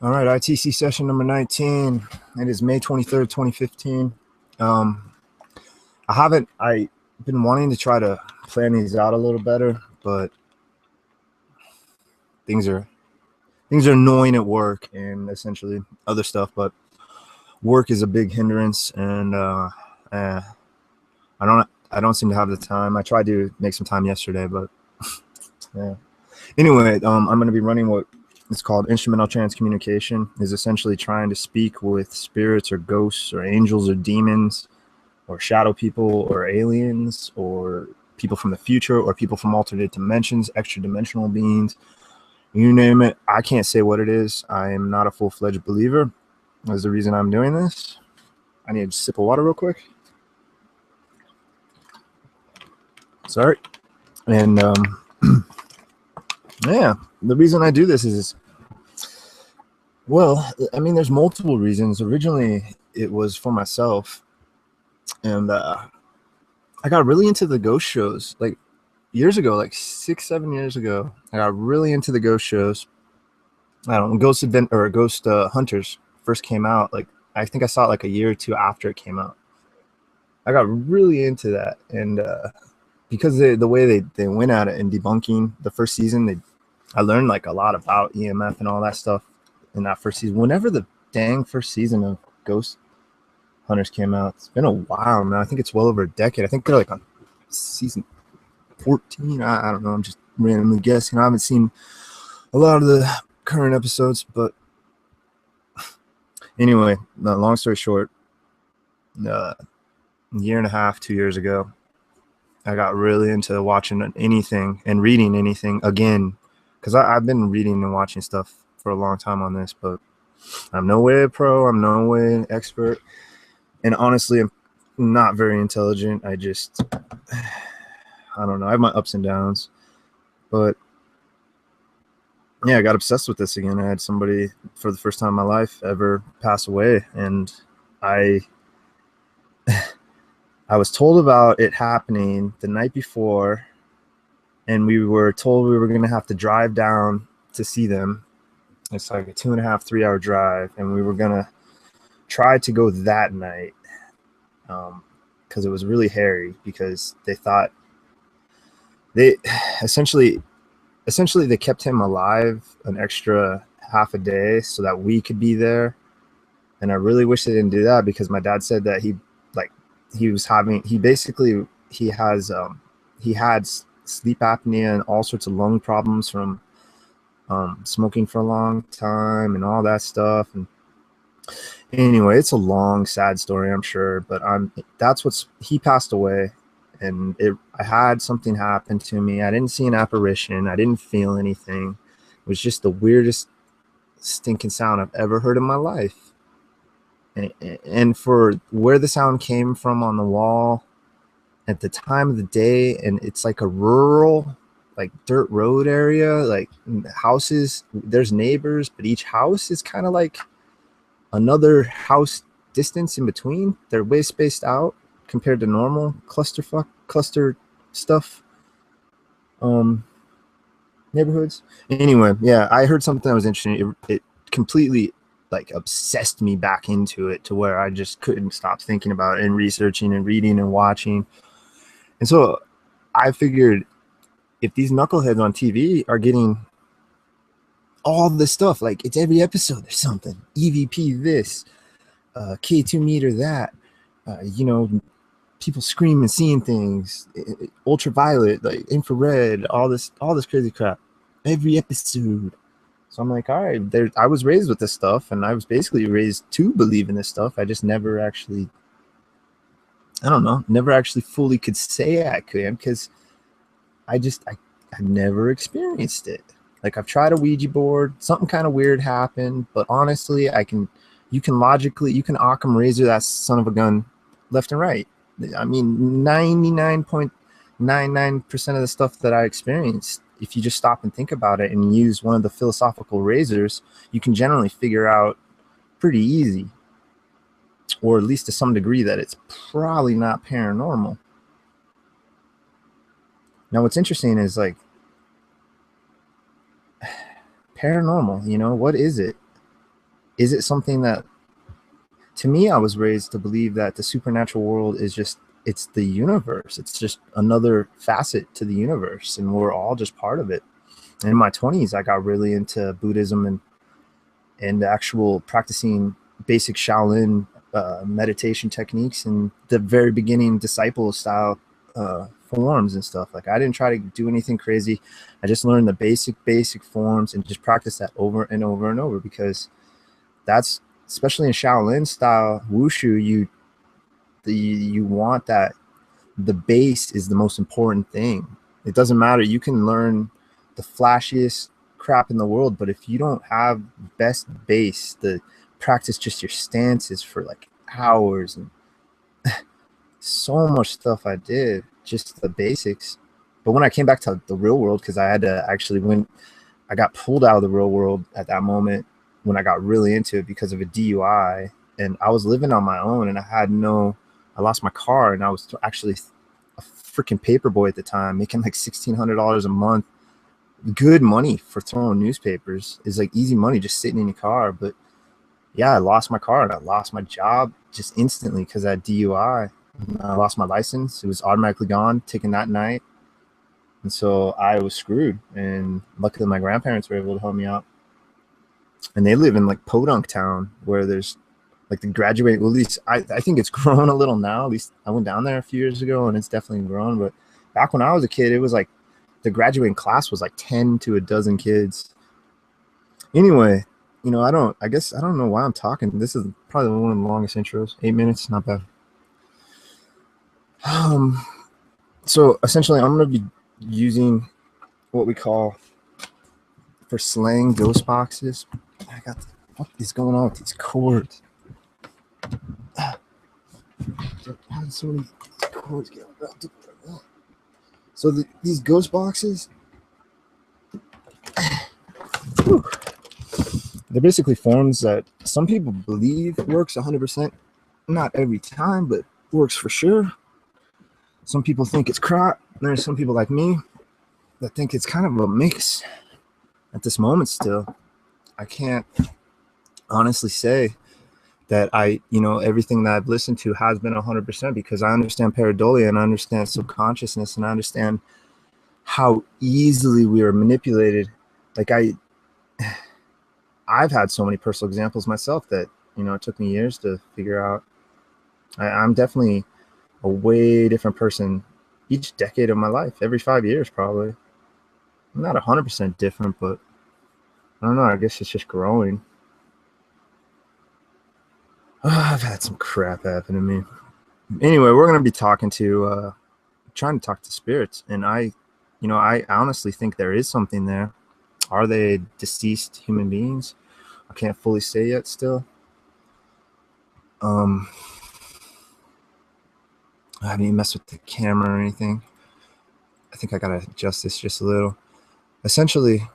All right, ITC session number 19. It is May 23rd, 2015. I've been wanting to try to plan these out a little better, but things are annoying at work and essentially other stuff, but work is a big hindrance, and I don't seem to have the time. I tried to make some time yesterday, but yeah. Anyway, I'm going to be running what it's called instrumental transcommunication. Is essentially trying to speak with spirits or ghosts or angels or demons or shadow people or aliens or people from the future or people from alternate dimensions, extra dimensional beings, you name it. I can't say what it is. I am not a full-fledged believer. That's the reason I'm doing this. I need a sip of water real quick. Sorry. And yeah, the reason I do this is, well, I mean, there's multiple reasons. Originally, it was for myself, and I got really into the ghost shows like years ago, like 6-7 years ago. I got really into the ghost shows. I don't know, Ghost Hunters first came out. Like, I think I saw it like a year or two after it came out. I got really into that, and because the way they went at it and debunking the first season, I learned like a lot about EMF and all that stuff in that first season. Whenever the dang first season of Ghost Hunters came out, it's been a while now. I think it's well over a decade. I think they're like on season 14. I don't know. I'm just randomly guessing. I haven't seen a lot of the current episodes, but anyway, long story short, a year and a half, 2 years ago, I got really into watching anything and reading anything again, because I've been reading and watching stuff for a long time on this, but I'm no way a pro. I'm no way an expert, and honestly, I'm not very intelligent. I don't know. I have my ups and downs, but yeah, I got obsessed with this again. I had somebody for the first time in my life ever pass away, and I I was told about it happening the night before, and we were told we were going to have to drive down to see them. It's like a 2.5, 3 hour drive, and we were going to try to go that night because it was really hairy, because they thought they essentially they kept him alive an extra half a day so that we could be there. And I really wish they didn't do that, because my dad said that he had sleep apnea and all sorts of lung problems from smoking for a long time and all that stuff. And anyway, it's a long, sad story, I'm sure, but he passed away, and I had something happen to me. I didn't see an apparition. I didn't feel anything. It was just the weirdest stinking sound I've ever heard in my life. And for where the sound came from on the wall at the time of the day, and it's like a rural, like dirt road area, like houses, there's neighbors, but each house is kind of like another house distance in between. They're way spaced out compared to normal cluster stuff neighborhoods. Anyway, yeah, I heard something that was interesting. It completely like obsessed me back into it, to where I just couldn't stop thinking about it and researching and reading and watching. And so I figured, if these knuckleheads on TV are getting all this stuff, like it's every episode there's something, EVP this, K2 meter that, people screaming, seeing things, ultraviolet, like infrared, all this crazy crap every episode. So I'm like, all right, I was raised with this stuff, and I was basically raised to believe in this stuff. I just never actually, I don't know, never actually fully could say I could, because I've never experienced it. Like, I've tried a Ouija board, something kind of weird happened, but honestly, you can Occam razor that son of a gun left and right. I mean, 99.99% of the stuff that I experienced, if you just stop and think about it and use one of the philosophical razors, you can generally figure out pretty easy, or at least to some degree, that it's probably not paranormal. Now, what's interesting is, like, paranormal, what is it? is it something that, to me, I was raised to believe that the supernatural world is just, it's the universe. It's just another facet to the universe, and we're all just part of it. And in my 20s, I got really into Buddhism and actual practicing basic Shaolin meditation techniques and the very beginning disciple style forms and stuff. Like, I didn't try to do anything crazy. I just learned the basic forms and just practice that over and over and over, because that's, especially in Shaolin style wushu, you want that the base is the most important thing. It doesn't matter. You can learn the flashiest crap in the world, but if you don't have best base, the practice just your stances for like hours, and so much stuff I did, just the basics. But when I came back to the real world, because I had to actually, when I got pulled out of the real world at that moment, when I got really into it because of a DUI, and I was living on my own, and I lost my car, and I was actually a freaking paper boy at the time, making like $1,600 a month. Good money for throwing newspapers. Is like easy money just sitting in your car. But yeah, I lost my car and I lost my job just instantly because of that DUI. I lost my license. It was automatically gone, taken that night. And so I was screwed. And luckily my grandparents were able to help me out. And they live in like Podunk Town, where there's like the graduate, well, at least I think it's grown a little now. At least I went down there a few years ago and it's definitely grown. But back when I was a kid, it was like the graduating class was like 10 to a dozen kids. Anyway, I don't know why I'm talking. This is probably one of the longest intros. 8 minutes, not bad. So essentially I'm going to be using what we call, for slang, ghost boxes. I got, what is going on with these cords? How did so many cords get wrapped up like that? So these ghost boxes, they're basically forms that some people believe works 100%. Not every time, but works for sure. Some people think it's crap. There's some people like me that think it's kind of a mix. At this moment still, I can't honestly say that everything that I've listened to has been 100%, because I understand pareidolia and I understand subconsciousness and I understand how easily we are manipulated. Like I've had so many personal examples myself that, it took me years to figure out. I'm definitely a way different person each decade of my life, every 5 years, probably. I'm not 100% different, but I don't know. I guess it's just growing. I've had some crap happen to me. Anyway, we're going to be trying to talk to spirits. And I honestly think there is something there. Are they deceased human beings? I can't fully say yet still. I haven't even messed with the camera or anything. I think I got to adjust this just a little. Essentially,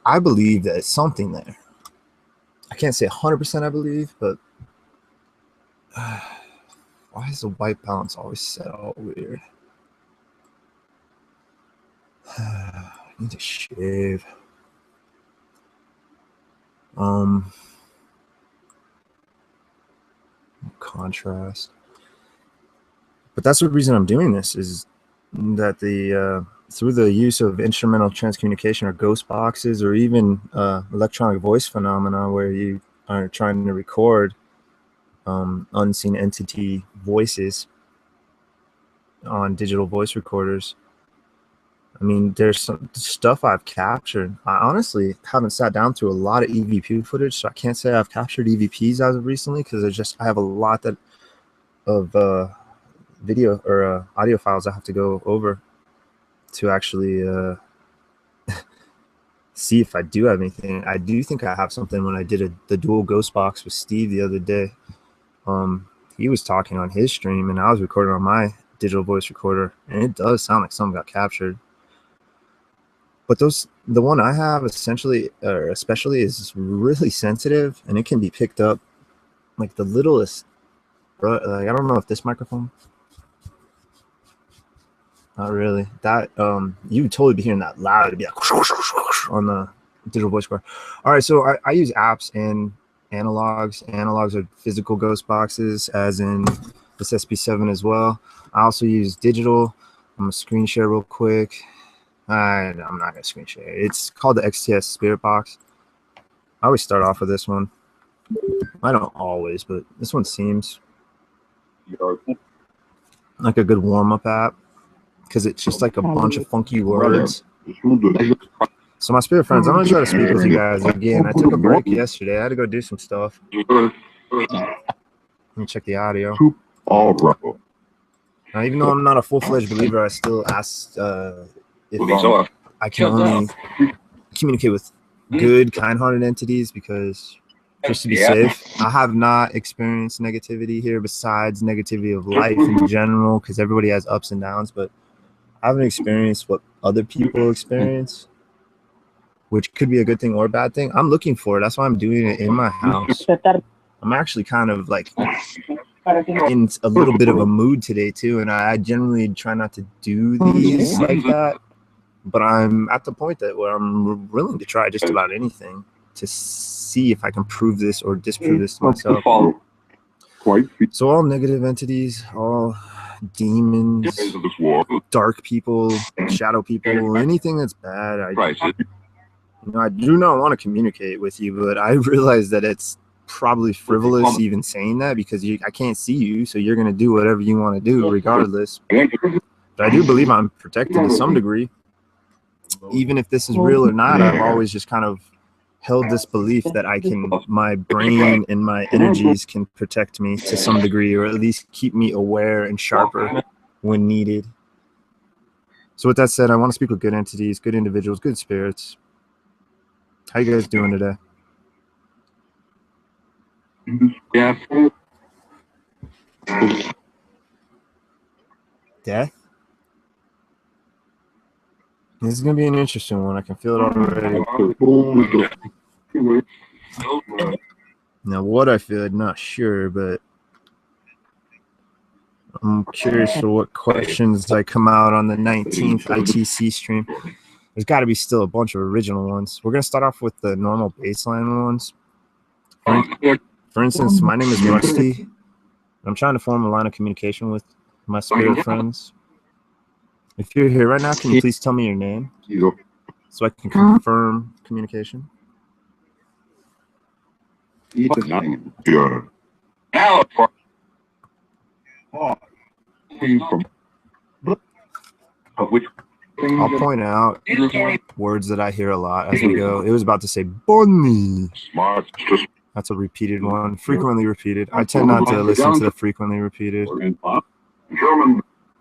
I believe that it's something there. I can't say 100% I believe, but why is the white balance always set all weird? I need to shave. Contrast. But that's the reason I'm doing this, is that through the use of instrumental transcommunication or ghost boxes, or even electronic voice phenomena, where you are trying to record unseen entity voices on digital voice recorders. I mean, there's some stuff I've captured. I honestly haven't sat down through a lot of EVP footage, so I can't say I've captured EVPs as of recently, because I have a lot of video or audio files I have to go over to actually see if I do have anything. I do think I have something when I did the dual ghost box with Steve the other day. He was talking on his stream and I was recording on my digital voice recorder, and it does sound like something got captured. But the one I have especially is really sensitive, and it can be picked up like the littlest. Like, I don't know if this microphone. Not really. That you would totally be hearing that loud. It'd be like on digital voice recorder. All right, so I use apps and analogs. Analogs are physical ghost boxes, as in this SP7 as well. I also use digital. I'm gonna screen share real quick. I'm not gonna screen share. It's called the XTS Spirit Box. I always start off with this one. I don't always, but this one seems like a good warm-up app because it's just like a bunch of funky words. So my spirit friends, I'm gonna try to speak with you guys again. I took a break yesterday. I had to go do some stuff. Let me check the audio. Now, even though I'm not a full-fledged believer, I still ask if I can only communicate with good, kind-hearted entities, because just to be safe. I have not experienced negativity here besides negativity of life in general, because everybody has ups and downs, but I haven't experienced what other people experience, which could be a good thing or a bad thing. I'm looking for it. That's why I'm doing it in my house. I'm actually kind of like in a little bit of a mood today too, and I generally try not to do these like that, but I'm at the point that where I'm willing to try just about anything to see if I can prove this or disprove this to myself. So all negative entities, all demons, dark people, shadow people, anything that's bad, I do not want to communicate with you, but I realize that it's probably frivolous even saying that, because I can't see you, so you're going to do whatever you want to do regardless. But I do believe I'm protected to some degree. Even if this is real or not, I've always just kind of held this belief that my brain and my energies can protect me to some degree, or at least keep me aware and sharper when needed. So with that said, I want to speak with good entities, good individuals, good spirits. How you guys doing today? Death? This is going to be an interesting one. I can feel it already. Now, what I feel, I'm not sure, but I'm curious for what questions I come out on the 19th ITC stream. There's got to be still a bunch of original ones. We're going to start off with the normal baseline ones. For instance, my name is Rusty. I'm trying to form a line of communication with my spirit friends. If you're here right now, can you please tell me your name so I can confirm communication? I'll point out words that I hear a lot as we go. It was about to say bunny. That's a repeated one, frequently repeated. I tend not to listen to the frequently repeated.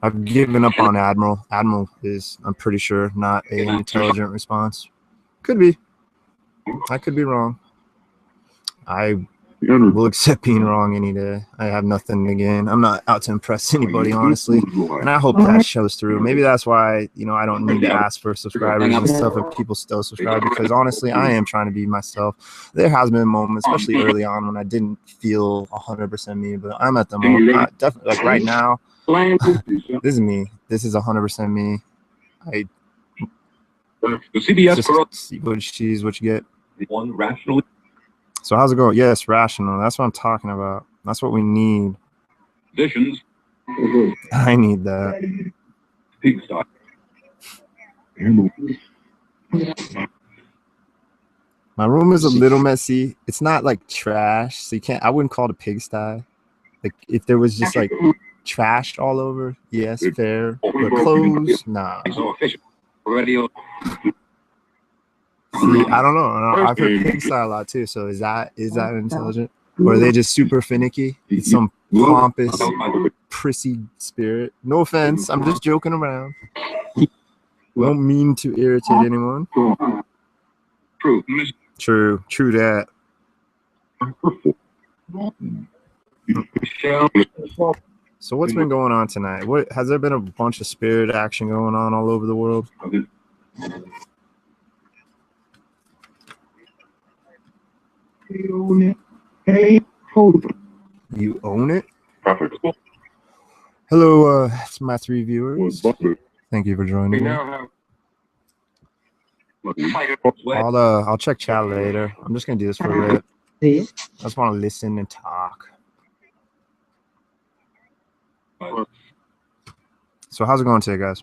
I've given up on Admiral. Admiral is, I'm pretty sure, not an intelligent response. Could be. I could be wrong. I will accept being wrong any day. I have nothing to gain. I'm not out to impress anybody, honestly. And I hope that shows through. Maybe that's why, I don't need to ask for subscribers and stuff if people still subscribe, because honestly, I am trying to be myself. There has been moments, especially early on, when I didn't feel 100% me, but I'm at the moment. Definitely, like right now, this is me. This is 100% me. Just see what you get. One rationally. So how's it going? Yes, rational. That's what I'm talking about. That's what we need. Conditions. I need that. Pigsty. My room is a little messy. It's not like trash, so I wouldn't call it a pigsty. Like if there was just like trash all over, yes, fair. But clothes, nah. Radio. See, I don't know. I've heard pigsty a lot too. So is that intelligent, or are they just super finicky? It's some pompous, prissy spirit. No offense, I'm just joking around. Don't mean to irritate anyone. True that. So what's been going on tonight? What has there been a bunch of spirit action going on all over the world? You own it? Hello, it's my 3 viewers. Thank you for joining me. I'll check chat later. I'm just gonna do this for a bit. I just want to listen and talk. So how's it going today, guys?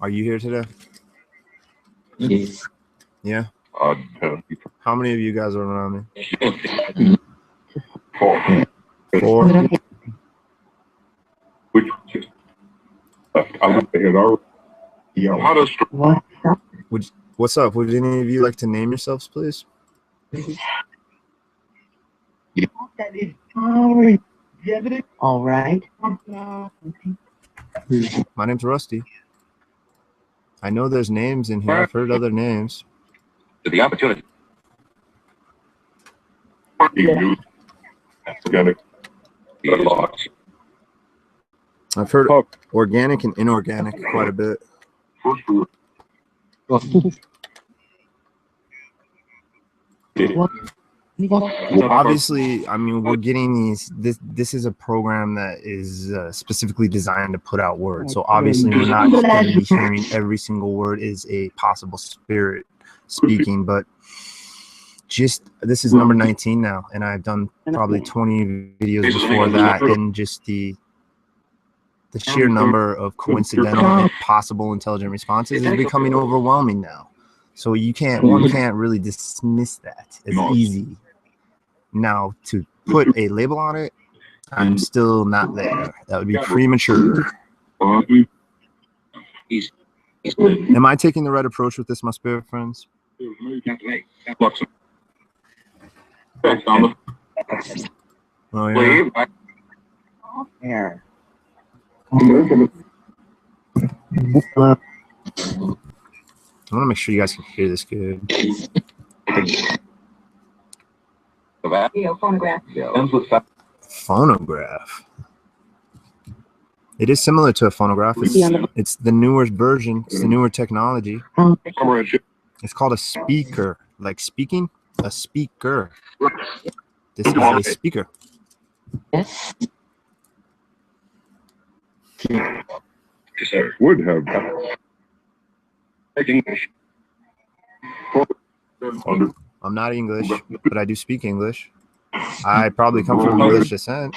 Are you here today? Yes. Yeah. How many of you guys are around me? 4. What's up? Would any of you like to name yourselves, please? All right. My name's Rusty. I know there's names in here. I've heard other names. To the opportunity. I've heard organic and inorganic quite a bit. Obviously, I mean, we're getting these. This is a program that is specifically designed to put out words. So obviously, we're not going to be hearing every single word is a possible spirit speaking. But just this is number 19 now, and I've done probably 20 videos before that, and just the sheer number of coincidental and possible intelligent responses is becoming overwhelming now. So one can't really dismiss that as easy. Now, to put a label on it, I'm still not there. That would be premature. Am I taking the right approach with this, my spirit friends? Oh, yeah. Here. I want to make sure you guys can hear this good. Phonograph. It is similar to a phonograph. It's the newer version. It's the newer technology. It's called a speaker. Like speaking? A speaker. This is a speaker. Would have. I'm not English, but I do speak English. I probably come from English descent.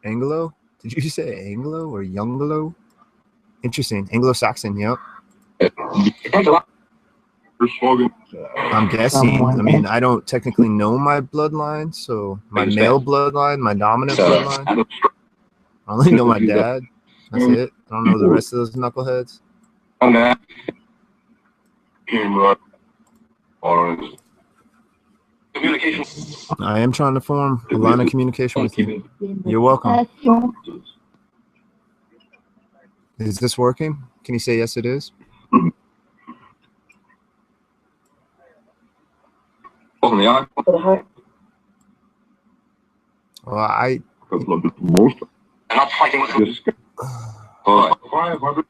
Anglo? Did you say Anglo or Younglo? Interesting. Anglo-Saxon, yep. I'm guessing. I mean, I don't technically know my bloodline, so my male bloodline, my dominant bloodline. I only know my dad. That's it. I don't know the rest of those knuckleheads. I am trying to form a line of communication with you. You're welcome. Is this working? Can you say yes, it is? Well, Not fighting with this. 500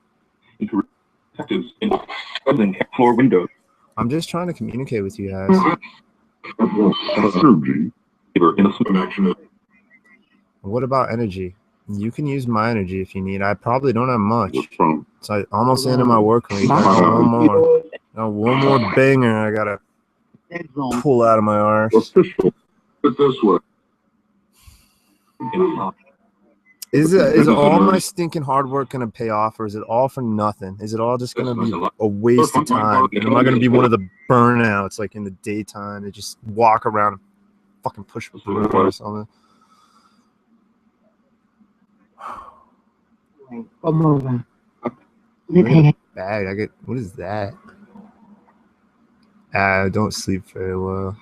in floor windows. I'm just trying to communicate with you guys. What about energy? You can use my energy if you need. I probably don't have much. It's like almost the end of my work week. One more banger I gotta pull out of my arse. Is all my stinking hard work gonna pay off, or is it all for nothing? Is it all just gonna be a waste of time? And am I gonna be one of the burnouts, like in the daytime, that just walk around and fucking push a broom or something? Bag. I get. What is that? I don't sleep very well.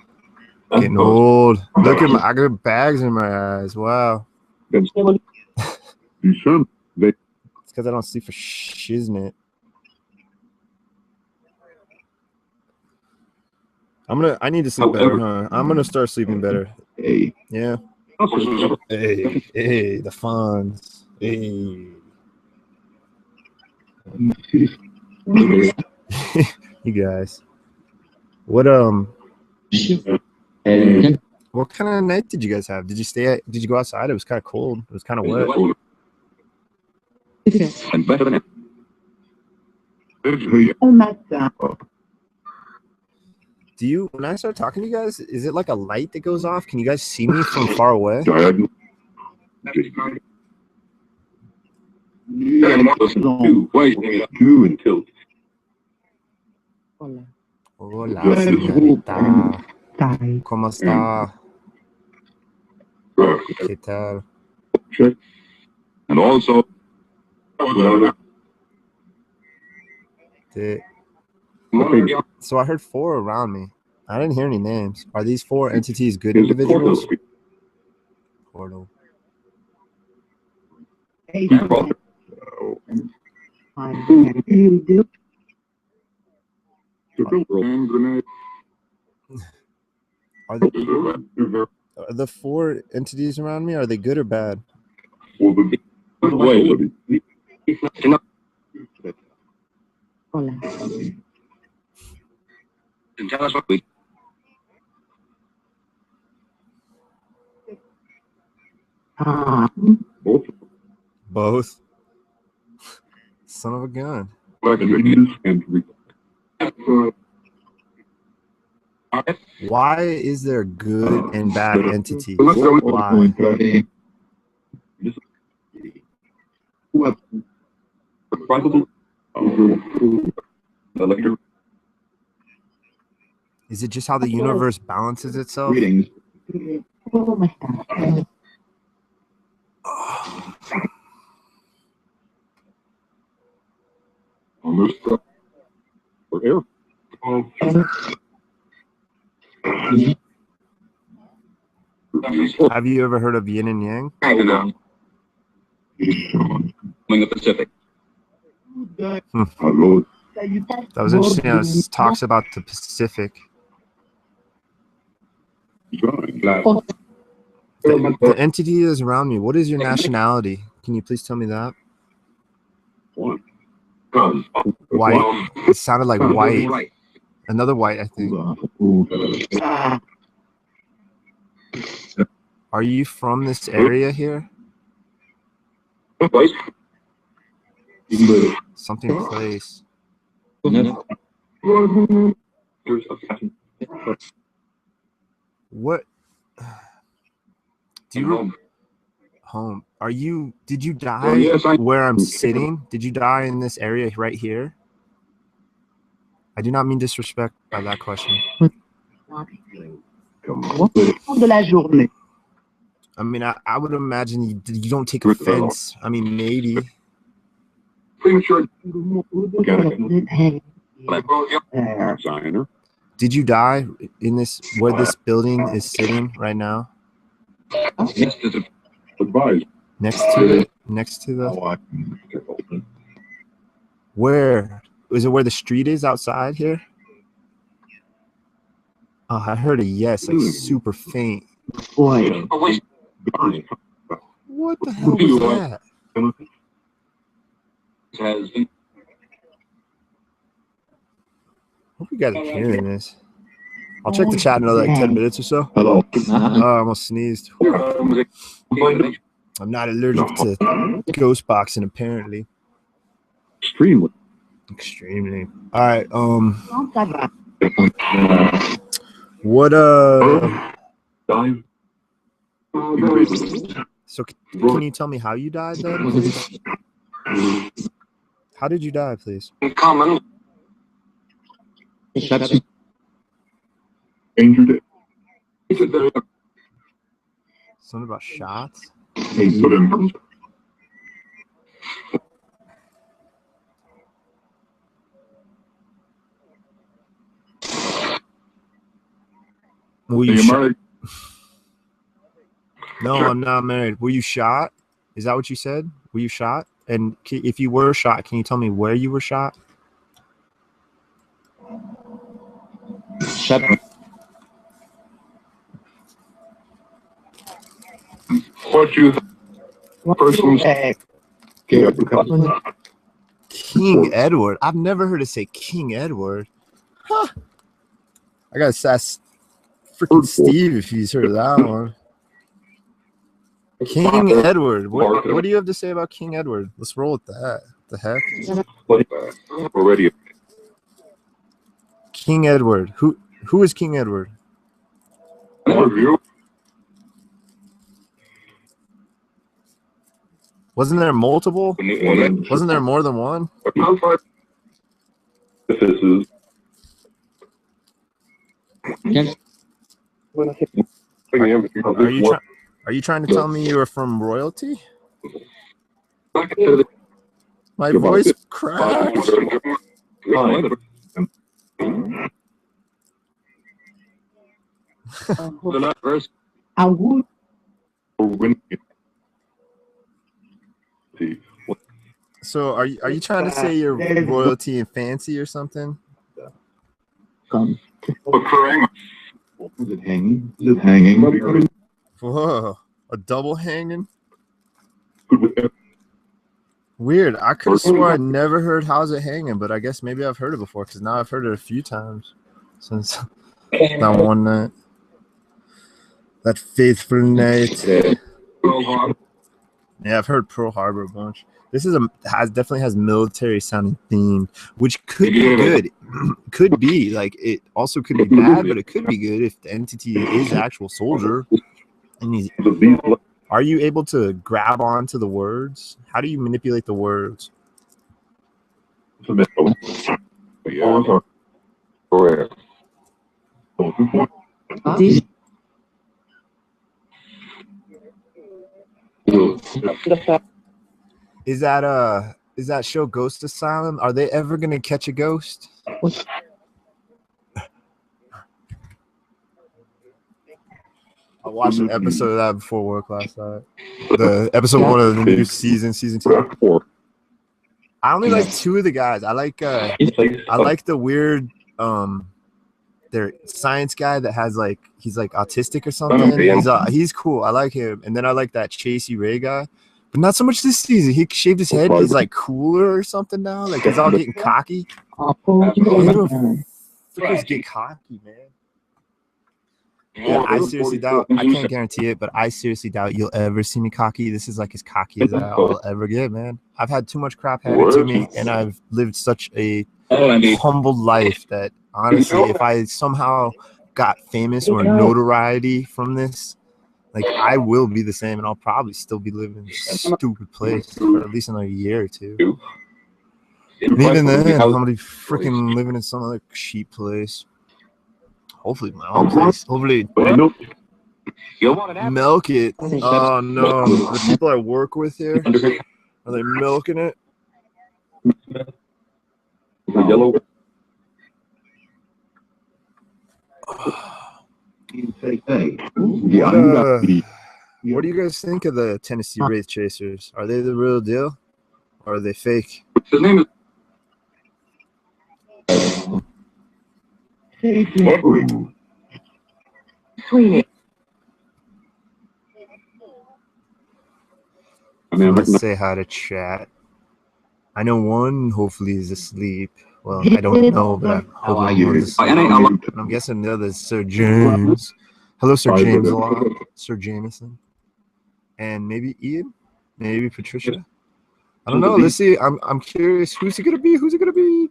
Getting old. Look at my. I got bags in my eyes. Wow. It's because I don't sleep for shiznit. I need to sleep better, huh? I'm gonna start sleeping better. Yeah. Hey, the funds. Hey. You guys. What kind of night did you guys have? Did you go outside? It was kind of cold. It was kind of wet. and better than ever. Au matin. Do you, when I start talking to you guys, is it like a light that goes off? Can you guys see me from far away? Diagonal. Do and tilt. Hola. Hola, señorita. Tay. ¿Cómo está? ¿Qué tal? Check. And also, So I heard 4 around me. I didn't hear any names. Are these 4 entities good individuals? Portal. Hey, you do? Are the 4 entities around me, are they good or bad? Hola. And tell us what we Ah. Both. Son of a gun. Why is there good and bad entities? Why? Is it just how the universe balances itself? ¿Cómo estás? Have you ever heard of yin and yang? In the Pacific. That was interesting. It talks about the Pacific. The entity is around me. What is your nationality? Can you please tell me that? White. It sounded like white. Another white, I think. Are you from this area here? Something place. What? Do you home? Are you? Did you die where I'm sitting? Did you die in this area right here? I do not mean disrespect by that question. De la journée. I mean, I would imagine you don't take offense. I mean, maybe. Did you die in this, where this building is sitting right now? Next to it? Next to the... Where? Is it where the street is outside here? Oh, I heard a yes, like super faint. Boy. What the hell was that? Hope you guys are hearing this. I'll check the chat in another like 10 minutes or so. Hello. Oh, I almost sneezed. I'm not allergic to ghost boxing, apparently. Extremely. Extremely. All right. What Dive. So can you tell me how you died then, please? How did you die, please? Common. Danger. Something about shots? Were you shot? No, I'm not married. Were you shot? Is that what you said? Were you shot? And if you were shot, can you tell me where you were shot? Shut. What you person? King Edward. I've never heard it say King Edward. Huh. I gotta ask freaking Steve if he's heard of that one. King Edward. What do you have to say about King Edward? Let's roll with that. The heck? Already. King Edward. Who is King Edward? Wasn't there multiple? Wasn't there more than one? This is. Are you trying to tell me you are from royalty? My voice cracked. I would. So are you trying to say you're royalty and fancy or something? Come. Is it hanging? Is it hanging? Whoa, a double hanging? Weird. I could have swore I never heard "How's It Hanging," but I guess maybe I've heard it before because now I've heard it a few times since that one night. That faithful night. Yeah, I've heard Pearl Harbor a bunch. This is definitely has military sounding theme, which could be good. Could be like it also could be bad, but it could be good if the entity is actual soldier. And are you able to grab onto the words? How do you manipulate the words? Is that show Ghost Asylum? Are they ever gonna catch a ghost? I watched an episode of that before work last night. The episode 1 of the new season 2. I only like 2 of the guys. I like the weird their science guy that has like he's like autistic or something. He's cool. I like him. And then I like that Chasey Ray guy. But not so much this season. He shaved his head. He's like cooler or something now. Like he's all getting cocky. Fuckers get cocky, man. Yeah, I seriously doubt. I can't guarantee it, but I seriously doubt you'll ever see me cocky. This is like as cocky as I'll ever get, man. I've had too much crap handed to me, and I've lived such a humbled life that honestly, if I somehow got famous or notoriety from this, like I will be the same, and I'll probably still be living in a stupid place for at least another year or two. And even then, I'm gonna be freaking living in some other cheap place. Hopefully my own place. Hopefully milk it. Oh no. The people I work with here, are they milking it? Yellow. What do you guys think of the Tennessee Wraith Chasers? Are they the real deal? Or are they fake? His name is Sweetie. Let's say hi to chat. I know one hopefully is asleep. Well, I don't know, but I'm hoping one's asleep. And I'm guessing the other is Sir James. Hello, Sir James a lot. Sir Jameson. And maybe Ian? Maybe Patricia? I don't know. Let's see. I'm curious. Who's it gonna be? Who's it gonna be?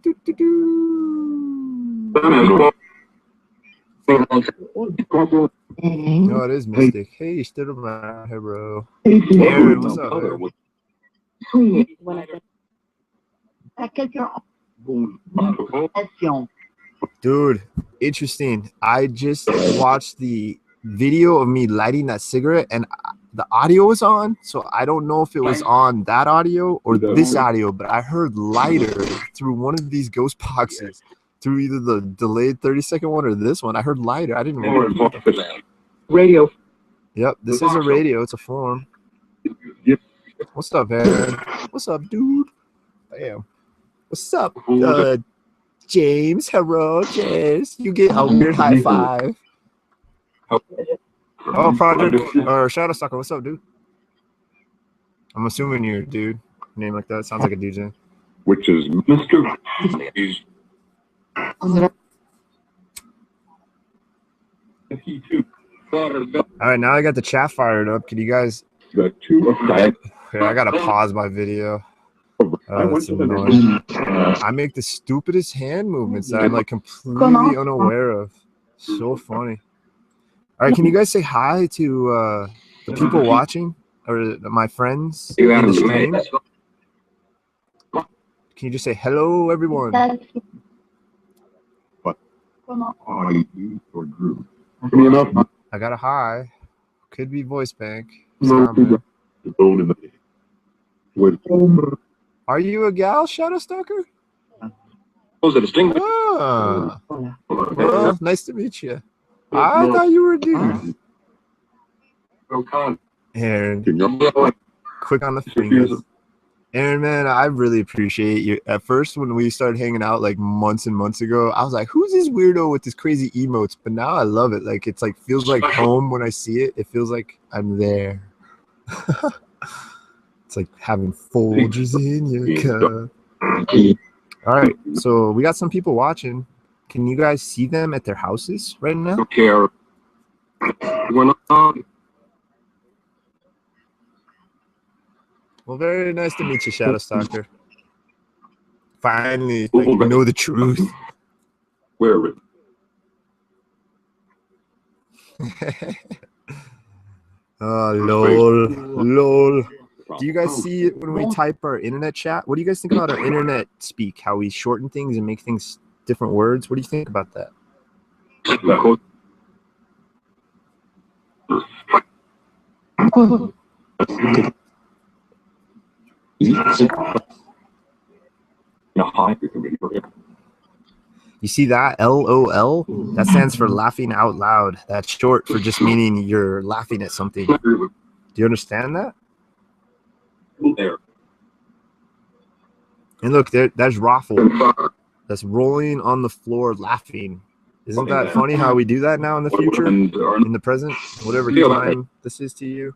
No, it is Mystic. Hey, you stood around here, bro. Aaron, what's up, Aaron? Dude, interesting. I just watched the video of me lighting that cigarette, and the audio was on, so I don't know if it was on that audio or this audio, but I heard lighter through one of these ghost boxes, through either the delayed 30-second one or this one. I heard lighter. I didn't know. Radio. Yep, this is a radio. It's a form. What's up, Aaron? What's up, dude? Damn. What's up, James? Hello, James. You get a weird high five. Oh, Project or Shadow Stalker. What's up, dude? I'm assuming you're a dude. Name like that sounds like a dude's name. Which is Mr. All right, now I got the chat fired up. Can you guys The two of diet. Here, I gotta pause my video. I went That's to the annoying. I make the stupidest hand movements that I'm like completely unaware of. So funny. All right, can you guys say hi to the people watching or my friends in the stream? Can you just say hello, everyone? I eat or grew. Me enough. I got a hi. Could be voice bank. No, Soundman. the bone in the with Are you a gal, Shadowstalker? Those are distinct. Ah, well, nice to meet you. I thought you were a dude. Aaron, quick on the fingers. Aaron, man, I really appreciate you. At first, when we started hanging out like months and months ago, I was like, who's this weirdo with this crazy emotes? But now I love it. Like, it's like, feels like home when I see it. It feels like I'm there. It's like having Folgers in your cup. All right, so we got some people watching. Can you guys see them at their houses right now? Care. We're not. Well, very nice to meet you, Shadowstalker. Finally, like, you know the truth. where it. Oh, lol. Do you guys see it when we type our internet chat? What do you guys think about our internet speak? How we shorten things and make things different words? What do you think about that? You see that? LOL? That stands for laughing out loud. That's short for just meaning you're laughing at something. Do you understand that? And look, there's Raffle. That's rolling on the floor laughing. Isn't that funny how we do that now in the future? In the present? Whatever time this is to you?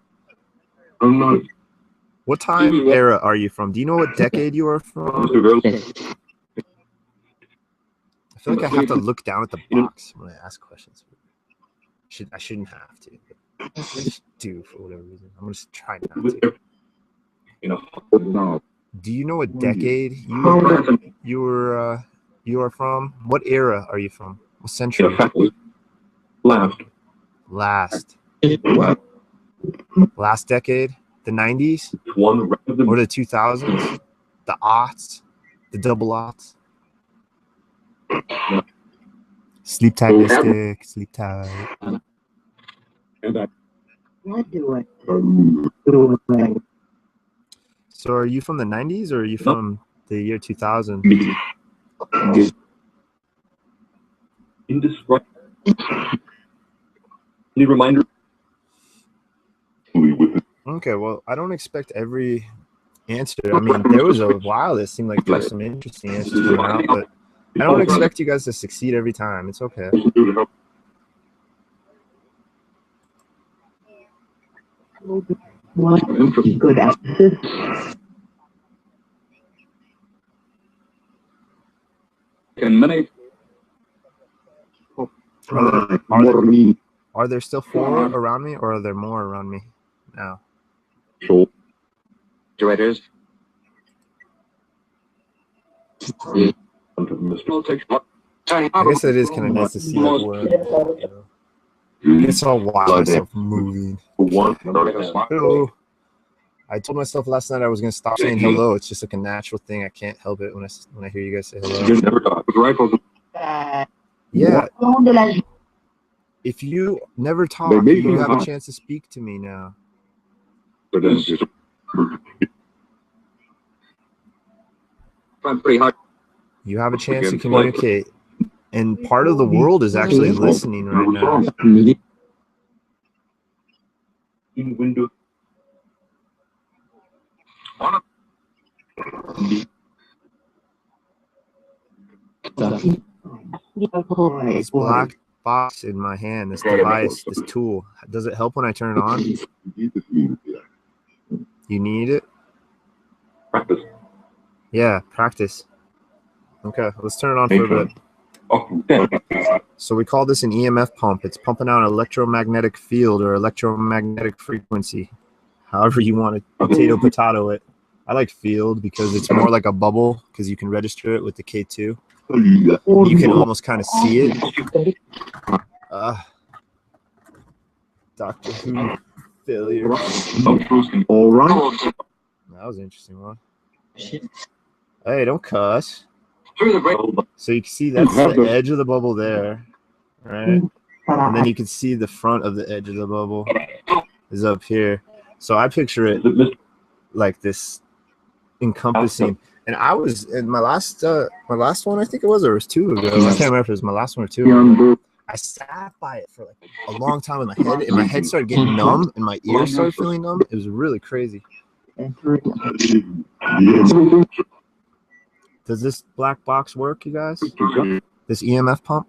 What time era are you from? Do you know what decade you are from? I feel like I have to look down at the box when I ask questions. I shouldn't have to. But I just do for whatever reason. I'm just trying not to. Do you know what decade you are from? What era are you from? What century? Last decade? The 90s? Or the 2000s? The aughts? The double aughts? Sleep tight, Mystic. Sleep tight. What do I? So are you from the 90s or are you from the year 2000? Any reminder? Okay, well, I don't expect every answer. I mean, there was a while that seemed like there was some interesting answers coming out, but I don't expect you guys to succeed every time. It's okay. What good at this? Are there still 4 around me or are there more around me now? Directors. I guess it is kind of nice to see like where, you know. I guess I'll watch myself moving. Hello. I told myself last night I was gonna stop saying hello. It's just like a natural thing. I can't help it when I hear you guys say hello. Yeah. If you never talk, you have a chance to speak to me now. Pretty hard. You have a chance to communicate. And part of the world is actually listening right now. This black box in my hand, this device, this tool, does it help when I turn it on? You need it? Practice. Yeah, practice. Okay, let's turn it on for a bit. So we call this an EMF pump. It's pumping out an electromagnetic field or electromagnetic frequency. however you want to potato it. I like field because it's more like a bubble because you can register it with the K2. You can almost kind of see it. Doctor Who failure. All right. That was an interesting one. Hey, don't cuss. So you can see that's the edge of the bubble there, right? And then you can see the front of the edge of the bubble is up here. So I picture it like this encompassing. And I was in my last one, I think it was, or it was 2 ago. I can't remember if it was my last one or 2 ago. I sat by it for like a long time in my head, and my head started getting numb, and my ears started feeling numb. It was really crazy. Does this black box work, you guys? This EMF pump?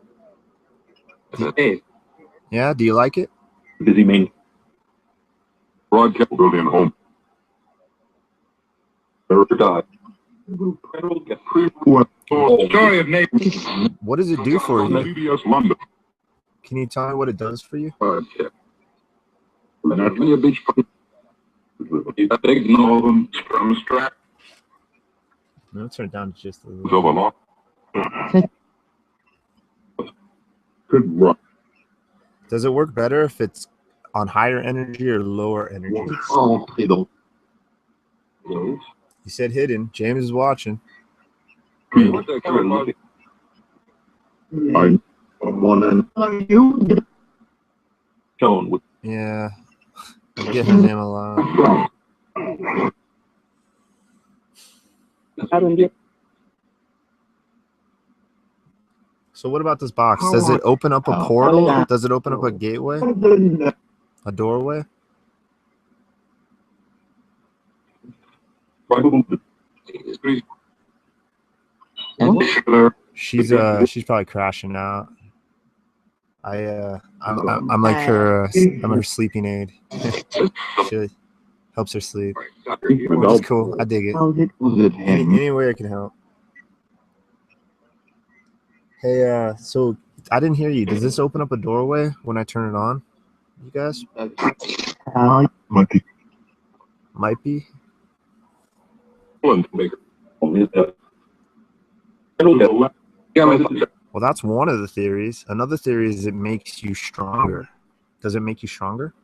Yeah, do you like it? Busy main. Broadcast building home. What does it do for you? CBS London. Can you tell me what it does for you? No, turn it down just a little. Good rock. Does it work better if it's on higher energy or lower energy? You said hidden. James is watching. I want to. Yeah, I get her name a lot. So what about this box? Does it open up a portal? Does it open up a gateway? A doorway? She's probably crashing out. I'm like her I'm her sleeping aid. She helps her sleep. Which is cool. I dig it. Any way I can help. Hey, so I didn't hear you. Does this open up a doorway when I turn it on? You guys? Might be. Well, that's one of the theories. Another theory is it makes you stronger. Does it make you stronger?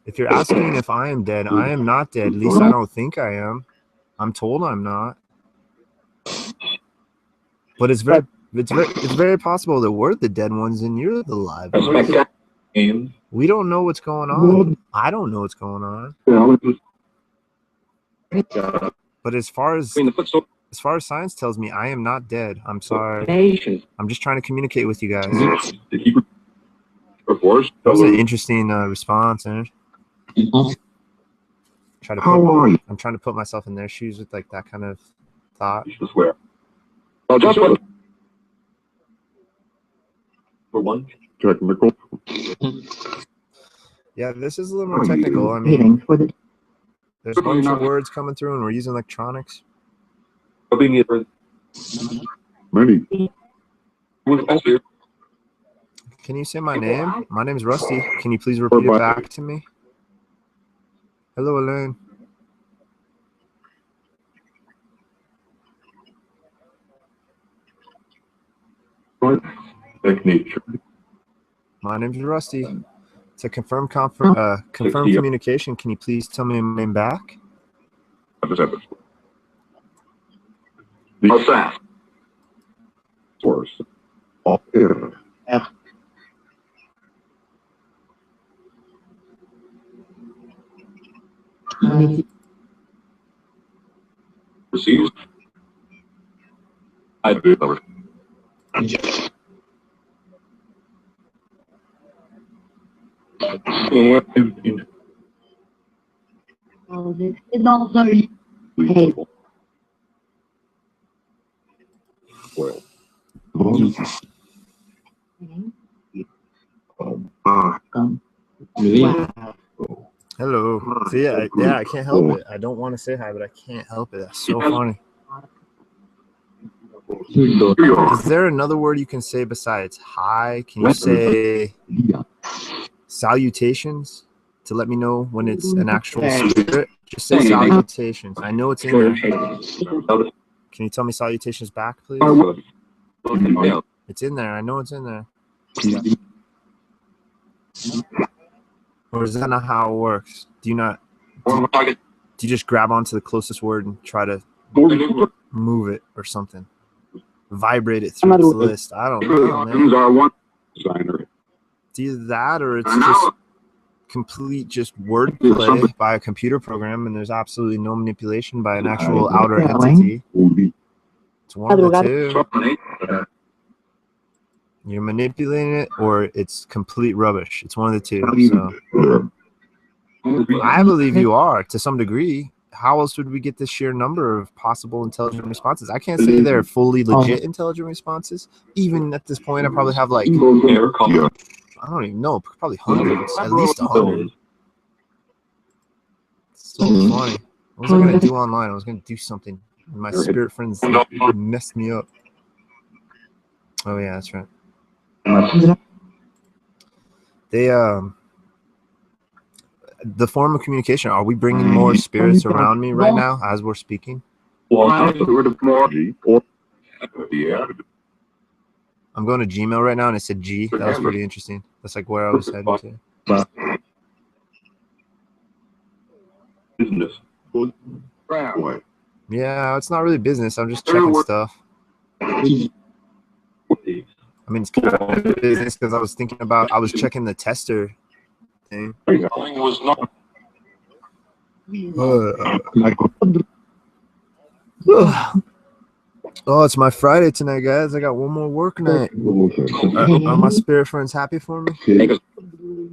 If you're asking if I am dead, I am not dead. At least I don't think I am. I'm told I'm not. But it's very possible that we're the dead ones and you're the live ones. We don't know what's going on. I don't know what's going on. But as far as science tells me, I am not dead. I'm sorry. I'm just trying to communicate with you guys. That was an interesting response, and I'm trying to put myself in their shoes with like that kind of thought. For one, technical. Yeah, this is a little more technical. I mean, there's a bunch of words coming through, and we're using electronics. Many. Can you say my name? My name's Rusty. Can you please repeat it back to me? Hello, Elaine. My name's Rusty. To confirm communication, can you please tell me my name back? What's that? Source. Received. I do. Hello. So yeah, I can't help it. I don't want to say hi, but I can't help it. That's so funny. Is there another word you can say besides hi? Can you say salutations to let me know when it's an actual spirit? Just say salutations. I know it's in there. Can you tell me salutations back, please? It's in there. I know it's in there. Or is that not how it works? Do you just grab onto the closest word and try to move it or something? Vibrate it through its list. I don't know, man. It's either that or it's just complete just wordplay by a computer program, and there's absolutely no manipulation by an actual outer entity. It's one of the two. You're manipulating it, or it's complete rubbish. It's one of the two. So I believe you are to some degree. How else would we get this sheer number of possible intelligent responses? I can't say they're fully legit intelligent responses. Even at this point, I probably have like, I don't even know, probably hundreds, at least 100. It's so funny. What was I going to do online? I was going to do something. And my spirit friends messed me up. Oh, yeah, that's right. They, the form of communication, are we bringing more spirits around me right now as we're speaking? I'm going to Gmail right now, and it said G. That was pretty interesting. That's like where I was heading to. Business. Yeah, it's not really business. I'm just checking stuff. I mean, it's kind of business because I was thinking about, I was checking the tester thing. Oh, it's my Friday tonight, guys. I got one more work night. Are my spirit friends happy for me?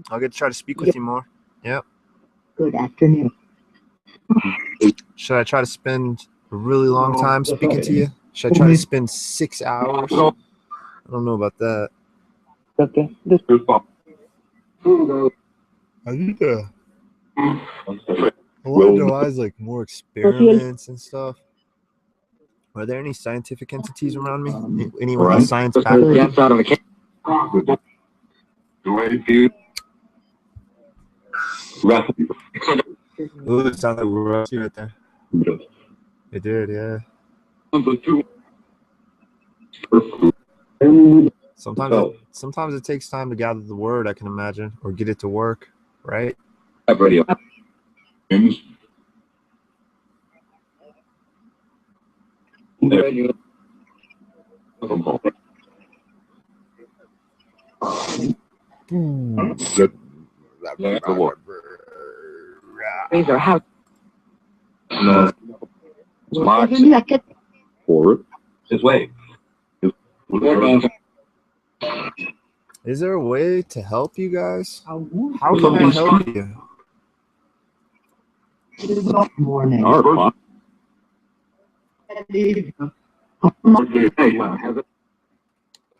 I'll get to try to speak with you more. Yep. Good afternoon. Should I try to spend a really long time speaking to you? Should I try to spend 6 hours? I don't know about that. Okay. I need to. I want to devise like more experiments and stuff. Are there any scientific entities around me? Anyone with science background? Ooh, it sounded like rusty right there. It did, yeah. Sometimes it takes time to gather the word, I can imagine, or get it to work, right? These are how. Forward. This way. Is there a way to help you guys? How can I help you? Morning.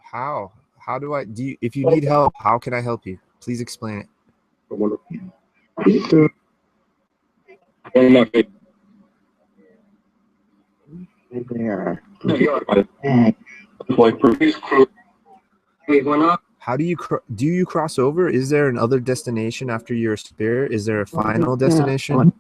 How? How do I do you, if you need help, how can I help you? Please explain it. There. How do you cross over? Is there another destination after your spirit? Is there a final destination?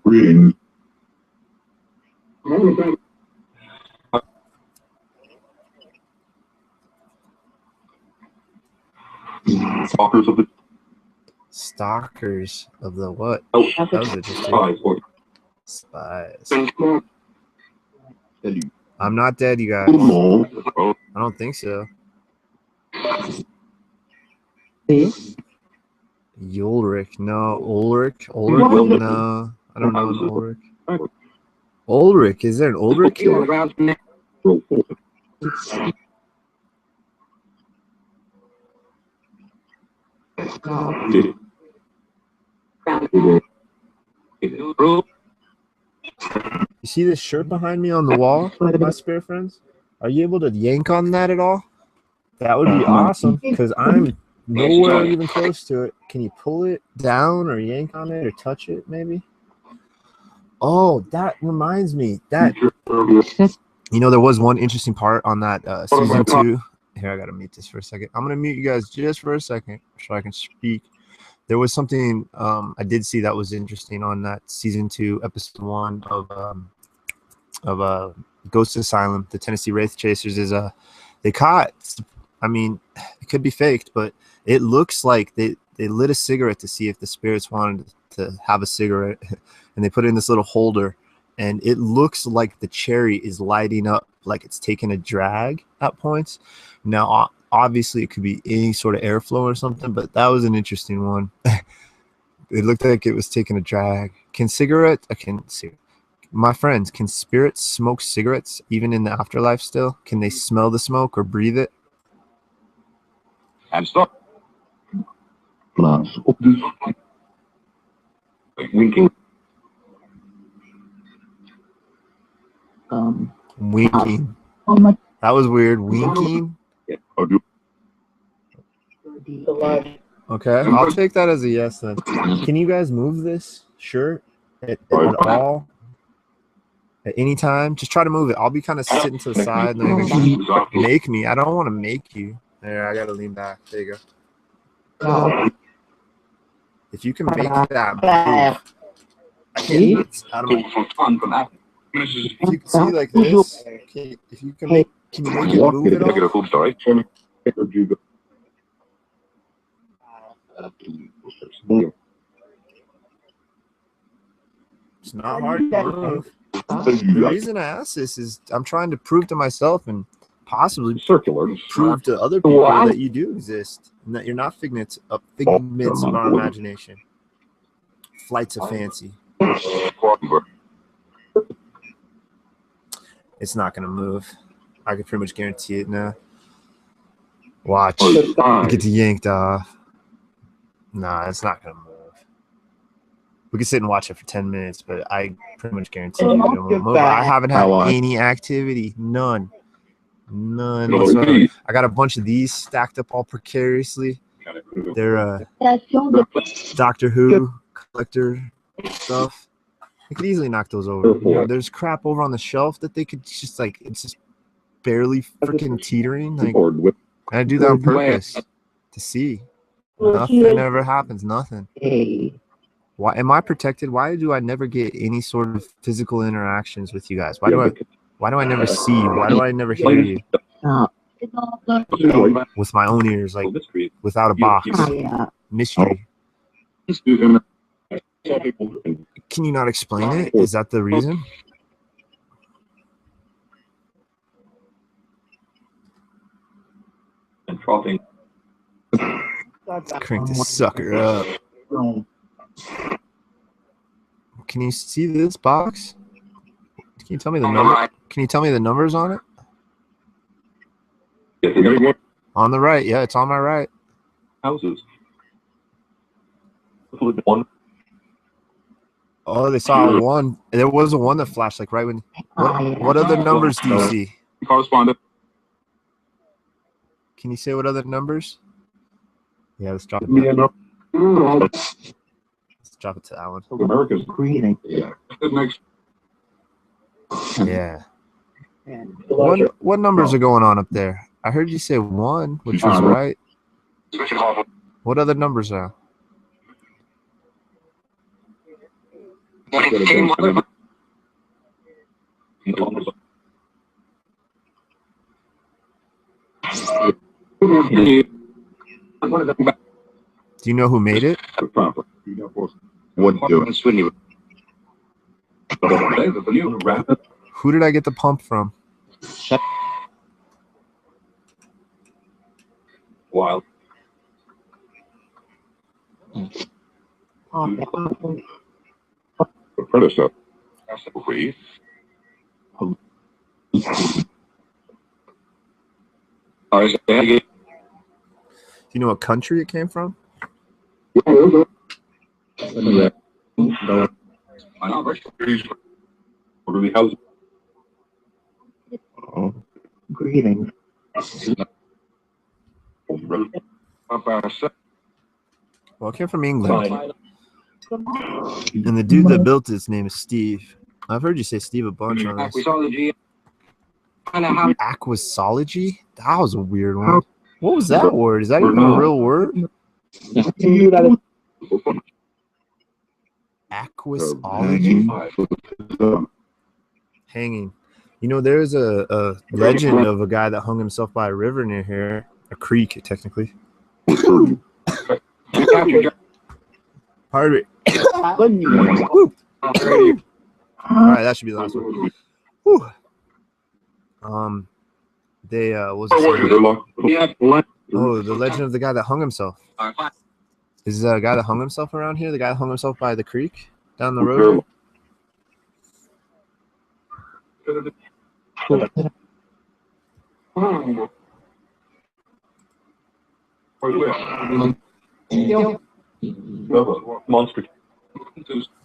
Stalkers of the what? That was interesting. Spies. I'm not dead, you guys. I don't think so. Ulrich, no. Ulrich, no. I don't know an Ulrich. Ulrich, is there an Ulrich here? You see this shirt behind me on the wall, my spirit friends? Are you able to yank on that at all? That would be awesome, because I'm nowhere even close to it. Can you pull it down or yank on it or touch it maybe? Oh, that reminds me. That You know, there was one interesting part on that season 2. Here, I gotta mute this for a second. I'm gonna mute you guys just for a second so I can speak. There was something I did see that was interesting on that season 2, episode 1 of Ghost Asylum. The Tennessee Wraith Chasers is they caught. I mean, it could be faked, but it looks like they lit a cigarette to see if the spirits wanted to have a cigarette, and they put it in this little holder. And it looks like the cherry is lighting up, like it's taking a drag at points. Now, obviously, it could be any sort of airflow or something, but that was an interesting one. It looked like it was taking a drag. My friends, can spirits smoke cigarettes even in the afterlife still? Can they smell the smoke or breathe it? And stop. Winking. Winking. That was weird. Winking. Okay, I'll take that as a yes then. Can you guys move this shirt at all? At any time? Just try to move it. I'll be kind of sitting to the side. Make me. I don't want to make you. There, I gotta lean back. There you go. If you can make that move, I can't. It's out of my. If you can see like this, if you can make, can you make it move at all? It's not hard to move. The reason I ask this is I'm trying to prove to myself and possibly prove to other people that you do exist and that you're not figments of our imagination. Flights of fancy. It's not going to move. I can pretty much guarantee it now. Watch. It gets yanked off. Nah, it's not going to move. We can sit and watch it for 10 minutes, but I pretty much guarantee it won't move. I haven't had any activity. None whatsoever. I got a bunch of these stacked up all precariously. They're Doctor Who collector stuff. I could easily knock those over. You know, there's crap over on the shelf that they could just like, it's just barely freaking teetering. Like, I do that on purpose to see. Nothing ever happens. Nothing. Why am I protected? Why do I never get any sort of physical interactions with you guys? Why do I never see you? Why do I never hear you? With my own ears, like without a box. Mystery. Can you not explain it? Is that the reason? Let's crank this sucker up. Can you see this box? Can you tell me the number? Can you tell me the numbers on it? On the right, yeah, it's on my right. Houses. Oh, they saw a 1. There was a 1 that flashed like right when. What other numbers do you see? Correspondent. Can you say what other numbers? Yeah, let's drop it down. Let's drop it to Alan. America's greeting. Yeah. Yeah. What numbers are going on up there? I heard you say 1, which was right. What other numbers are? Do you know who made it? Wouldn't do it. Who did I get the pump from? Wild. The predecessor. Do you know what country it came from? Greetings. Well, it came from England. And the dude that built it, his name is Steve. I've heard you say Steve a bunch on this. Aquasology? That was a weird one. What was that word? Is that even a real word? Aquasology? Hanging. You know, there's a legend of a guy that hung himself by a river near here. A creek, technically. Pardon me. All right, that should be the last one. Whew. They what was it? Oh, the legend of the guy that hung himself. Is there a guy that hung himself around here? The guy that hung himself by the creek down the road? Monster.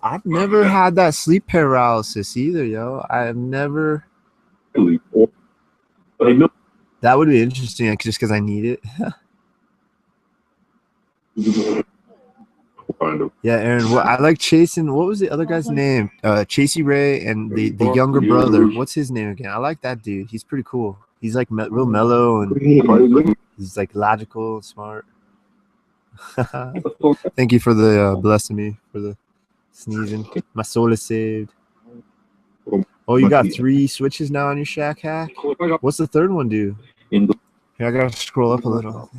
I've never had that sleep paralysis either, yo. I've never. That would be interesting, just because I need it. Yeah, Aaron. Well, I like chasing. What was the other guy's name? Chasey Ray and the younger brother. What's his name again? I like that dude. He's pretty cool. He's like real mellow and he's like logical and smart. Thank you for the blessing me for the sneezing. My soul is saved. Oh, you got 3 switches now on your shack hack? What's the third one do? Here, I gotta scroll up a little.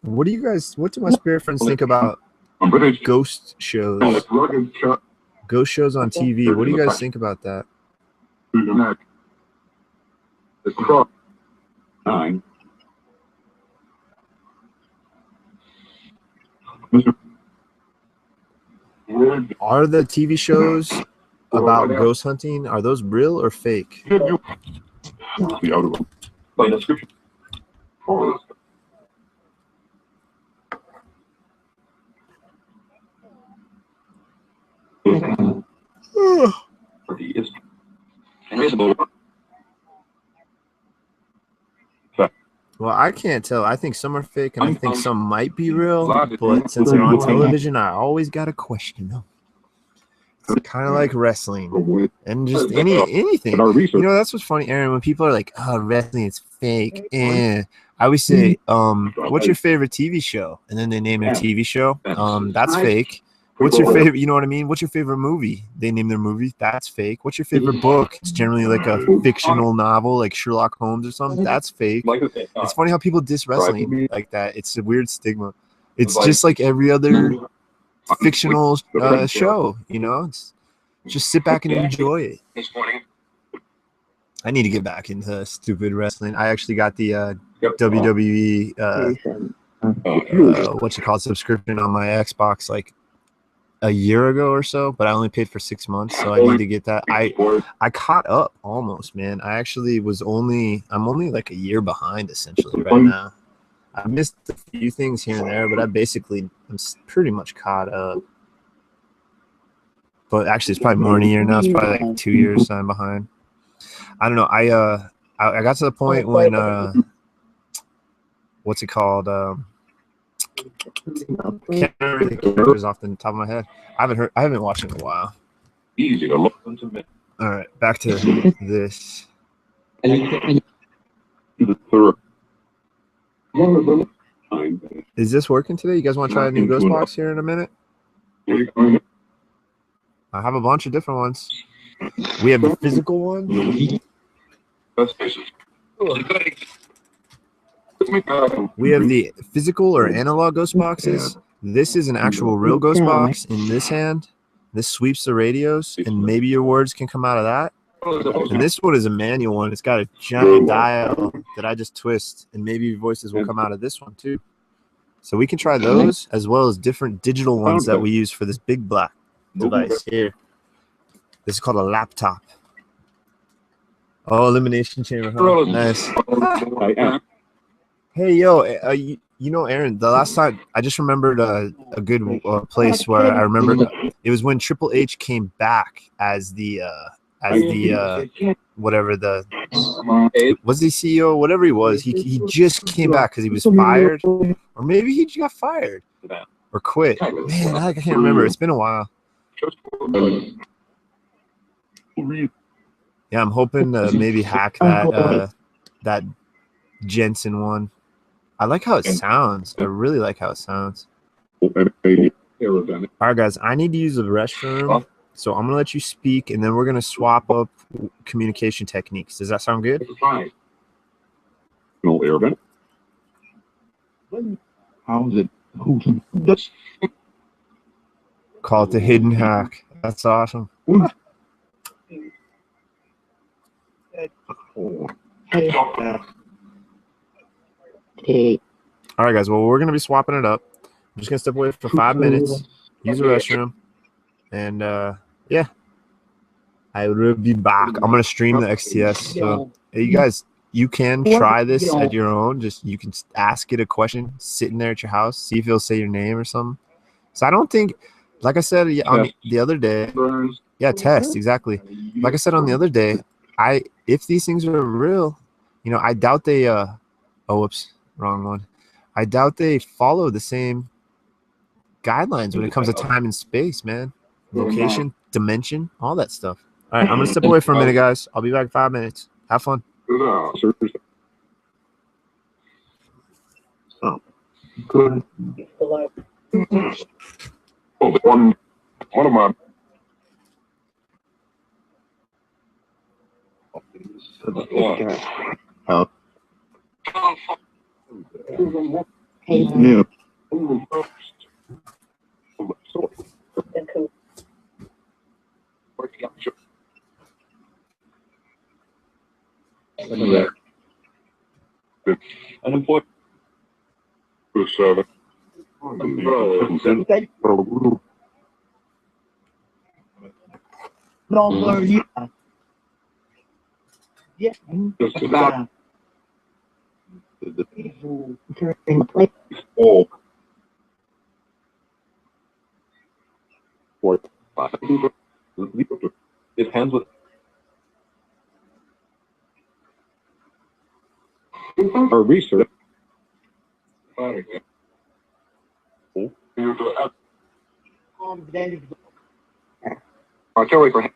What do my spirit friends think about ghost shows? Ghost shows on TV. What do you guys think about that? Are the TV shows about ghost hunting, are those real or fake? Well, I can't tell. I think some are fake, and I think some might be real. But since they're on television, I always got to question them. It's kind of like wrestling and just anything. You know, that's what's funny, Aaron. When people are like, "Oh, wrestling, it's fake," I always say, "What's your favorite TV show?" And then they name their TV show. That's fake. What's your favorite? You know what I mean? What's your favorite movie? They name their movie. That's fake. What's your favorite book? It's generally like a fictional novel, like Sherlock Holmes or something. That's fake. It's funny how people diss wrestling like that. It's a weird stigma. It's just like every other fictional show. You know, just sit back and enjoy it. I need to get back into stupid wrestling. I actually got the WWE subscription on my Xbox like a year ago or so, but I only paid for 6 months, so I need to get that. I caught up almost, man. I'm only like a year behind essentially right now. I missed a few things here and there, but I'm pretty much caught up. But actually, it's probably more than a year now. It's probably like 2 years I'm behind. I don't know. I got to the point when what's it called? Can't remember the characters off the top of my head. I haven't watched it in a while. All right, back to this. Is this working today? You guys want to try a new ghost box here in a minute? I have a bunch of different ones. We have the physical one. We have the physical or analog ghost boxes. This is an actual real ghost box in this hand. This sweeps the radios, and maybe your words can come out of that. And this one is a manual one. It's got a giant dial that I just twist, and maybe your voices will come out of this one too. So we can try those as well as different digital ones that we use for this big black device here. This is called a laptop. Oh, elimination chamber. Huh? Nice. Hey, yo, you know, Aaron, the last time I just remembered a good place where I remembered it was when Triple H came back as the whatever was he CEO, whatever he was. He just came back because he was fired, or maybe he got fired or quit. Man, I can't remember. It's been a while. Yeah, I'm hoping to maybe hack that Jensen one. I like how it sounds. I really like how it sounds. All right, guys, I need to use the restroom, so I'm gonna let you speak, and then we're gonna swap up communication techniques. Does that sound good? No air vent. How's it? Call it the hidden hack. That's awesome. Hey. All right, guys. Well, we're gonna be swapping it up. I'm just gonna step away for 5 minutes, use the restroom, and yeah, I will be back. I'm gonna stream the XTS. So, hey, you guys, you can try this at your own. Just you can ask it a question sitting there at your house, see if it'll say your name or something. So I don't think, like I said on the other day, yeah, test exactly. Like I said on the other day, if these things are real, I doubt they. Oh, whoops, wrong one. I doubt they follow the same guidelines when it comes to time and space, man. Location, dimension, all that stuff. All right, I'm gonna step away for a minute, guys. I'll be back in 5 minutes. Have fun. Good. Oh, one of my. Yeah. Unemployed. Yeah. Oh. It hands with our research. Artillery for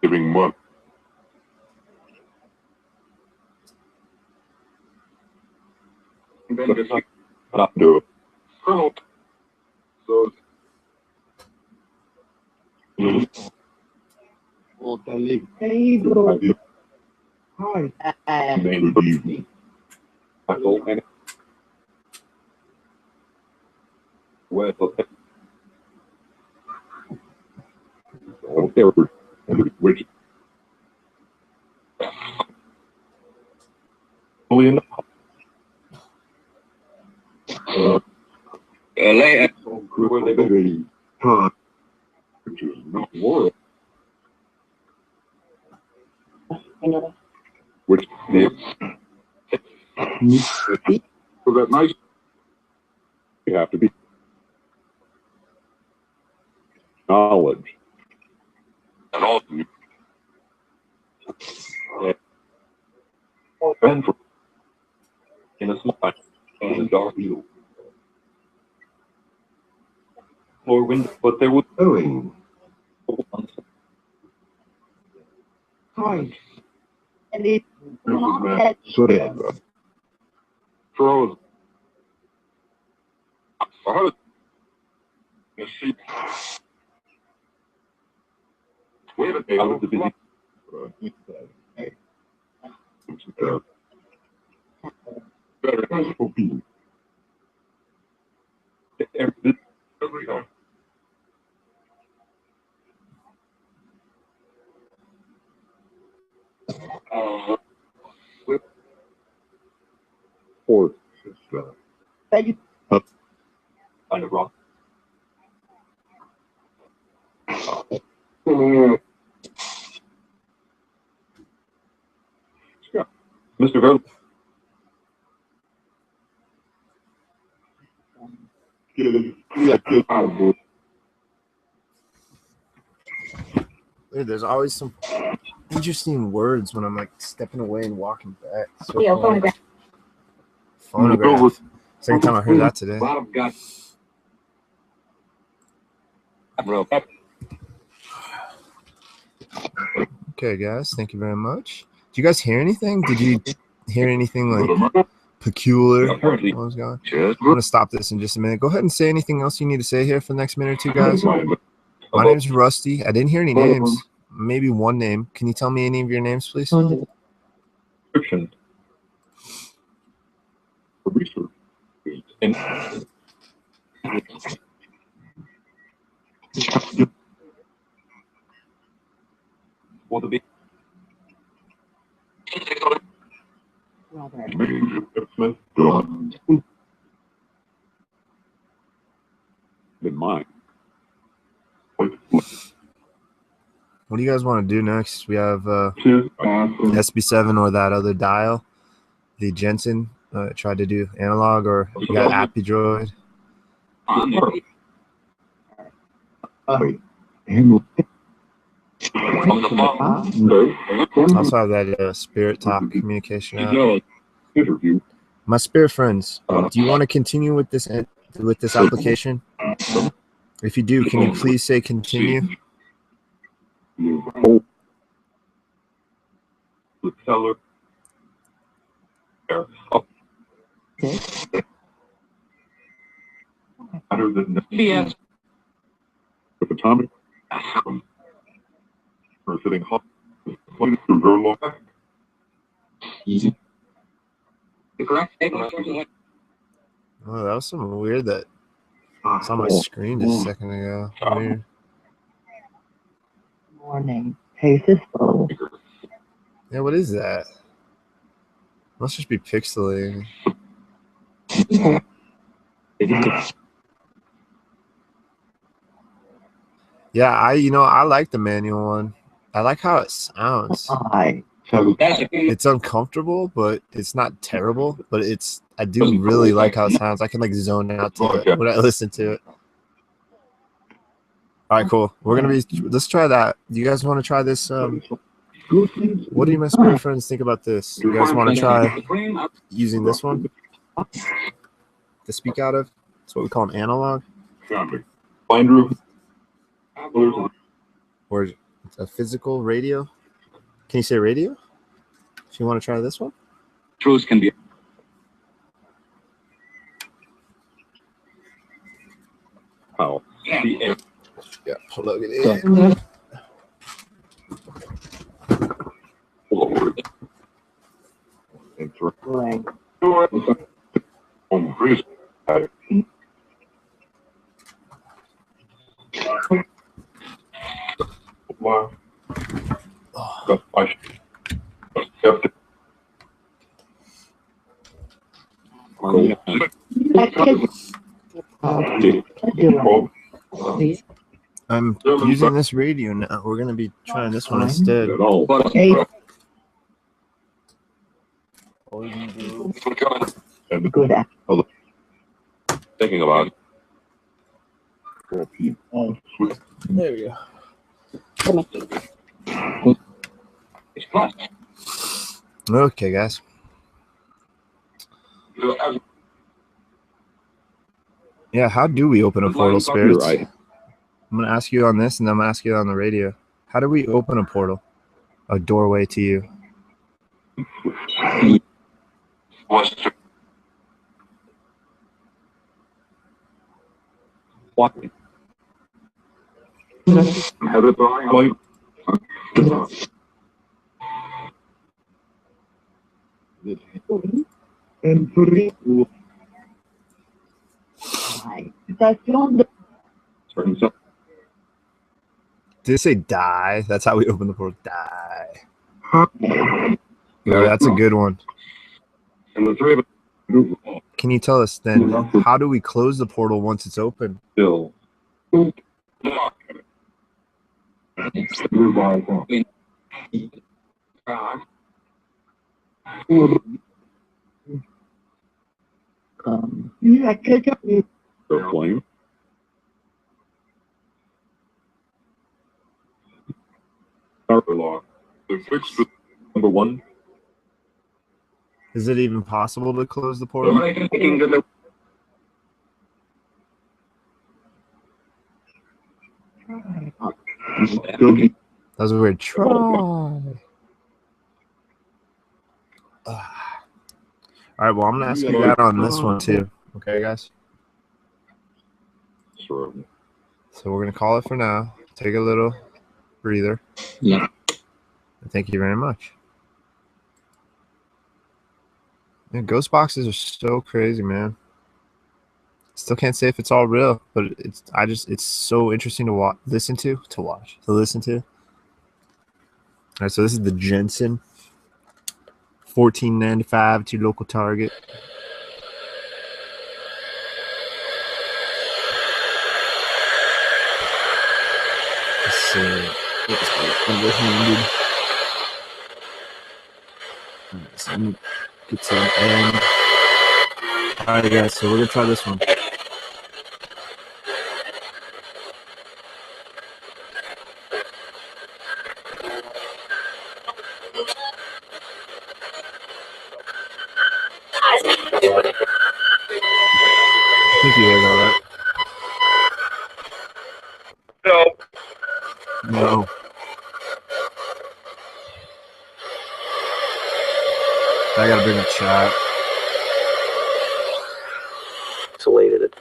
giving money. Not do it. So. Hey, bro. Hi. Which fully enough. LA where they go. Which is not world. Which is so that nice. You have to be knowledge and all and in a small in a dark view or window, but there would going hi and it froze. Wait a minute. Or kind of wrong. Mr. Verl. There's always some interesting words when I'm like stepping away and walking back. So phonograph. phonograph. Second time I heard that today. Okay, guys, thank you very much. Did you guys hear anything? Did you hear anything like peculiar? What was going? I'm gonna stop this in just a minute. Go ahead and say anything else you need to say here for the next minute or two, guys. My name's Rusty. I didn't hear any names. Maybe one name. Can you tell me any of your names, please? Description. Research. And for the big Robert. in mind. What do you guys want to do next? We have SB7 or that other dial. The Jensen tried to do analog, or we got Appy Droid. Also have that Spirit Talk communication app. Interview. My spirit friends, do you want to continue with this application? If you do, can you please say continue? The teller. Better than Yes. with atomic. Or sitting hot. Through her long. Easy. Oh, that was something weird that was on my screen just a second ago. Weird. Morning. Paces full. Yeah, what is that? Must just be pixelating. Yeah, I like the manual one. I like how it sounds. Hi. It's uncomfortable, but it's not terrible. But I do really like how it sounds. I can like zone out to it when I listen to it. All right, cool. Let's try that. Do you guys want to try this? What do you, my spirit friends, think about this? You guys want to try using this one to speak out of? That's what we call an analog, Binder. or a physical radio. Can you say radio? If you want to try this one. Truths can be. How? Yeah, plug it in. Like, I'm using this radio now. We're gonna be trying this one instead. hey, good at Thinking about There we go. Okay, guys. Yeah, how do we open a portal, spirits? I'm gonna ask you on this, and then I'm gonna ask you on the radio. How do we open a portal? A doorway to you. what? and free. Station Did it say die? That's how we open the portal. Die. Yeah, that's a good one. And the three of us Can you tell us then, how do we close the portal once it's open? still. The flame. Power law. The fix number one. Is it even possible to close the portal? Don't That was a weird try. All right, well, I'm gonna ask you that on this one too. Okay, guys. Sure. So we're gonna call it for now. Take a little breather. Yeah. Thank you very much. Man, ghost boxes are so crazy, man. Still can't say if it's all real, but it's so interesting to listen to. All right, so this is the Jensen 1495 to local target. It's underhanded. Alright, so let me get to an end. Alright guys, so we're gonna try this one. I think you hear that, right? No. I gotta bring a chat. Isolated it.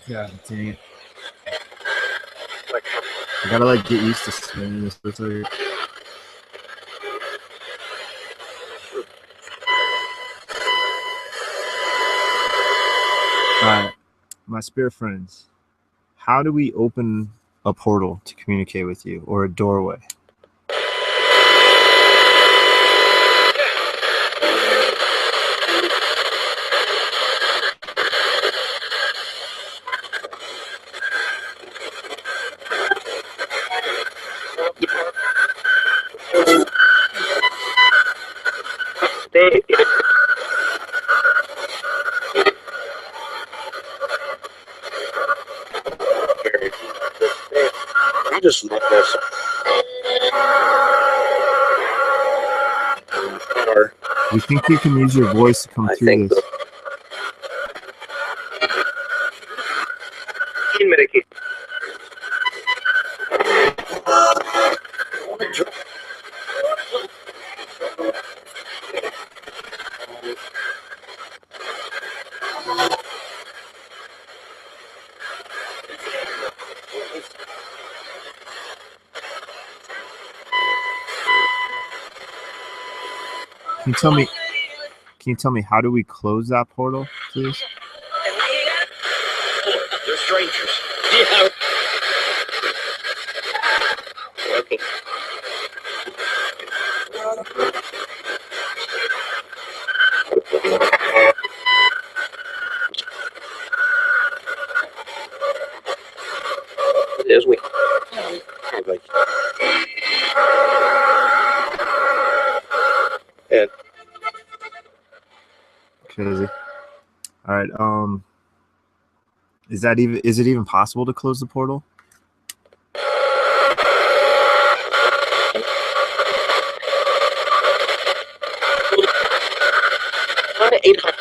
God dang it. I gotta like get used to spinning this for a second. Alright, my spirit friends, how do we open a portal to communicate with you, or a doorway? I just love this. We think you can use your voice to come I through think this. Medication. Can you tell me how do we close that portal, please? They're strangers. Yeah. Okay. There's we. Like, and Crazy. All right. Is it even possible to close the portal? on 800.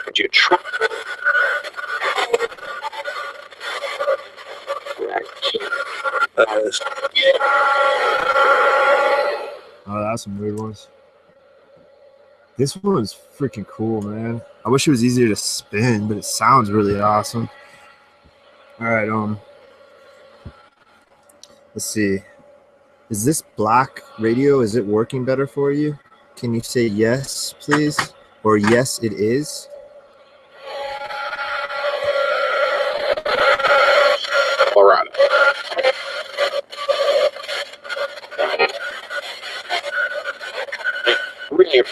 Would you try? Oh, that's some weird ones. This one was freaking cool, man. I wish it was easier to spin, but it sounds really awesome. All right, let's see. Is this black radio, is it working better for you? Can you say yes, please? Or yes, it is? All right. Really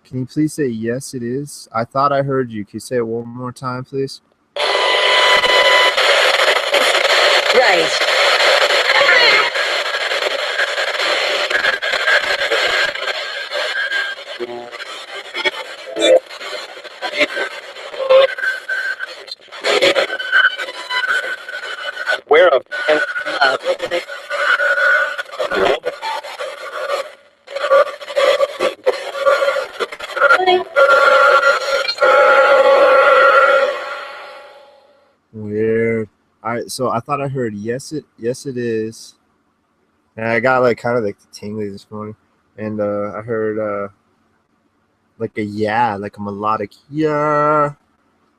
Can you please say yes, it is? I thought I heard you. Can you say it one more time, please? Right. Where of and Weird. So I thought I heard yes it is. And I got like kind of like the tingly this morning. And I heard like a yeah, like a melodic yeah.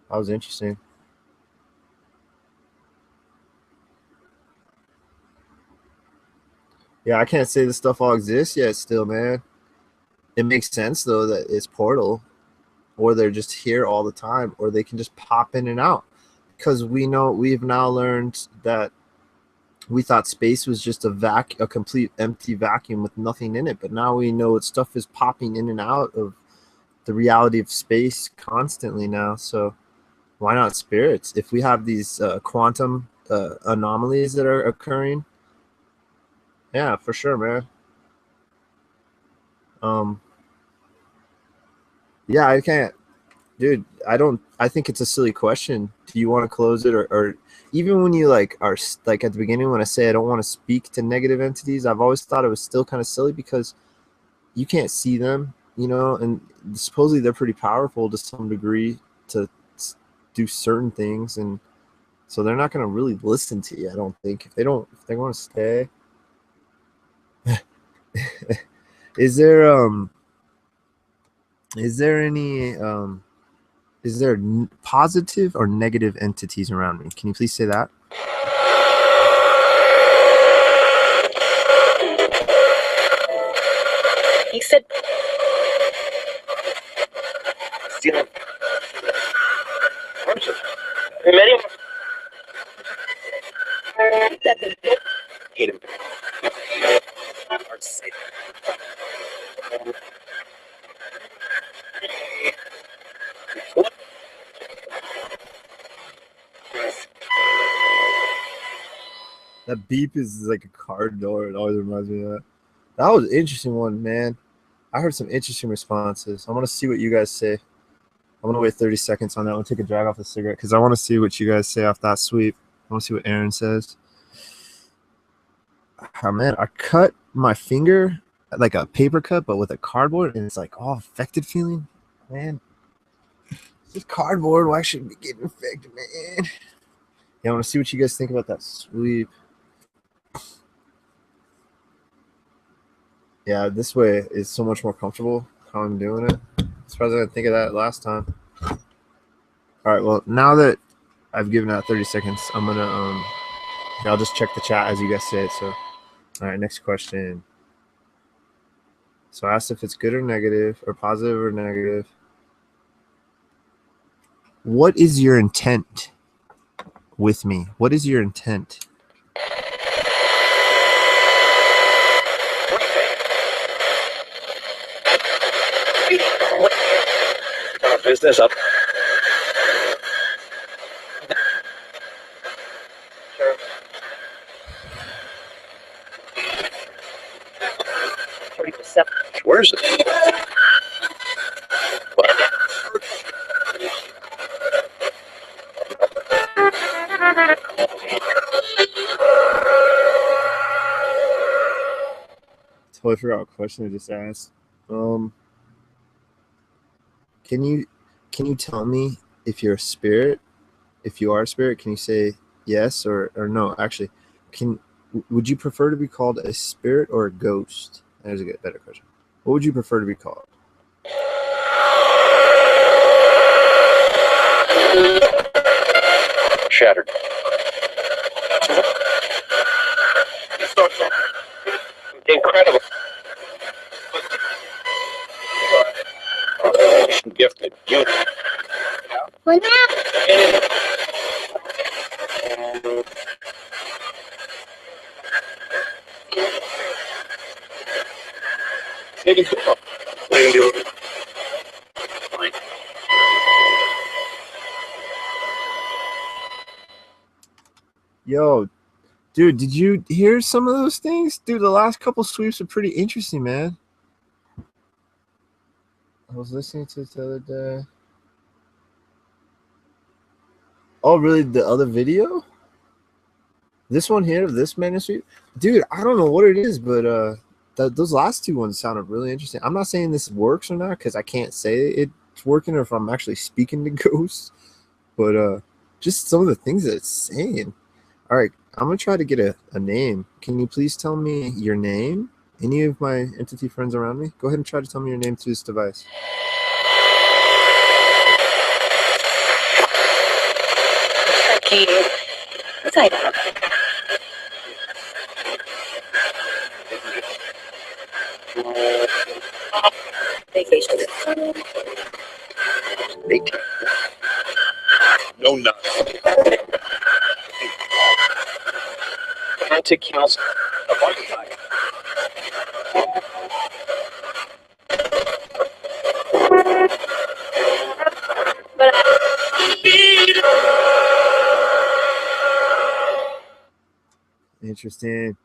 That was interesting. Yeah, I can't say this stuff all exists yet still, man. It makes sense though that it's portal, or they're just here all the time, or they can just pop in and out. Because we've now learned that we thought space was just a complete empty vacuum with nothing in it, but now we know stuff is popping in and out of the reality of space constantly now. So why not spirits? If we have these quantum anomalies that are occurring, yeah, for sure, man. Yeah, I can't, dude. I think it's a silly question. Do you want to close it, or even when you like are like at the beginning when I say I don't want to speak to negative entities, I've always thought it was still kind of silly because you can't see them, and supposedly they're pretty powerful to some degree to do certain things, and so they're not going to really listen to you. I don't think if they want to stay. Is there positive or negative entities around me? Can you please say that? He said, we met him. Hate him. Hard to say. That beep is like a car door. It always reminds me of that. That was an interesting one, man. I heard some interesting responses. I want to see what you guys say. I'm gonna wait 30 seconds on that one. Take a drag off the cigarette because I want to see what you guys say off that sweep. I want to see what Aaron says. Oh man, I cut my finger like a paper cut, but with a cardboard, and it's like all infected feeling. Man, it's just cardboard. Why should it be getting infected, man? Yeah, I want to see what you guys think about that sweep. Yeah, this way is so much more comfortable how I'm doing it. I'm surprised I didn't think of that last time. All right, well, now that I've given out 30 seconds, I'm gonna I'll just check the chat as you guys say it. So, all right, next question. So I asked if it's good or negative, or positive or negative. What is your intent with me? What is your intent? Business up. Where's it? Totally forgot what question I just asked. Can you tell me if you're a spirit? If you are a spirit, can you say yes or no? Actually, would you prefer to be called a spirit or a ghost? There's a better question. What would you prefer to be called? Shattered. Incredible. Gifted. "Well, now." Yo, dude, did you hear some of those things? Dude, the last couple sweeps are pretty interesting, man. I was listening to it the other day. Oh, really? The other video? This one here, this manuscript? Dude, I don't know what it is, but those last two ones sounded really interesting. I'm not saying this works or not because I can't say it's working or if I'm actually speaking to ghosts, but just some of the things that it's saying. All right, I'm going to try to get a name. Can you please tell me your name? Any of my entity friends around me? Go ahead and try to tell me your name through this device. What's I vacation. No, not. Romantic council. But Interesting.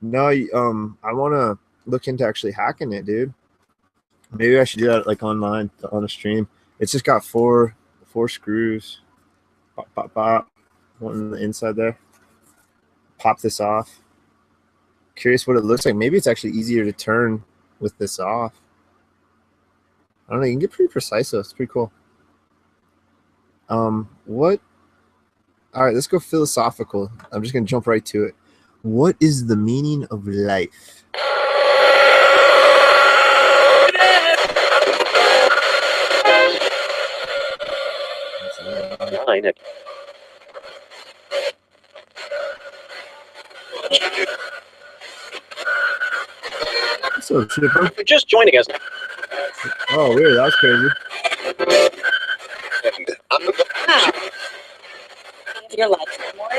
No, I want to look into actually hacking it, dude. Maybe I should do that like online on a stream. It's just got four screws. Pop, pop, pop. One on the inside there. Pop this off. Curious what it looks like. Maybe it's actually easier to turn with this off. I don't know. You can get pretty precise though. It's pretty cool. What? All right, let's go philosophical. I'm just gonna jump right to it. What is the meaning of life? Line. So, Chipper. You're just joining us. Oh, weird. That was crazy. wow. Your life more.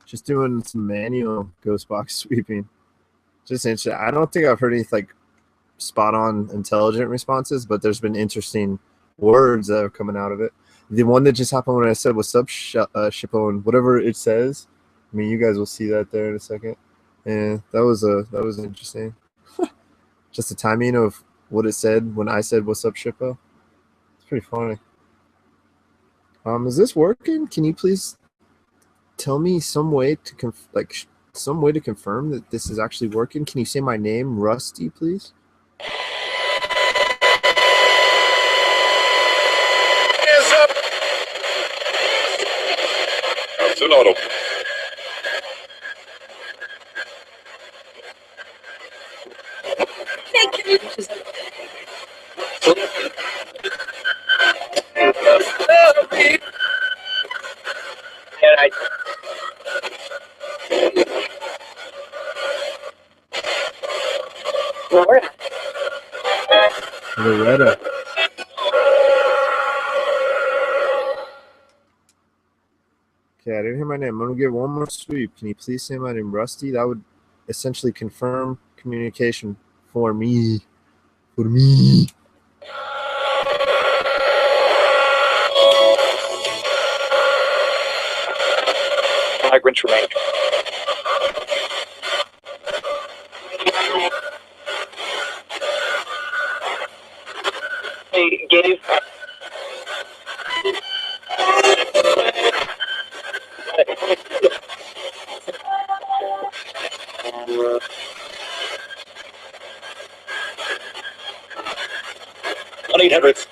Just doing some manual ghost box sweeping. Just interesting. I don't think I've heard any like spot on intelligent responses, but there's been interesting words that are coming out of it. The one that just happened when I said "What's up, Shippo," and whatever it says. I mean, you guys will see that there in a second. And that was interesting. Just the timing of what it said when I said "What's up, Shippo." It's pretty funny. Is this working? Can you please tell me some way to confirm that this is actually working? Can you say my name, Rusty, please? Hands up. It's an auto. Thank you. And I. Laura. Loretta. Okay, I didn't hear my name. I'm gonna get one more sweep. Can you please say my name, Rusty? That would essentially confirm communication for me. For me. Migrants remain. Hey, Gabe. On 800.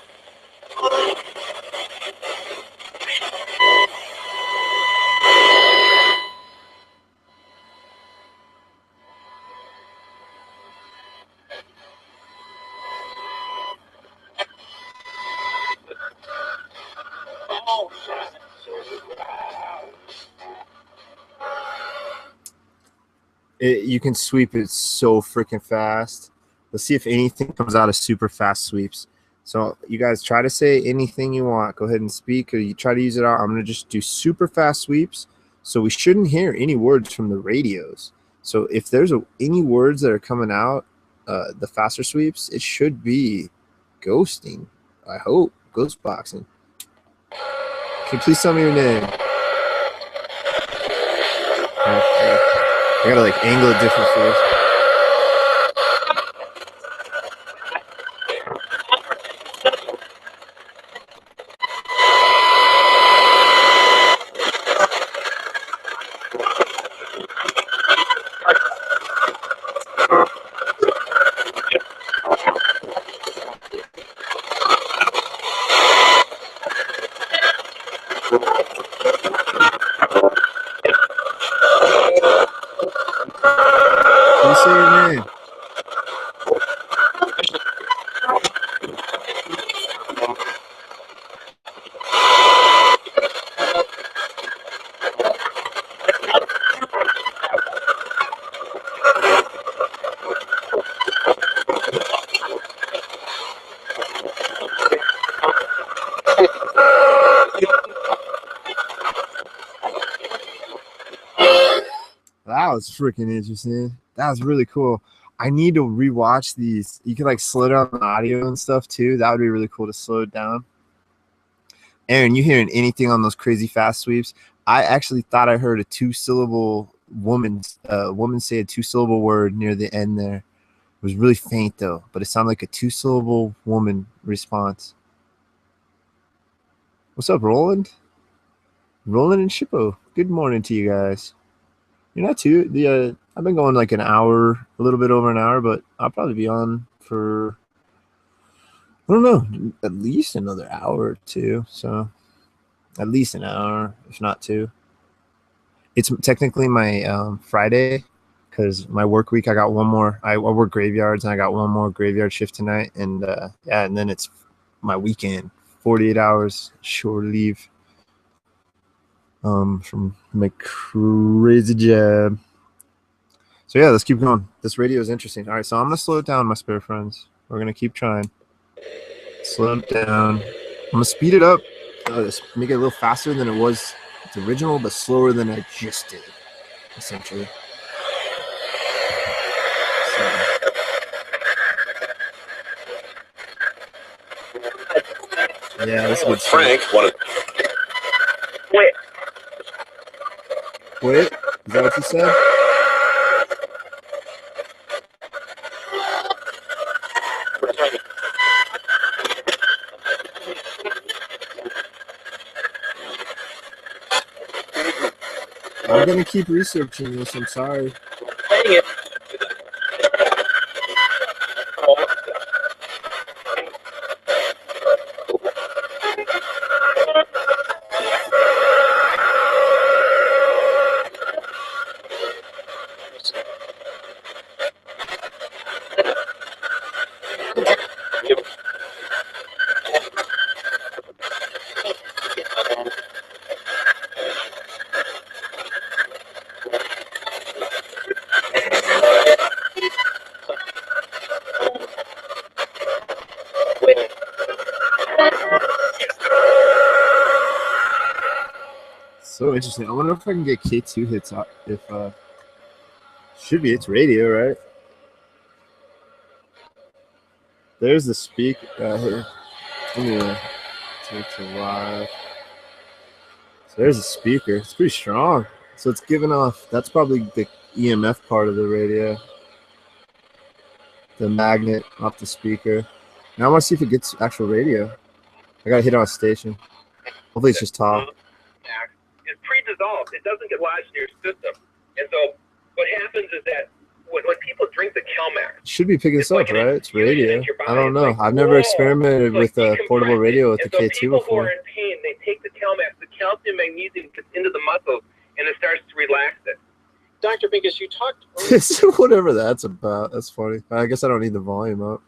You can sweep it so freaking fast. Let's see if anything comes out of super fast sweeps. So you guys try to say anything you want. Go ahead and speak, or you try to use it out. I'm going to just do super fast sweeps. So we shouldn't hear any words from the radios. So if there's any words that are coming out, the faster sweeps, it should be ghosting. I hope ghost boxing. Can you please tell me your name? I gotta like angle it different for this. Can you say your name? That was freaking interesting. That was really cool. I need to rewatch these. You can like slow down the audio and stuff too. That would be really cool to slow it down. Aaron, you hearing anything on those crazy fast sweeps? I actually thought I heard a 2-syllable woman say a 2-syllable word near the end there. It was really faint though, but it sounded like a 2-syllable woman response. What's up, Roland? Roland and Shippo. Good morning to you guys. You're not too I've been going like an hour, a little bit over an hour, but I'll probably be on for, I don't know, at least another hour or two. So at least an hour, if not two. It's technically my Friday because my work week, I got one more. I work graveyards and I got one more graveyard shift tonight. And yeah, and then it's my weekend, 48 hours short leave from my crazy job. So yeah, let's keep going. This radio is interesting. All right, so I'm gonna slow it down, my spare friends. We're gonna keep trying. Slow it down. I'm gonna speed it up. Make it a little faster than it was the original, but slower than I just did, essentially. So. Yeah, that's good. Frank wanted. Wait. Wait, is that what you said? I'm gonna keep researching this. I'm sorry. So interesting. I wonder if I can get K2 hits up. If should be it's radio, right? There's the speak here. Let me take to live. So there's a speaker. It's pretty strong. So it's giving off. That's probably the EMF part of the radio. The magnet off the speaker. Now I want to see if it gets actual radio. I gotta hit on a station. Hopefully it's just talk. It's pre-dissolved. It doesn't get lodged in your system. And so what happens is that when people drink the Kelmax, It should be picking this up, like an right? It's radio. infusion in your body. I don't know. It's like, I've never whoa. experimented It's with like a portable decompressed. radio with And the so K2 people who are before. in pain, they take the Kelmax, the calcium magnesium gets into the muscles, and it starts to relax it. Dr. Binkus, you talked Whatever that's about. That's funny. I guess I don't need the volume up.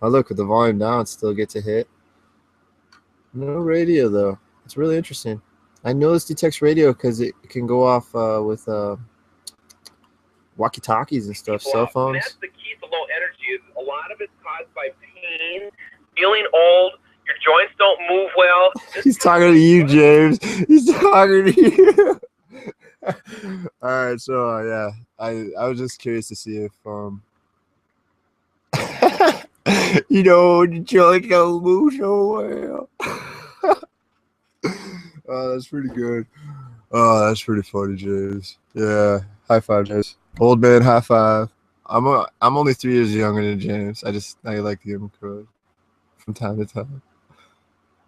Oh, look, with the volume down, still get to hit. No radio, though. It's really interesting. I know this detects radio because it can go off with walkie-talkies and stuff, cell And phones. that's the key to low energy. Is a lot of it's caused by pain, feeling old, your joints don't move well. He's talking to you, James. He's talking to you. All right, so yeah, I was just curious to see if you know the Jellicoe move so well. Oh, that's pretty good. Oh, that's pretty funny, James. Yeah, high five, James. Old man, high five. I'm only 3 years younger than James. I like to give him credit from time to time.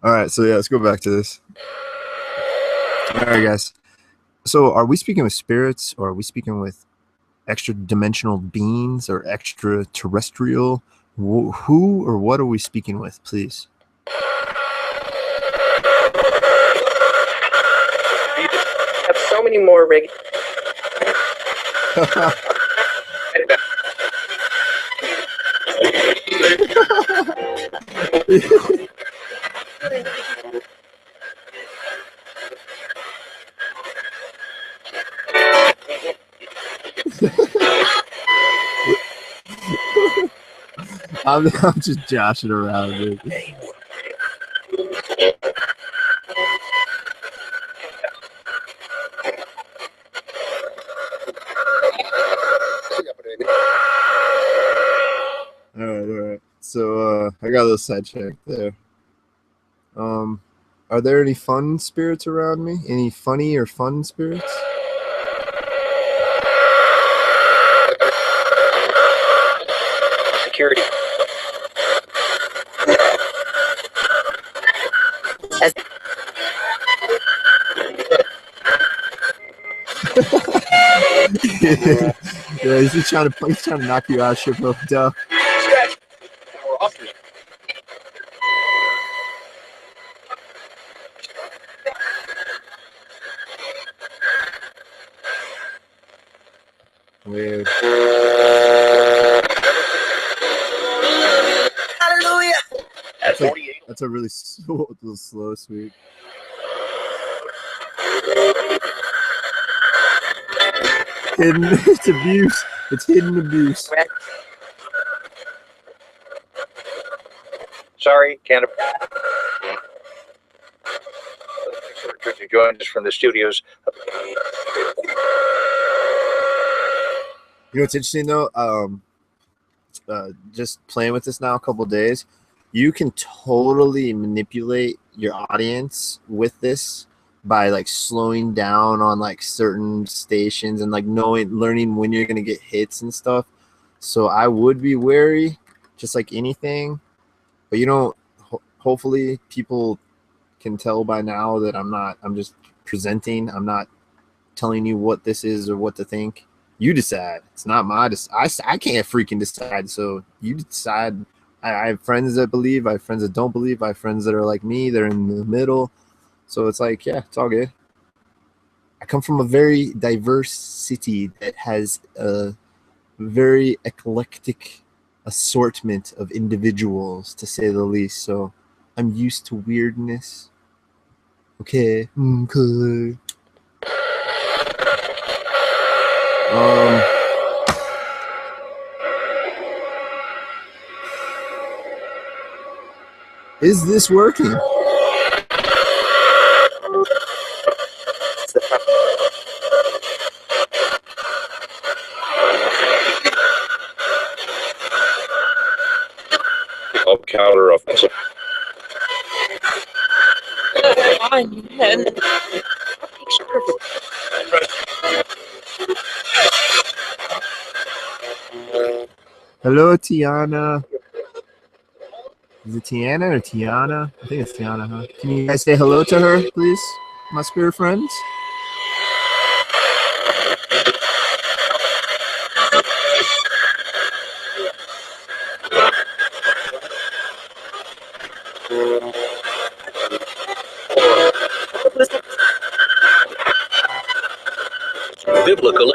All right, so yeah, let's go back to this. All right, guys. So, are we speaking with spirits, or are we speaking with extra dimensional beings, or extraterrestrial? Who or what are we speaking with, please? Have so many more rig. I'm just joshing around, dude. All right. So I got a little sidetracked there. Are there any fun spirits around me? Any funny or fun spirits? Security. Yeah, he's trying to knock you out, ship hotel. Weird. Hallelujah. That's a really slow sweep. It's abuse. It's hidden abuse. Sorry, can't. You joined us from the studios. You know what's interesting though? Just playing with this now a couple days, you can totally manipulate your audience with this by like slowing down on like certain stations and like learning when you're gonna get hits and stuff. So I would be wary, just like anything. But you don't. Hopefully, people can tell by now that I'm just presenting. I'm not telling you what this is or what to think. You decide. It's not my I can't freaking decide. So you decide. I have friends that believe. I have friends that don't believe. I have friends that are like me. They're in the middle. So it's like, yeah, it's all good. I come from a very diverse city that has a very eclectic assortment of individuals, to say the least. So I'm used to weirdness. Okay. Is this working? Counter offensive. Hello, Tiana. Is it Tiana or Tiana? I think it's Tiana, huh? Can you guys say hello to her, please, my spirit friends? Biblical.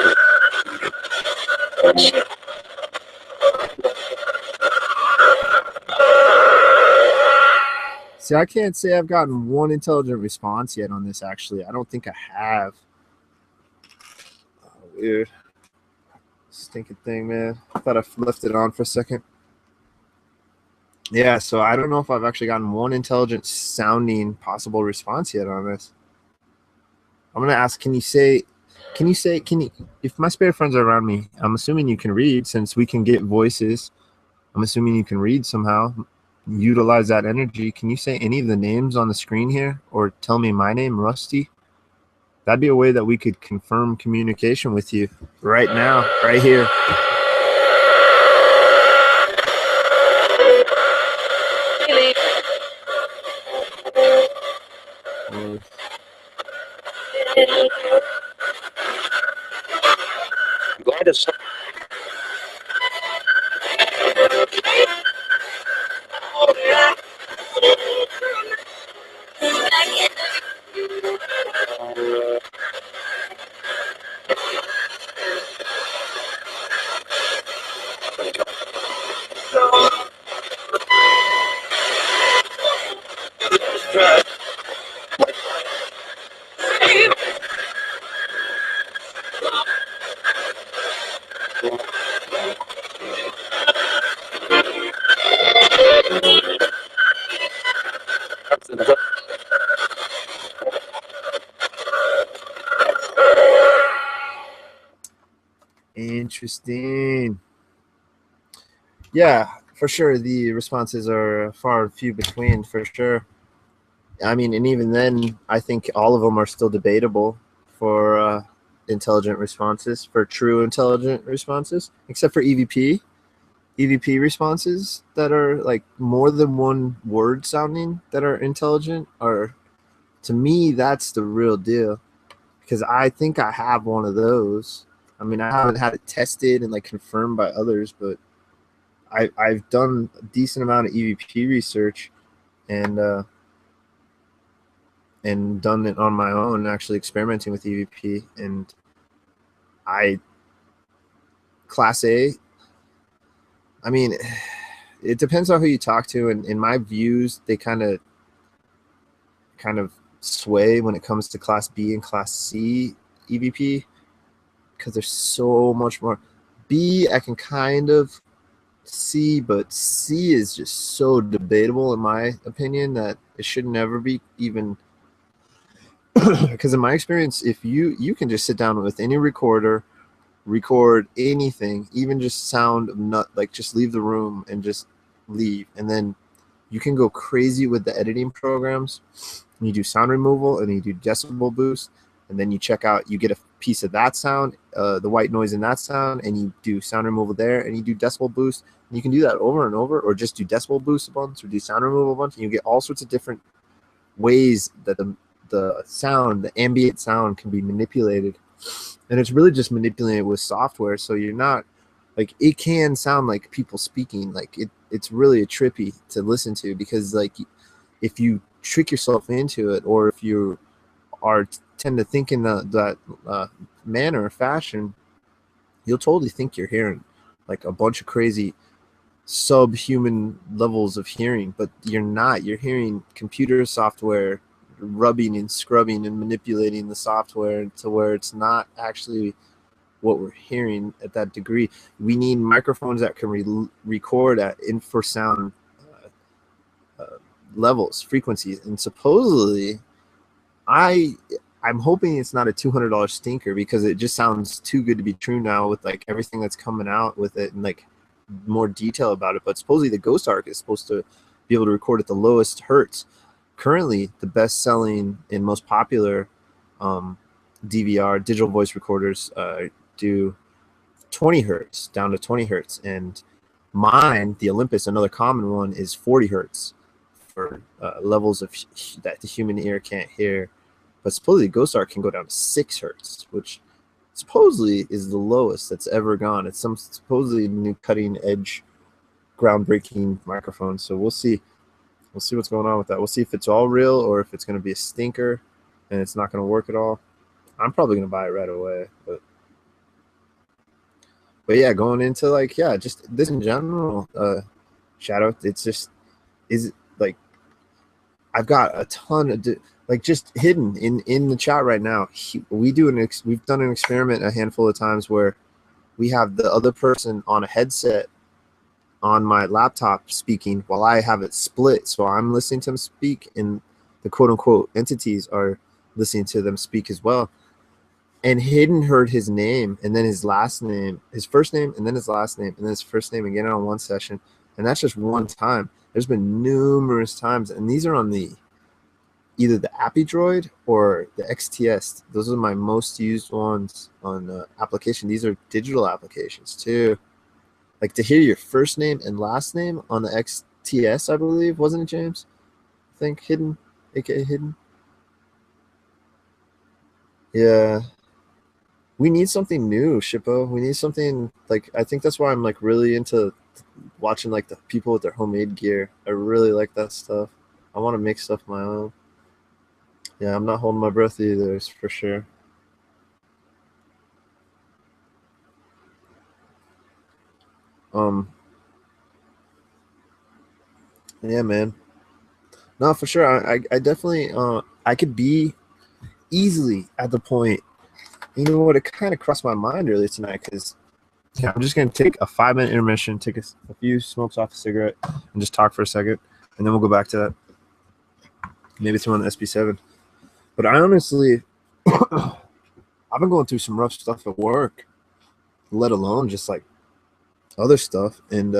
See, I can't say I've gotten one intelligent response yet on this, actually. I don't think I have. Oh, weird. Stinking thing, man. I thought I left it on for a second. Yeah, so I don't know if I've actually gotten one intelligent sounding possible response yet on this. I'm going to ask, can you say Can you say, if my spirit friends are around me, I'm assuming you can read, since we can get voices. I'm assuming you can read somehow, utilize that energy. Can you say any of the names on the screen here, or tell me my name, Rusty? That'd be a way that we could confirm communication with you right now, right here. Glad to say. Interesting. Yeah, for sure. The responses are far and few between, for sure. I mean, and even then, I think all of them are still debatable for intelligent responses, for true intelligent responses, except for EVP. EVP responses that are like more than one word sounding that are intelligent are, to me, that's the real deal. Because I think I have one of those. I mean, I haven't had it tested and like confirmed by others, but I've done a decent amount of EVP research and done it on my own, actually experimenting with EVP. And Class A, I mean, it depends on who you talk to. And in my views, they kind of sway when it comes to Class B and Class C EVP, because there's so much more. B, I can kind of see, but C is just so debatable in my opinion that it should never be even. Because in my experience, if you can just sit down with any recorder, record anything, even just sound nut, like just leave the room and just leave, and then you can go crazy with the editing programs. You do sound removal and you do decibel boost, and then you check out, you get a piece of that sound, the white noise in that sound, and you do sound removal there, and you do decibel boost, and you can do that over and over, or just do decibel boost a bunch, or do sound removal a bunch, and you get all sorts of different ways that the sound, the ambient sound, can be manipulated. And it's really just manipulated with software, so you're not, like, it can sound like people speaking, like it's really a trippy to listen to, because like if you trick yourself into it, or if you tend to think in that manner or fashion, you'll totally think you're hearing like a bunch of crazy subhuman levels of hearing, but you're not. You're hearing computer software rubbing and scrubbing and manipulating the software to where it's not actually what we're hearing at that degree. We need microphones that can record at infrasound levels, frequencies, and supposedly I'm hoping it's not a $200 stinker, because it just sounds too good to be true now with like everything that's coming out with it and like more detail about it. But supposedly the Ghost Arc is supposed to be able to record at the lowest hertz. Currently, the best selling and most popular DVR, digital voice recorders, do 20 hertz, down to 20 hertz. And mine, the Olympus, another common one, is 40 hertz for levels of that the human ear can't hear. But supposedly Ghost Arc can go down to 6 hertz, which supposedly is the lowest that's ever gone. It's some supposedly new cutting edge, groundbreaking microphone. So we'll see. We'll see what's going on with that. We'll see if it's all real or if it's going to be a stinker and it's not going to work at all. I'm probably going to buy it right away. But yeah, going into like, yeah, just this in general, Shadow, it's just, is like, I've got a ton of, like, just hidden in the chat right now. We've done an experiment a handful of times where we have the other person on a headset on my laptop speaking while I have it split. So I'm listening to them speak and the quote unquote entities are listening to them speak as well. And Hidden heard his name and then his last name, his first name and then his last name and then his first name again on one session. And that's just one time. There's been numerous times, and these are on the either the Appy Droid or the XTS. Those are my most used ones on application. These are digital applications too. Like to hear your first name and last name on the XTS, I believe, wasn't it, James? I think Hidden, aka Hidden. Yeah. We need something new, Shippo. We need something like, I think that's why I'm like really into watching like the people with their homemade gear. I really like that stuff. I want to make stuff my own. Yeah, I'm not holding my breath either, it's for sure. Yeah, man. No, for sure. I definitely I could be easily at the point. You know what? It kind of crossed my mind earlier tonight because yeah, I'm just gonna take a 5-minute intermission, take a few smokes off a cigarette, and just talk for a second, and then we'll go back to that. Maybe throw on the SB7. But I honestly, I've been going through some rough stuff at work, let alone just like other stuff, and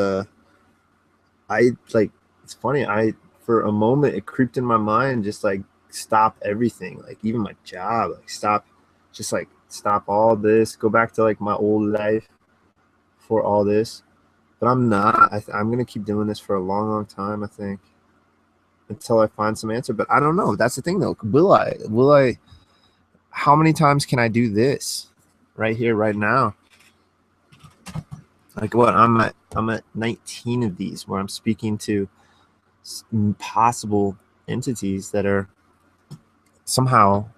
I like. It's funny. For a moment it creeped in my mind, just like stop everything, like even my job, like stop all this, go back to like my old life for all this. But I'm not. I'm gonna keep doing this for a long time, I think, until I find some answer. But I don't know. That's the thing though. Will I how many times can I do this right here, right now? Like what? I'm at 19 of these where I'm speaking to possible entities that are somehow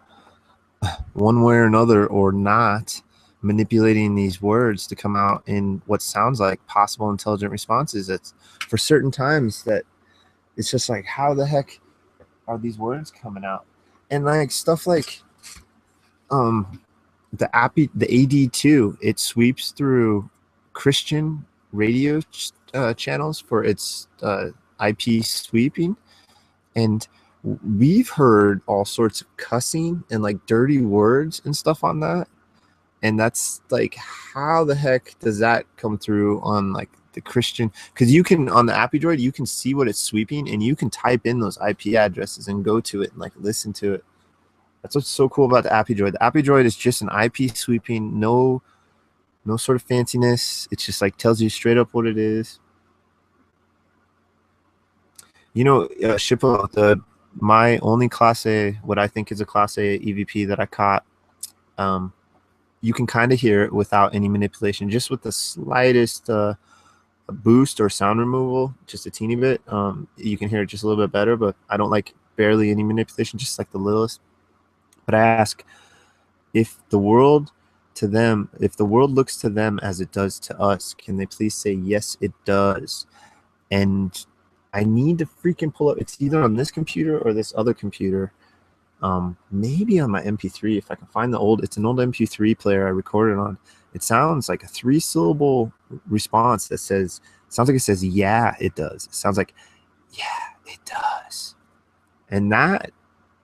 one way or another or not manipulating these words to come out in what sounds like possible intelligent responses. It's for certain times that it's just like, how the heck are these words coming out? And like stuff like the AD2, it sweeps through Christian radio channels for its IP sweeping, and we've heard all sorts of cussing and like dirty words and stuff on that. And that's like, how the heck does that come through on like the Christian? Because you can, on the Appy Droid, you can see what it's sweeping and you can type in those IP addresses and go to it and like listen to it. That's what's so cool about the Appy Droid. The Appy Droid is just an IP sweeping, no sort of fanciness. It's just like tells you straight up what it is. You know, Shippo, my only Class A, what I think is a Class A EVP that I caught, you can kind of hear it without any manipulation, just with the slightest boost or sound removal, just a teeny bit. You can hear it just a little bit better, but I don't like barely any manipulation, just like the littlest. But I ask, if the world looks to them as it does to us, can they please say, yes, it does? And I need to freaking pull up. It's either on this computer or this other computer. Maybe on my MP3 if I can find it's an old MP3 player I recorded on. It sounds like a 3-syllable response that sounds like it says, yeah, it does. It sounds like, yeah, it does. And that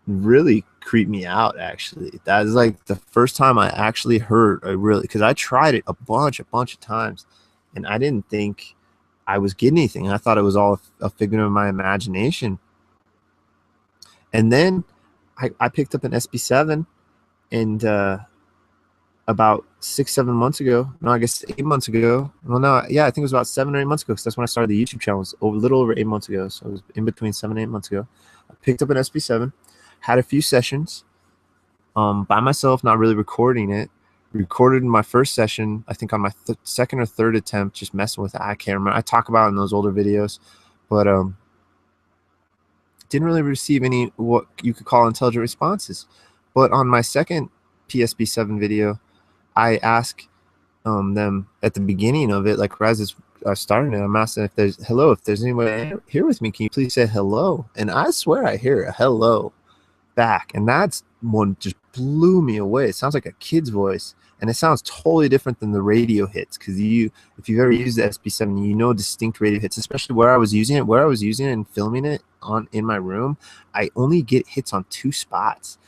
really creeped me out, actually. That is like the first time I actually heard, because I tried it a bunch of times and I didn't think I was getting anything. I thought it was all a figment of my imagination. And then I picked up an SB7 and about 6-7 months ago, no, I guess 8 months ago. Well, no, yeah, I think it was about 7 or 8 months ago, because that's when I started the YouTube channel. It was a little over 8 months ago, so it was in between 7 and 8 months ago. I picked up an SB7, had a few sessions by myself, not really recording it. Recorded my first session, I think on my second or third attempt, just messing with it. I can't remember. I talk about it in those older videos, but didn't really receive any what you could call intelligent responses. But on my second PSB7 video, I ask them at the beginning of it, like as it's starting it, I'm asking if there's anybody here with me, can you please say hello? And I swear I hear a hello back, and that's one just blew me away. It sounds like a kid's voice, and it sounds totally different than the radio hits, because if you've ever used the SB7, you know distinct radio hits, especially where I was using it and filming it in my room. I only get hits on 2 spots.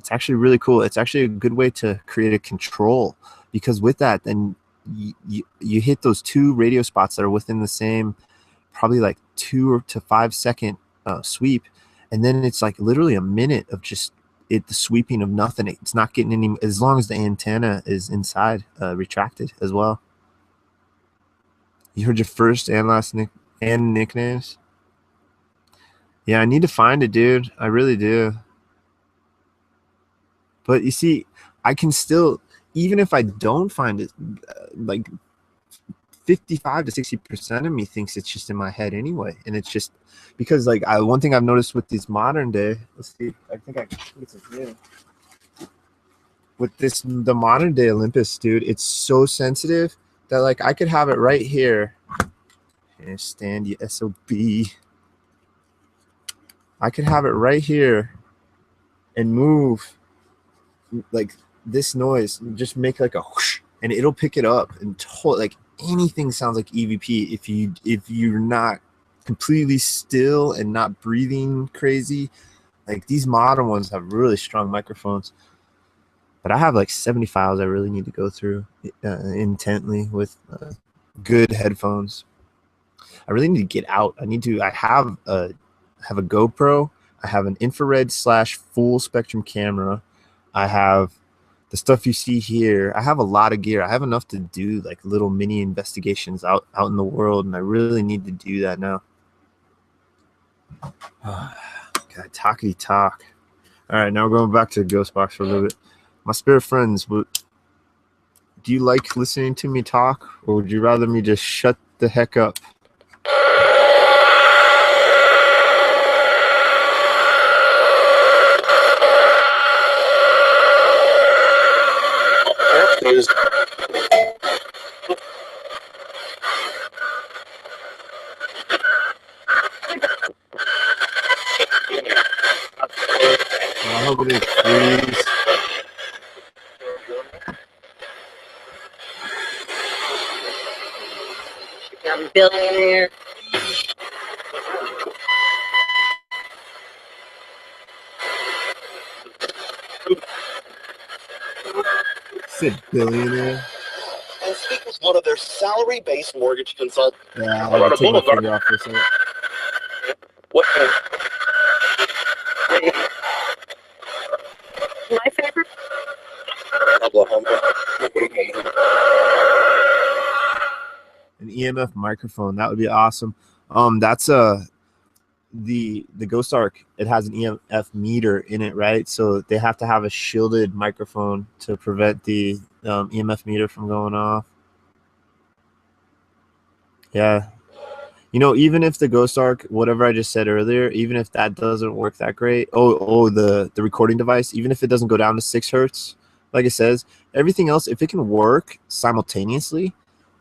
It's actually really cool. It's actually a good way to create a control, because with that, then you hit those 2 radio spots that are within the same, probably like 2 to 5 second sweep, and then it's like literally a minute of just the sweeping of nothing. It's not getting any, as long as the antenna is inside retracted as well. You heard your first and last nicknames? Yeah, I need to find it, dude. I really do. But you see, I can still, even if I don't find it, like 55 to 60% of me thinks it's just in my head anyway. And it's just because, like, one thing I've noticed with these modern day, let's see, I think I can put some here. With the modern day Olympus, dude, it's so sensitive that, like, I could have it right here. Here, stand, you SOB. I could have it right here and move like this noise, just make like a whoosh, and it'll pick it up, and like anything sounds like EVP if you're not completely still and not breathing crazy. Like these modern ones have really strong microphones, but I have like 70 files I really need to go through intently with good headphones. I really need to get out. I have a GoPro. I have an infrared / full spectrum camera. I have the stuff you see here. I have a lot of gear. I have enough to do like little mini investigations out in the world, and I really need to do that now. God, talkity talk. All right, now we're going back to the ghost box for a little bit. My spirit friends, do you like listening to me talk, or would you rather me just shut the heck up? I hope it is, please. I'm a billionaire. Said billionaire. And speak as one of their salary-based mortgage consultants. Yeah, I gotta take my finger off for a second. What? My favorite. Oklahoma. An EMF microphone, that would be awesome. That's the Ghost Arc. It has an EMF meter in it, right? So they have to have a shielded microphone to prevent the EMF meter from going off. Yeah, you know, even if the Ghost Arc, whatever I just said earlier, even if that doesn't work that great, the recording device, even if it doesn't go down to 6 hertz, like it says, everything else, if it can work simultaneously,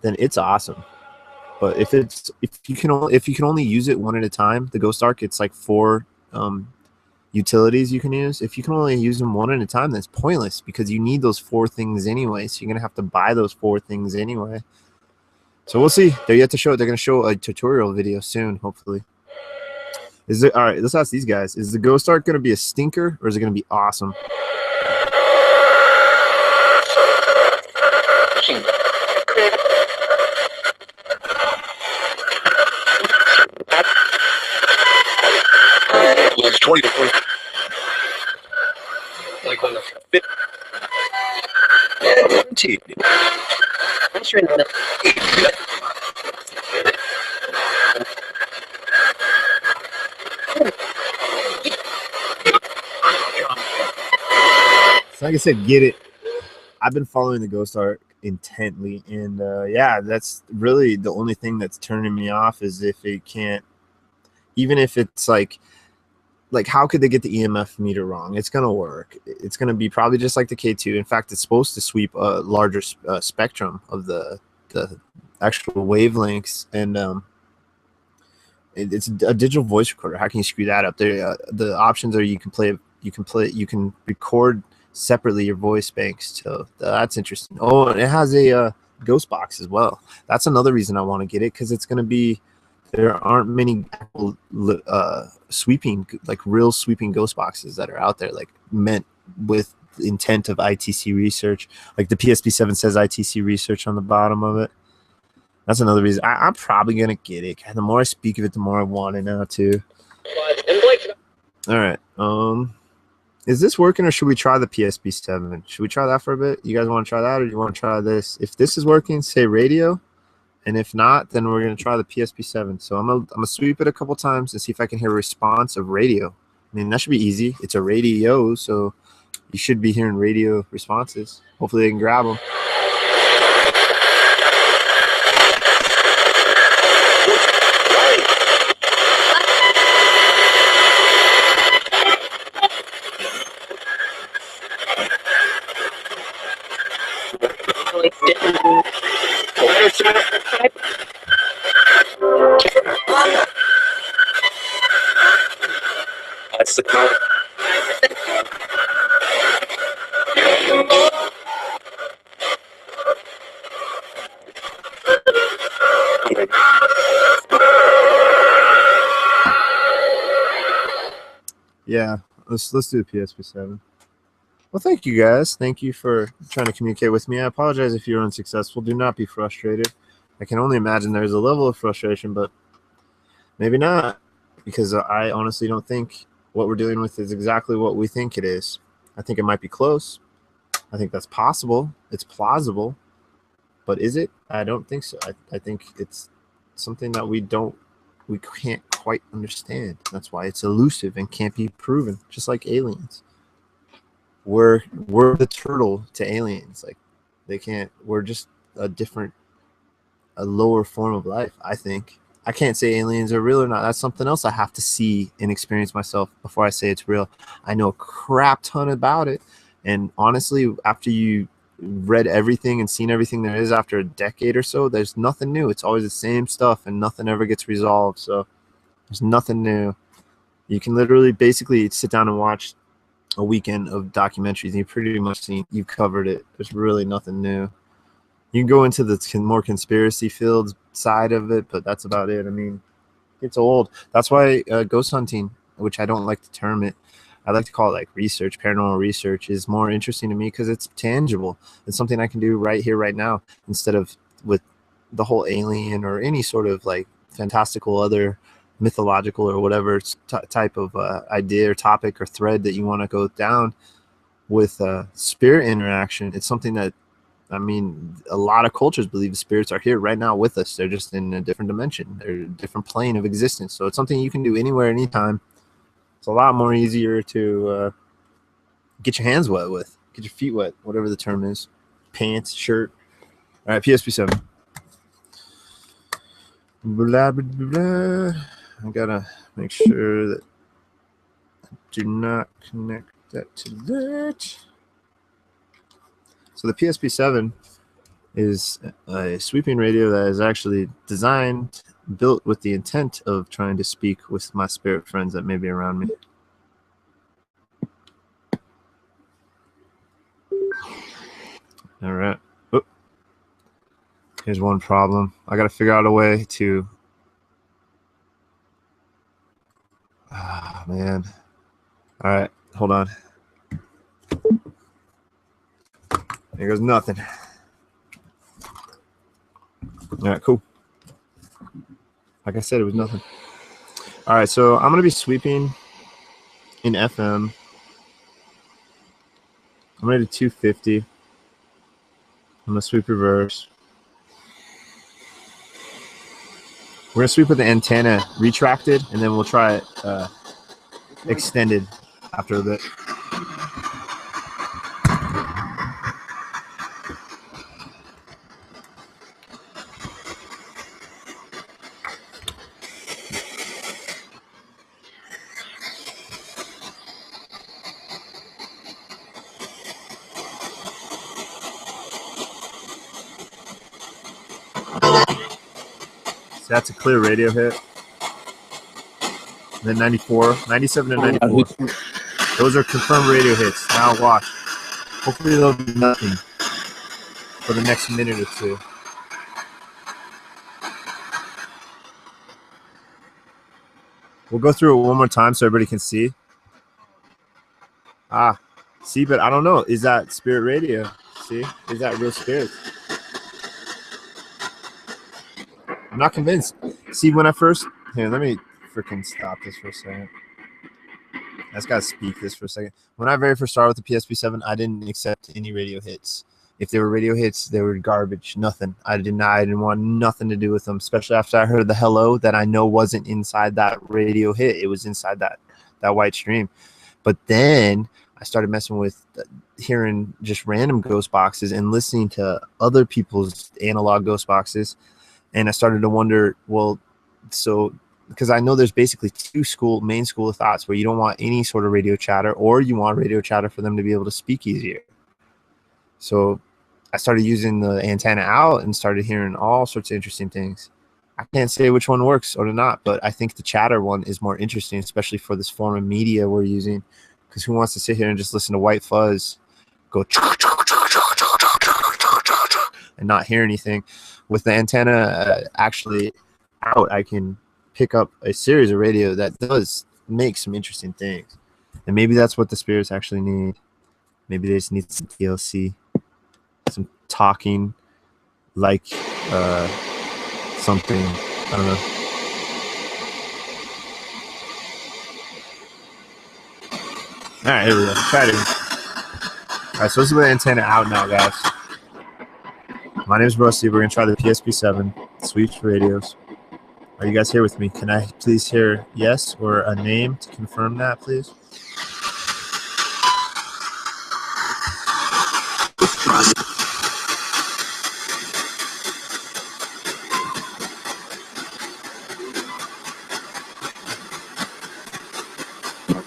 then it's awesome. But if you can only use it one at a time, the Ghost Arc, it's like 4 utilities you can use. If you can only use them one at a time, that's pointless, because you need those 4 things anyway. So you're gonna have to buy those 4 things anyway. So we'll see. They're yet to show it. They're gonna show a tutorial video soon, hopefully. All right, let's ask these guys. Is the Ghost Arc gonna be a stinker, or is it gonna be awesome? It's 20 to 40. Like on the fit. I'm sure not. So like I said, get it. I've been following the Ghost Arc intently, and yeah, that's really the only thing that's turning me off, is if it can't, even if it's like how could they get the EMF meter wrong? It's gonna work. It's gonna be probably just like the K2. In fact, it's supposed to sweep a larger spectrum of the actual wavelengths, and it's a digital voice recorder. How can you screw that up? There, the options are you can record separately your voice banks. So that's interesting. Oh, and it has a ghost box as well. That's another reason I want to get it, because it's going to be, there aren't many sweeping, like real sweeping ghost boxes that are out there, like meant with the intent of ITC research. Like the PSP7 says ITC research on the bottom of it. That's another reason. I'm probably going to get it. The more I speak of it, the more I want it now, too. All right. Is this working, or should we try the PSP7? Should we try that for a bit? You guys want to try that, or do you want to try this? If this is working, say radio. And if not, then we're going to try the PSP7. So I'm gonna sweep it a couple times and see if I can hear a response of radio. I mean, that should be easy. It's a radio, so you should be hearing radio responses. Hopefully they can grab them. That's the count. Yeah, let's do the PSP7. Well, thank you guys. Thank you for trying to communicate with me. I apologize if you're unsuccessful. Do not be frustrated. I can only imagine there's a level of frustration, but maybe not, because I honestly don't think what we're dealing with is exactly what we think it is. I think it might be close. I think that's possible. It's plausible. But is it? I don't think so. I think it's something that we can't quite understand. That's why it's elusive and can't be proven, just like aliens. We're the turtle to aliens. Like, they can't. We're just a lower form of life, I think. I can't say aliens are real or not. That's something else I have to see and experience myself before I say it's real. I know a crap ton about it. And honestly, after you read everything and seen everything there is after a decade or so, there's nothing new. It's always the same stuff, and nothing ever gets resolved. So there's nothing new. You can literally basically sit down and watch a weekend of documentaries, and you've covered it. There's really nothing new. You can go into the more conspiracy field side of it, but that's about it. I mean, it's old. That's why ghost hunting, which I don't like to term it, I like to call it like research, paranormal research, is more interesting to me because it's tangible. It's something I can do right here, right now, instead of with the whole alien or any sort of like fantastical other mythological or whatever type of idea or topic or thread that you want to go down with spirit interaction. It's something that, I mean, a lot of cultures believe the spirits are here right now with us. They're just in a different dimension. They're a different plane of existence. So it's something you can do anywhere, anytime. It's a lot more easier to get your hands wet with, get your feet wet, whatever the term is. Pants, shirt. All right, PSP7. Blah, blah, blah, blah. I gotta make sure that I do not connect that to that. So the PSP7 is a sweeping radio that is actually built with the intent of trying to speak with my spirit friends that may be around me. All right. Oh. Here's one problem. I got to figure out a way to... Ah, man. All right. Hold on. There goes nothing. All right, cool. Like I said, it was nothing. All right, so I'm going to be sweeping in FM. I'm going to do 250. I'm going to sweep reverse. We're going to sweep with the antenna retracted, and then we'll try it extended after a bit. That's a clear radio hit. And then 94, 97 and 94. Those are confirmed radio hits. Now watch. Hopefully they'll do nothing for the next minute or two. We'll go through it one more time so everybody can see. See, but I don't know. Is that spirit radio? See, is that real spirit? I'm not convinced. See, when I first here, let me freaking stop this for a second. I just gotta speak this for a second. When I very first started with the PSP7, I didn't accept any radio hits. If they were radio hits, they were garbage. Nothing. I didn't want nothing to do with them. Especially after I heard the hello that I know wasn't inside that radio hit. It was inside that white stream. But then I started messing with hearing just random ghost boxes and listening to other people's analog ghost boxes. And I started to wonder, well, so because I know there's basically two main school of thoughts where you don't want any sort of radio chatter, or you want radio chatter for them to be able to speak easier. So I started using the antenna out and started hearing all sorts of interesting things. I can't say which one works or not, but I think the chatter one is more interesting, especially for this form of media we're using. Because who wants to sit here and just listen to white fuzz go and not hear anything? With the antenna actually out, I can pick up a series of radio that does make some interesting things. And maybe that's what the spirits actually need. Maybe they just need some TLC, some talking like something. I don't know. All right, here we go. Try it again. All right, so this is the antenna out now, guys. My name is Rusty. We're going to try the PSP7 sweeps radios. Are you guys here with me? Can I please hear yes or a name to confirm that, please?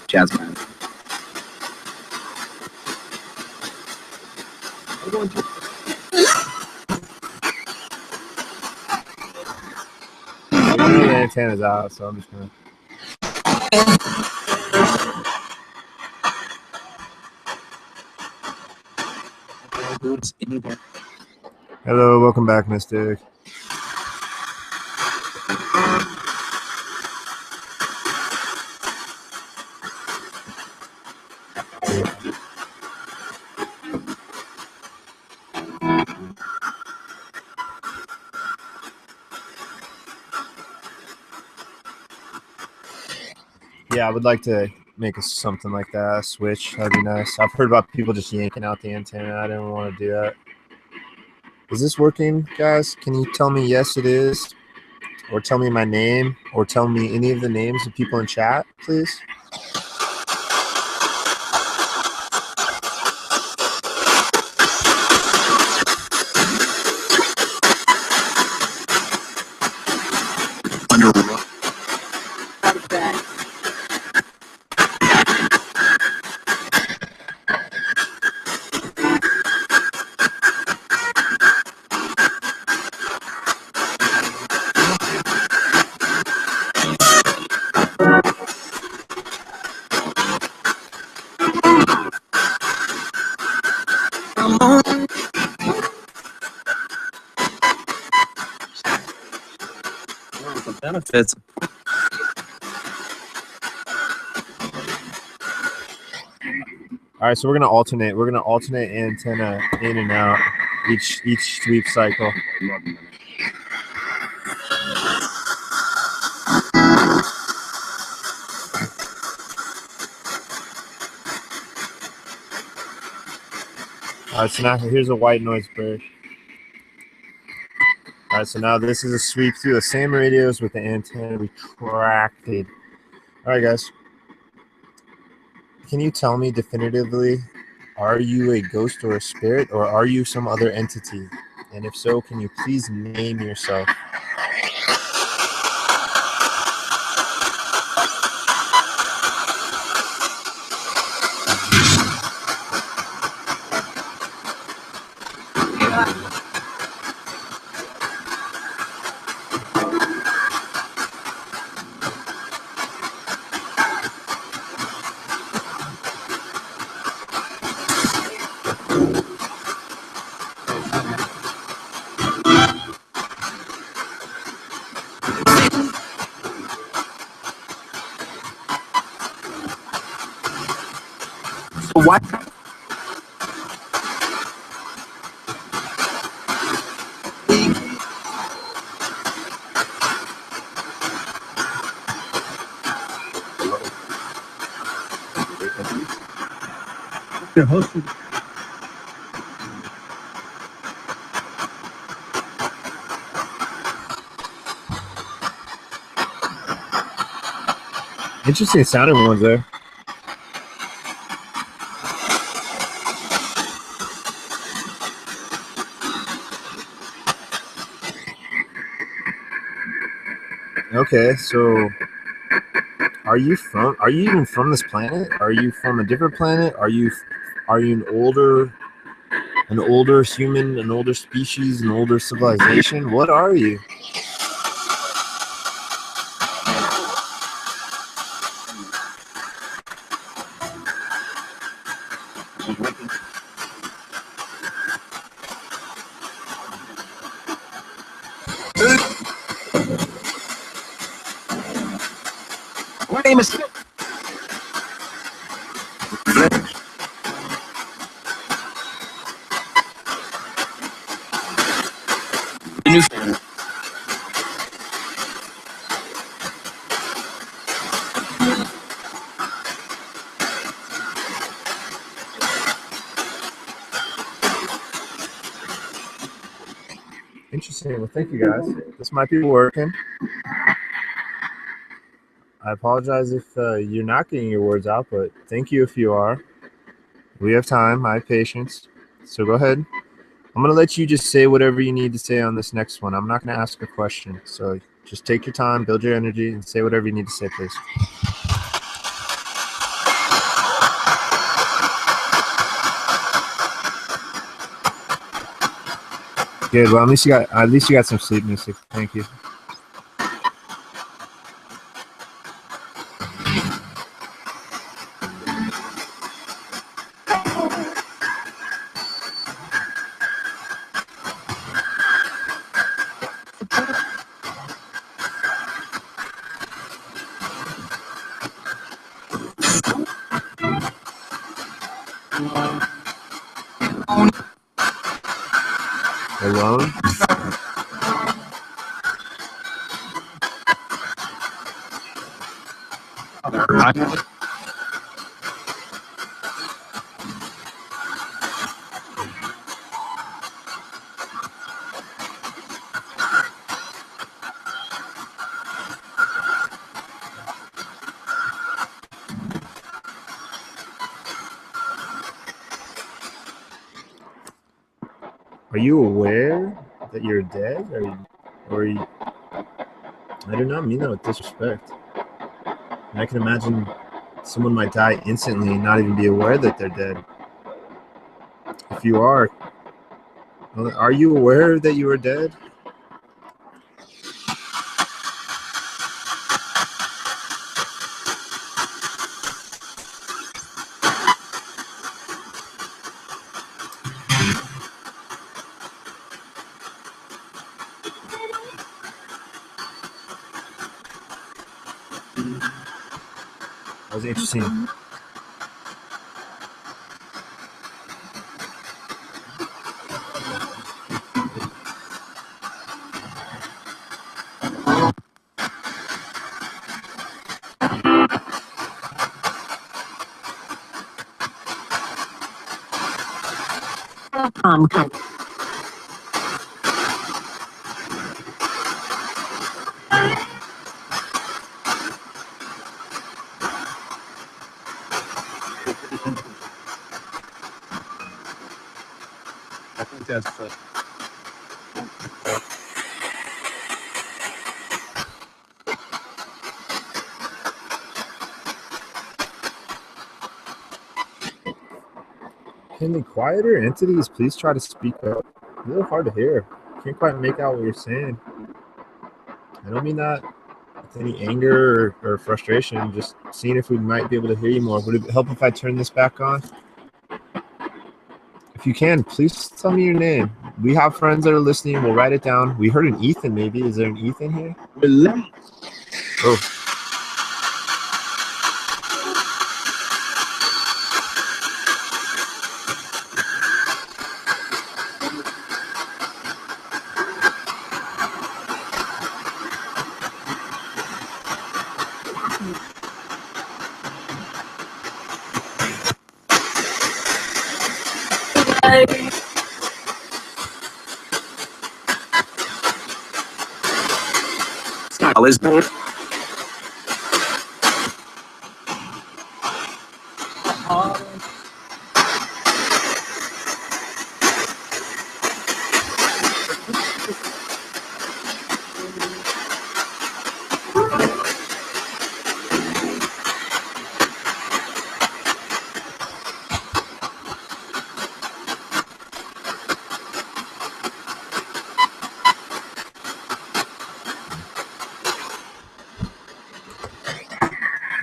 Jasmine. I know the antenna's out, so I'm just gonna. Hello, welcome back, Mystic. Yeah, I would like to make something like that, a switch. That'd be nice. I've heard about people just yanking out the antenna. I didn't want to do that. Is this working, guys? Can you tell me yes, it is? Or tell me my name? Or tell me any of the names of people in chat, please? Benefits. All right, so we're gonna alternate. We're gonna alternate antenna in and out each sweep cycle. All right, so now here's a white noise burst. All right, so now this is a sweep through the same radios with the antenna retracted. All right, guys. Can you tell me definitively, are you a ghost or a spirit, or are you some other entity? And if so, can you please name yourself? What? Your host. Interesting sounding ones there. Okay, so are you even from this planet? Are you from a different planet? Are you an older human, an older species, an older civilization? What are you? My name is. Interesting. Well, thank you guys. This might be working. I apologize if you're not getting your words out, but thank you if you are. We have time. I have patience. So go ahead. I'm going to let you just say whatever you need to say on this next one. I'm not going to ask a question. So just take your time, build your energy, and say whatever you need to say, please. Good. Well, at least you got some sleep music. Thank you. Alone? Are you aware that you're dead? Or I do not mean that with disrespect. And I can imagine someone might die instantly and not even be aware that they're dead. If you are you aware that you are dead? That was interesting. I think that's. Can the quieter entities please try to speak up? It's a little hard to hear. Can't quite make out what you're saying. I don't mean that with any anger or frustration. Just seeing if we might be able to hear you more. Would it help if I turn this back on? If you can, please tell me your name. We have friends that are listening. We'll write it down. We heard an Ethan, maybe. Is there an Ethan here? Relax. Oh. Style is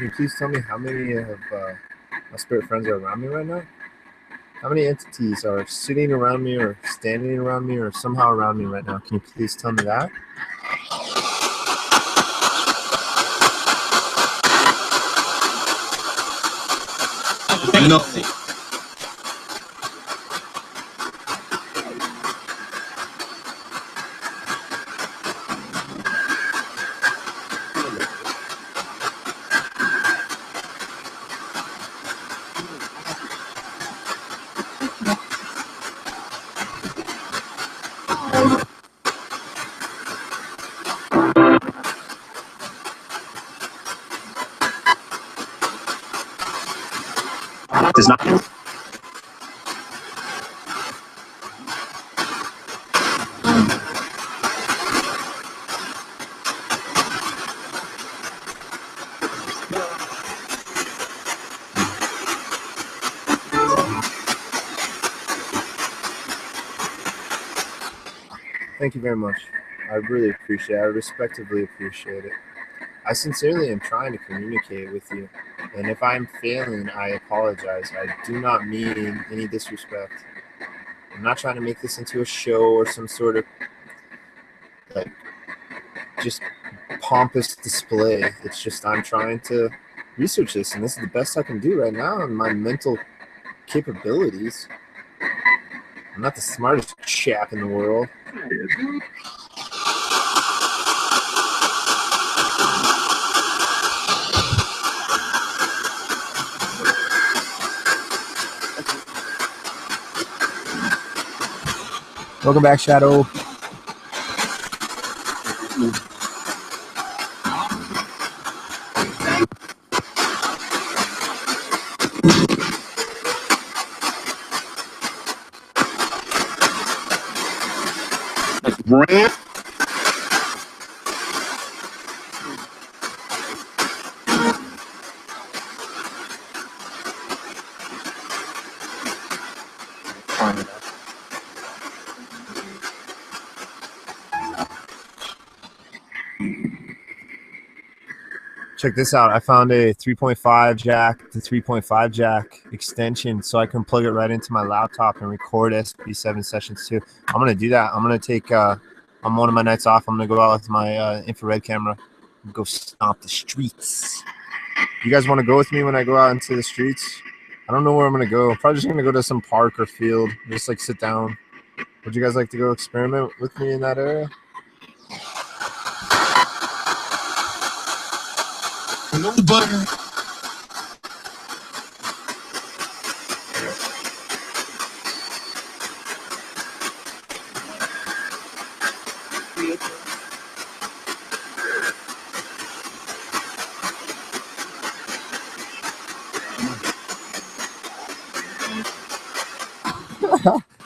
Can you please tell me how many of my spirit friends are around me right now? How many entities are sitting around me or standing around me or somehow around me right now? Can you please tell me that? nothing. Does not. Thank you very much. I really appreciate it. I respectively appreciate it. I sincerely am trying to communicate with you. And if I'm failing, I apologize. I do not mean any disrespect. I'm not trying to make this into a show or some sort of like just pompous display. It's just I'm trying to research this, and this is the best I can do right now in my mental capabilities. I'm not the smartest chap in the world. Welcome back, Shadow. Brand. Check this out. I found a 3.5 jack to 3.5 jack extension so I can plug it right into my laptop and record SP7 sessions too. I'm going to do that. I'm going to take, on one of my nights off, I'm going to go out with my infrared camera and go stomp the streets. You guys want to go with me when I go out into the streets? I don't know where I'm going to go. I'm probably just going to go to some park or field, just like sit down. Would you guys like to go experiment with me in that area? No butter.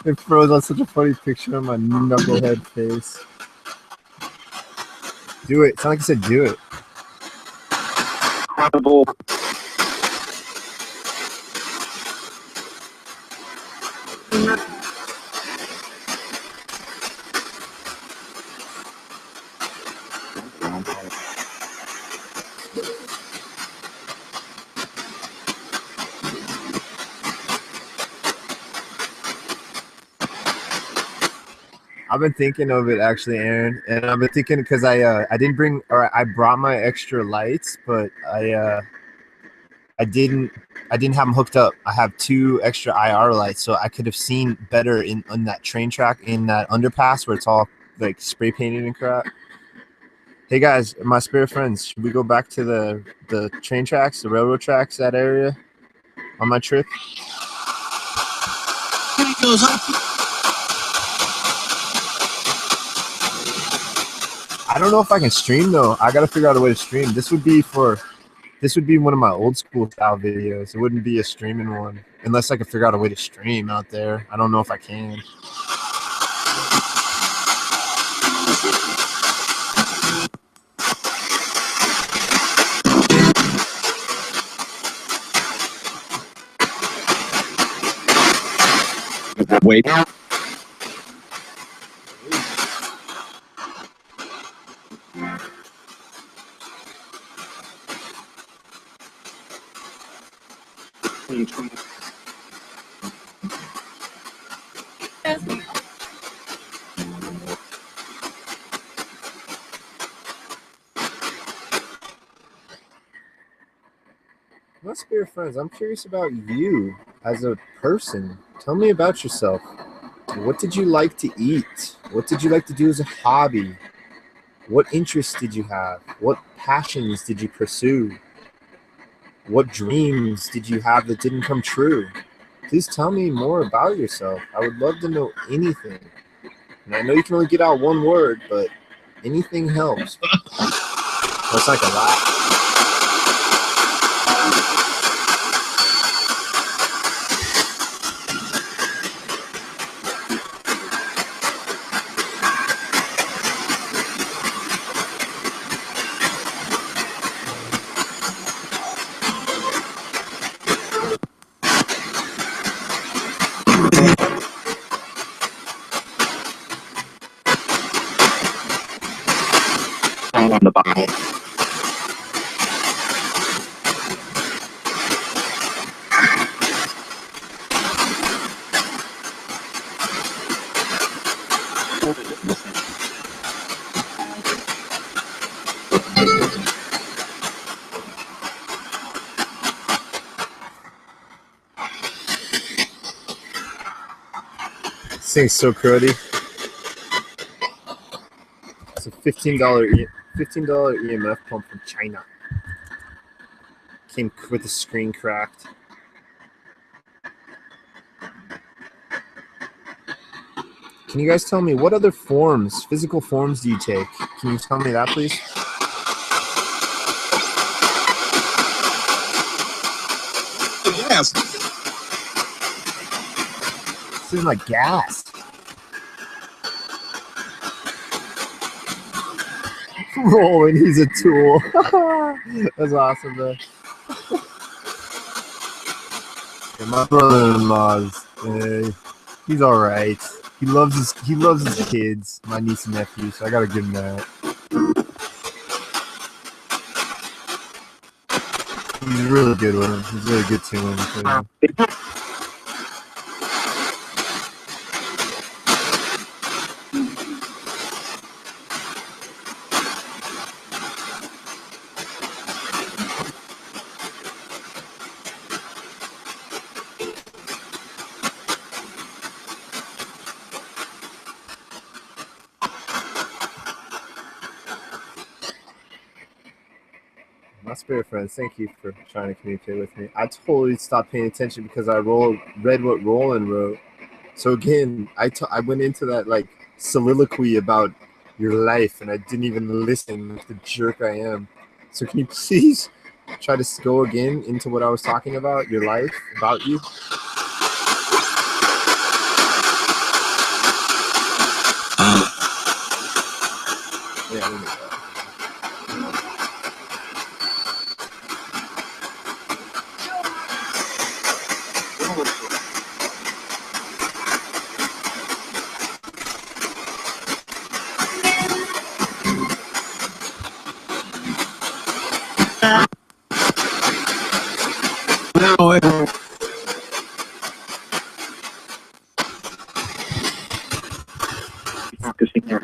It froze on such a funny picture of my knucklehead face. Do it. It's not like you said do it. Incredible. I've been thinking of it actually, Aaron, and I've been thinking because I didn't bring, or I brought my extra lights, but I didn't have them hooked up. I have 2 extra IR lights, so I could have seen better in on that train track in that underpass where it's all like spray painted and crap. Hey guys, my spirit friends, should we go back to the train tracks, the railroad tracks, that area on my trip? I don't know if I can stream though. I gotta figure out a way to stream. This would be one of my old school style videos. It wouldn't be a streaming one unless I could figure out a way to stream out there. I don't know if I can. Wait. My spirit friends, I'm curious about you as a person. Tell me about yourself. What did you like to eat? What did you like to do as a hobby? What interests did you have? What passions did you pursue? What dreams did you have that didn't come true? Please tell me more about yourself. I would love to know anything. And I know you can only get out one word, but anything helps. That's like a lot. On the bottle. This thing's so cruddy. It's a $15 EMF pump from China. Came with the screen cracked. Can you guys tell me what other forms, physical forms, do you take? Can you tell me that, please? Yes. This is like gas. Rolling, he's a tool. That's awesome, though. Yeah, my brother-in-law's, he's all right. He loves his kids, my niece and nephew. So I gotta give him that. He's really good with him. He's really good to him. My spirit friends, thank you for trying to communicate with me. I totally stopped paying attention because I read what Roland wrote. So again, I went into that like soliloquy about your life, and I didn't even listen like the jerk I am. So can you please try to go again into what I was talking about, your life, about you? Yeah, let me go. No, focusing there.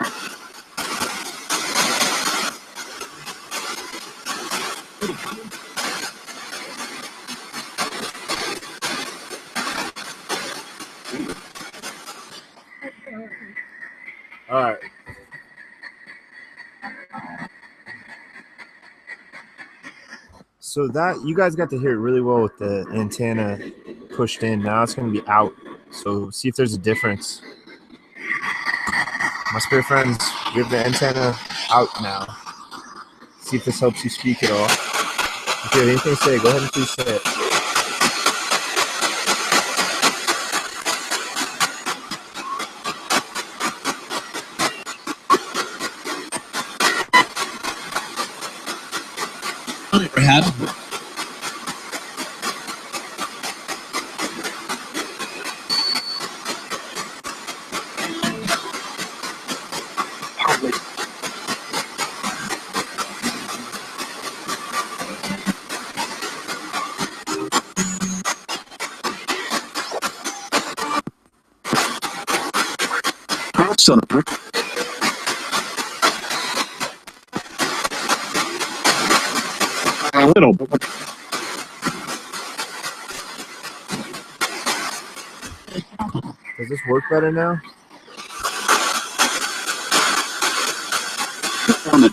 All right. So that you guys got to hear it really well with the antenna pushed in. Now it's going to be out. So see if there's a difference. My spirit friends, we have the antenna out now. See if this helps you speak at all. If you have anything to say, go ahead and please say it. Never had. Son of a. A little bit. Does this work better now? On it.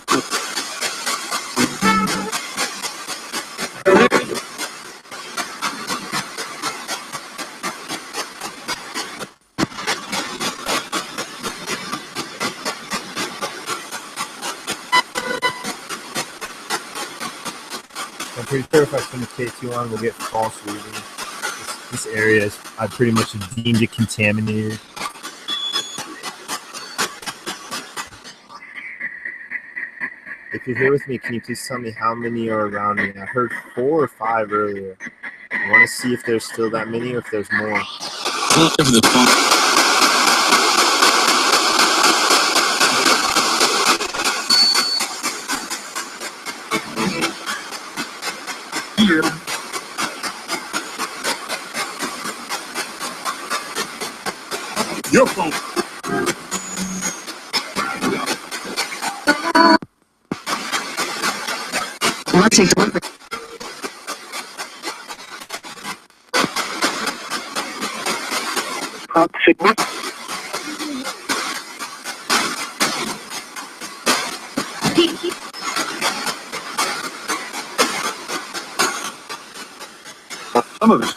I'm pretty sure if I turn the K2 on, we'll get false reading. This area is, I pretty much deemed it contaminated. If you're here with me, can you please tell me how many are around me? I heard 4 or 5 earlier. I want to see if there's still that many or if there's more. Your phone. Let's take delivery. Signal. Some of it.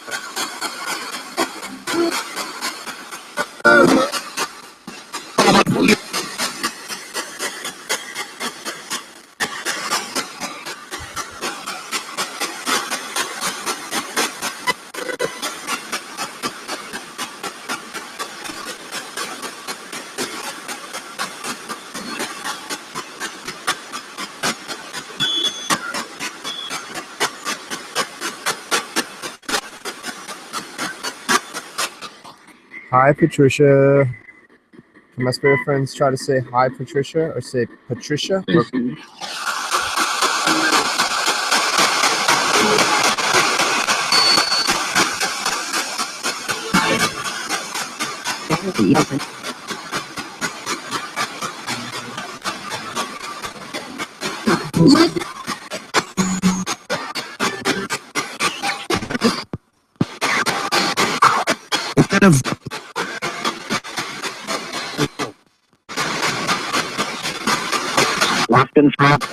Hi, Patricia. Can my spirit friends try to say hi, Patricia, or say Patricia? Or Instead of Locked in front.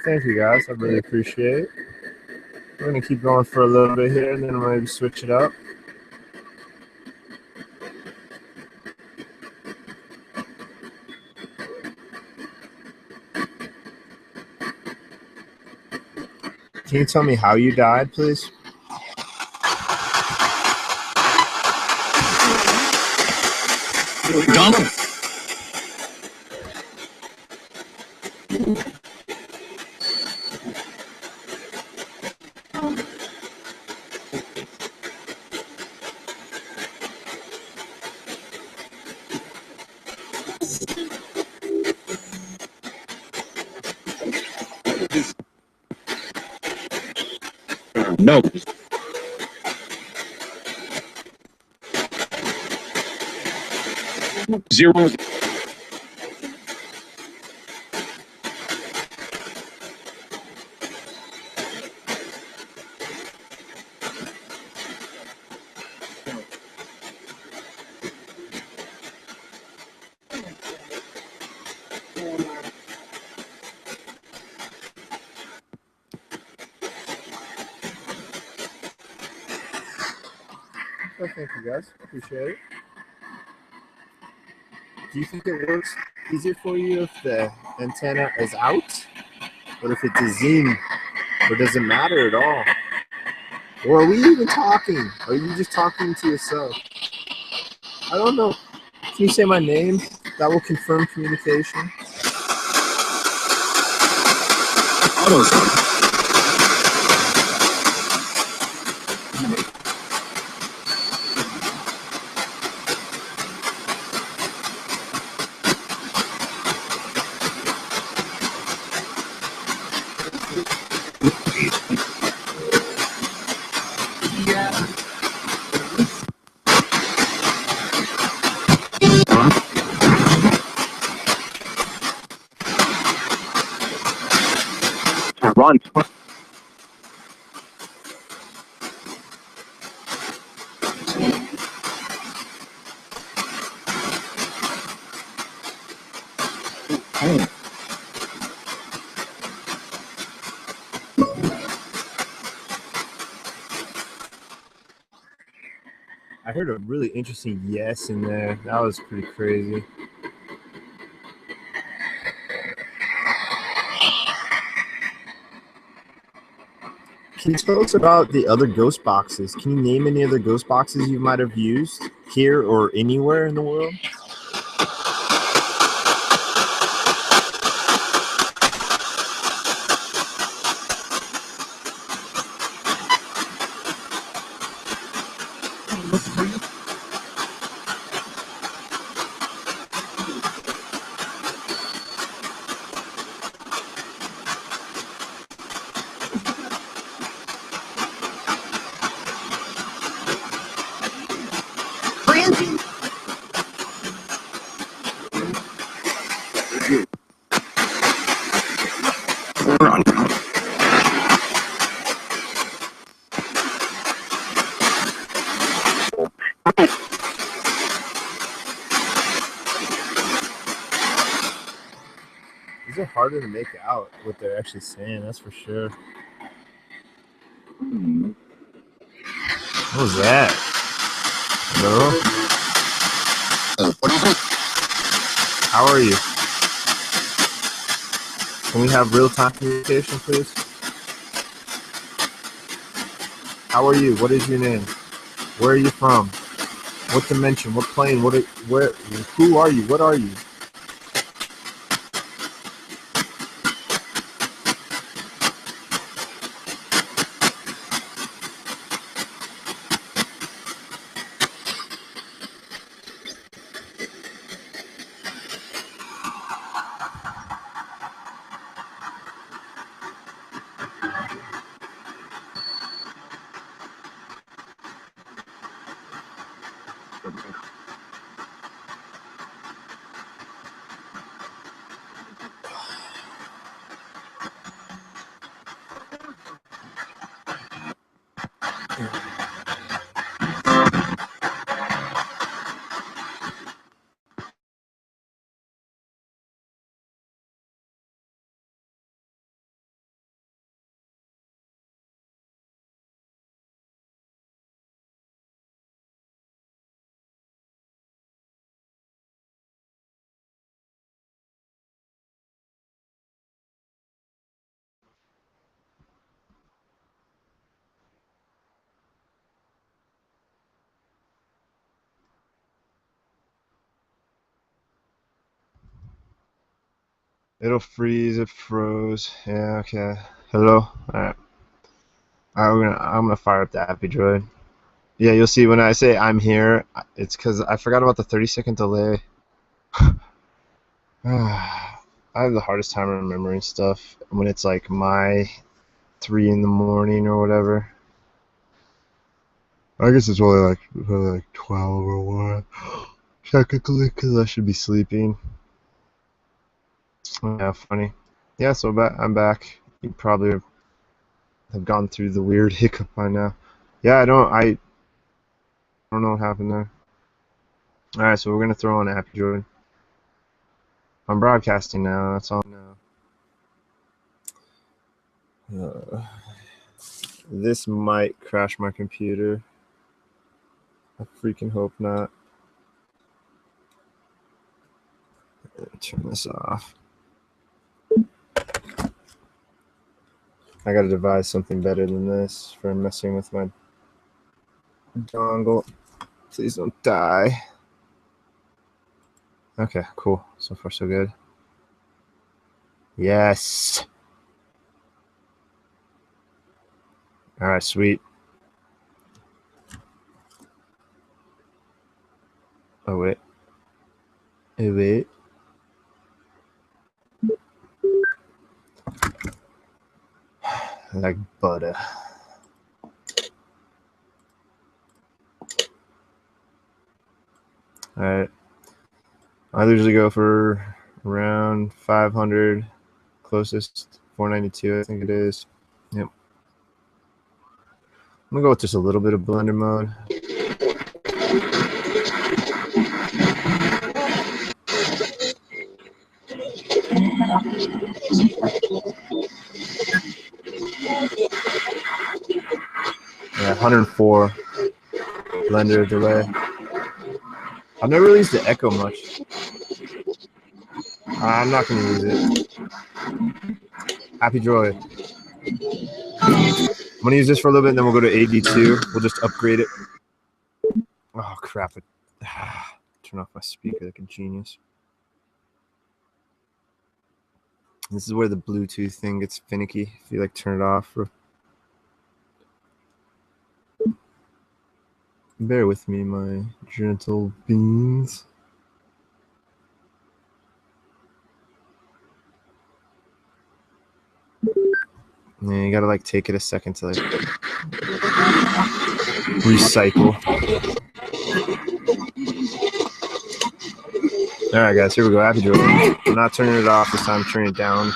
thank you guys. I really appreciate it. We're going to keep going for a little bit here, and then we'll maybe switch it up. Can you tell me how you died, please? Donald. No. Zero. Well, thank you guys. Appreciate it. Do you think it works easier for you if the antenna is out? Or if it's a zoom? Or does it matter at all? Or are we even talking? Are you just talking to yourself? I don't know. Can you say my name? That will confirm communication. Run. I heard a really interesting yes in there. That was pretty crazy. Can you tell us about the other ghost boxes? Can you name any other ghost boxes you might have used here or anywhere in the world? Brandy. Run. These are harder to make out what they're actually saying, that's for sure. What was that? Hello? What do you think? How are you? Can we have real-time communication, please? How are you? What is your name? Where are you from? What dimension? What plane? Where? Who are you? What are you? It'll freeze. It froze. Yeah. Okay. Hello. All right. I'm gonna fire up the Happy Droid. Yeah, you'll see when I say I'm here. It's because I forgot about the 30-second delay. I have the hardest time remembering stuff when it's like my 3 in the morning or whatever. I guess it's only like 12 or 1 technically because I should be sleeping. Yeah, funny. Yeah, so I'm back. You probably have gone through the weird hiccup by now. Yeah, I don't know what happened there. All right, so we're gonna throw on Happy Droid. I'm broadcasting now. That's all. This might crash my computer. I freaking hope not. Turn this off. I gotta devise something better than this for messing with my dongle. Please don't die. Okay, cool. So far, so good. Yes. All right, sweet. Oh, wait. Hey, wait. Like butter. All right. I usually go for around 500. Closest 492, I think it is. Yep. I'm gonna go with just a little bit of blender mode. Yeah, 104 blender delay. I've never really used the echo much. I'm not gonna use it. Happy Droid. I'm gonna use this for a little bit, and then we'll go to AD2. We'll just upgrade it. Oh crap! Turn off my speaker like a genius. This is where the Bluetooth thing gets finicky. If you like turn it off. Bear with me, my gentle beans. Yeah, you gotta like take it a second to like recycle. All right, guys, here we go. Happy Droid. I'm not turning it off this time. I'm turning it down.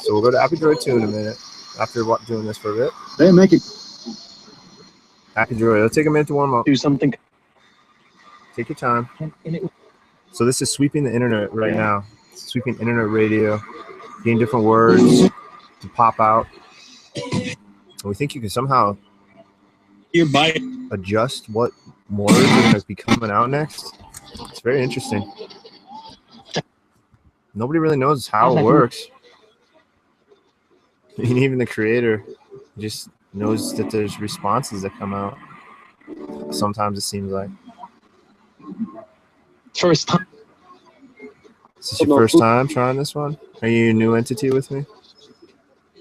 So we'll go to Happy Droid 2 in a minute after doing this for a bit. They make it Happy Droid. It'll take a minute to warm up. do something. Take your time. So this is sweeping the internet right now. It's sweeping internet radio, getting different words to pop out. And we think you can somehow adjust what words are going to be coming out next. It's very interesting. Nobody really knows how it works. And even the creator just knows that there's responses that come out. Sometimes it seems like. First time. Is this your first time trying this one? Are you a new entity with me?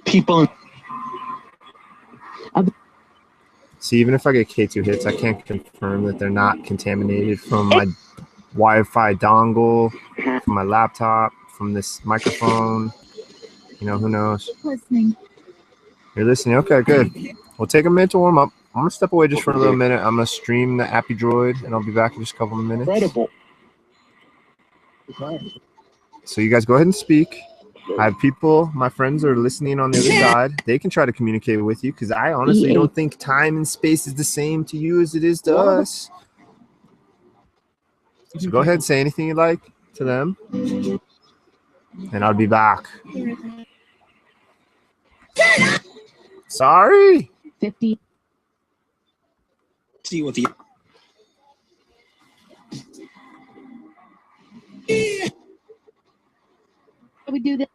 People. See, even if I get K2 hits, I can't confirm that they're not contaminated from my Wi-Fi dongle, from my laptop, from this microphone. You know, who knows? Listening. You're listening? Okay, good. We'll take a minute to warm up. I'm going to step away just for a little minute. I'm going to stream the Appy Droid, and I'll be back in just a couple of minutes. Incredible. So you guys go ahead and speak. I have people, my friends are listening on the other side. They can try to communicate with you because I honestly don't think time and space is the same to you as it is to us. So go ahead and say anything you like to them. And I'll be back. Sorry. 50. See what the. We do this.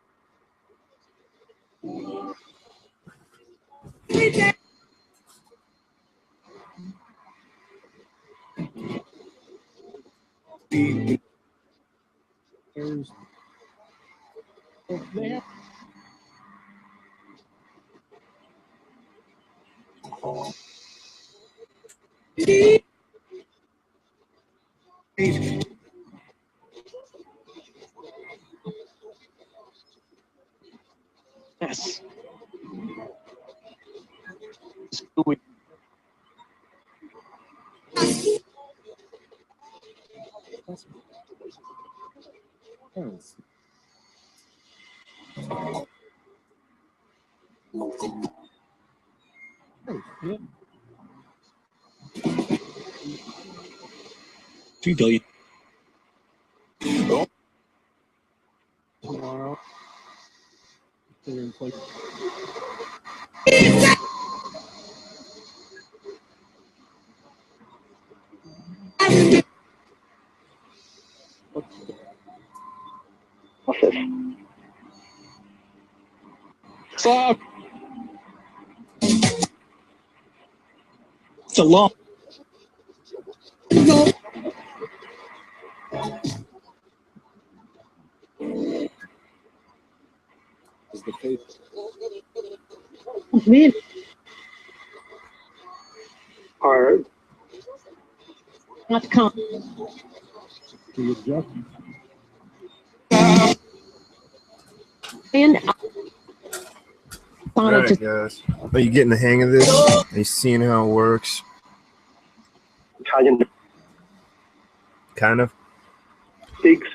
Yes. $3 billion. Tomorrow. Office. Fuck. It's a long. Man. Hard. Not come. And All right, guys. Are you getting the hang of this? Are you seeing how it works? Italian Kind of. speaks.